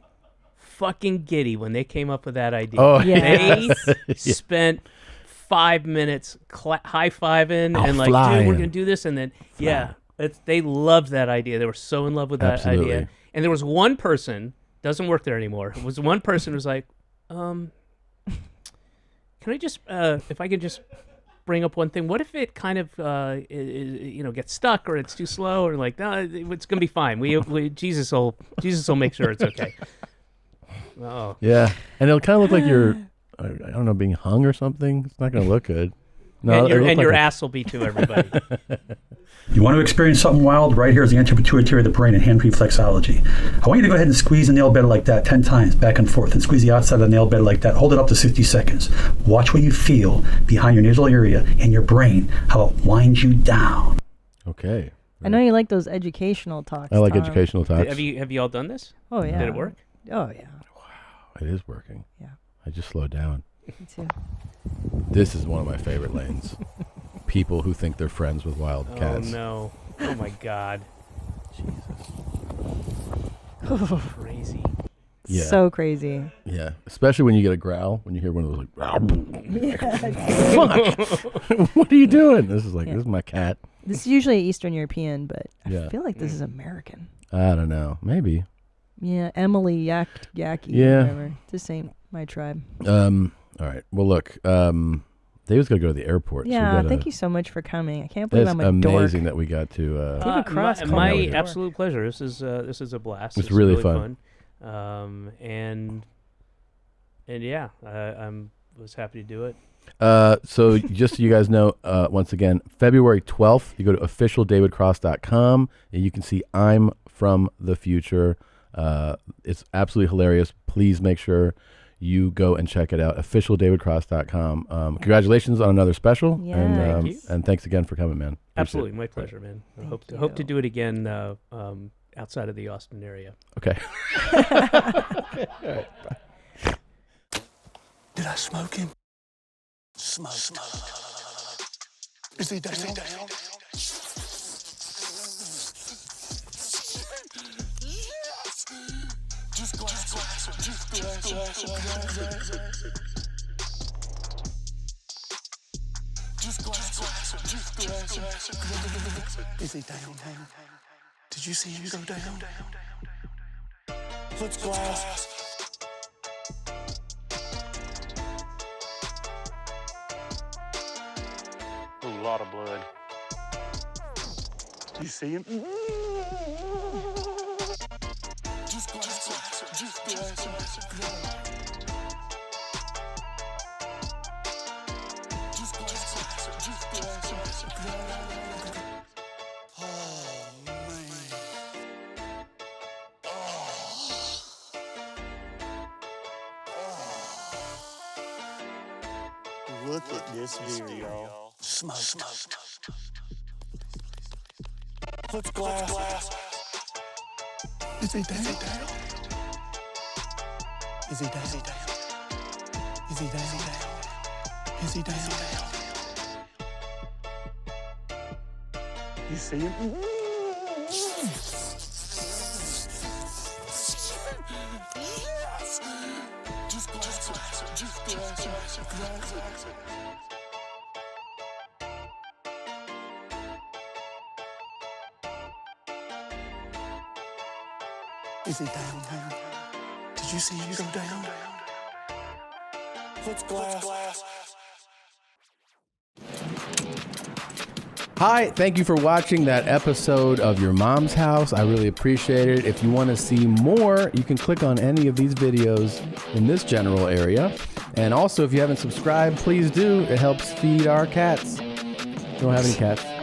fucking giddy when they came up with that idea. Oh, They spent 5 minutes high-fiving and like, dude, we're going to do this. And then, they loved that idea. They were so in love with that idea. And there was one person, doesn't work there anymore. It was one person who was like, can I just, if I could just bring up one thing, what if it kind of, gets stuck or it's too slow or like, no, it's going to be fine. Jesus will make sure it's okay. Oh. Yeah, and it'll kind of look like you're, I don't know, being hung or something. It's not going to look good. No, and your ass will be too, everybody. You want to experience something wild? Right here is the anti-pituitary of the brain and hand reflexology. I want you to go ahead and squeeze the nail bed like that 10 times, back and forth, and squeeze the outside of the nail bed like that. Hold it up to 60 seconds. Watch what you feel behind your nasal area and your brain, how it winds you down. Okay. I know you like those educational talks. I like Tom. educational talks. Have you all done this? Oh, yeah. Did it work? Oh, yeah. Wow, it is working. Yeah. I just slowed down. Me too. This is one of my favorite lanes. People who think they're friends with wild cats. Oh, no. Oh, my God. Jesus. Crazy. Yeah. So crazy. Yeah, especially when you get a growl, when you hear one of those like, fuck, what are you doing? This is my cat. This is usually Eastern European, but Yeah. I feel like this is American. I don't know, maybe. Yeah, Emily Yaki. Yeah. Whatever. This ain't my tribe. All right. Well, look, David's got to go to the airport. Yeah, so thank you so much for coming. I can't believe It's I'm a dork. amazing that we got to. David Cross called my me a dork. absolute pleasure. This is a blast. It's really fun. And yeah, I was happy to do it. So just so you guys know, once again, February 12th, you go to officialdavidcross.com and you can see I'm from the Future. It's absolutely hilarious. Please make sure you go and check it out. officialdavidcross.com. Congratulations on another special. Yeah. And, Thank you. and thanks again for coming, man. Appreciate Absolutely, it. my pleasure, man. I Thank hope to you. do it again outside of the Austin area. Okay. All right, bye. Did I smoke him? Smoke. Is he down? Yes! Just glass. Is he down? Did you see him go down? Let's glass. A lot of blood. You see him? Just glass. Look at this beer, y'all. Smoke. Let's glass. Is he down? Is he down? Is he down? Is he down? You see him? Yes! Just glass. Is he down? Did you you see you go down. Let's glass. Hi, thank you for watching that episode of Your Mom's House. I really appreciate it. If you want to see more, you can click on any of these videos in this general area. And also, if you haven't subscribed, please do. It helps feed our cats. We don't have any cats.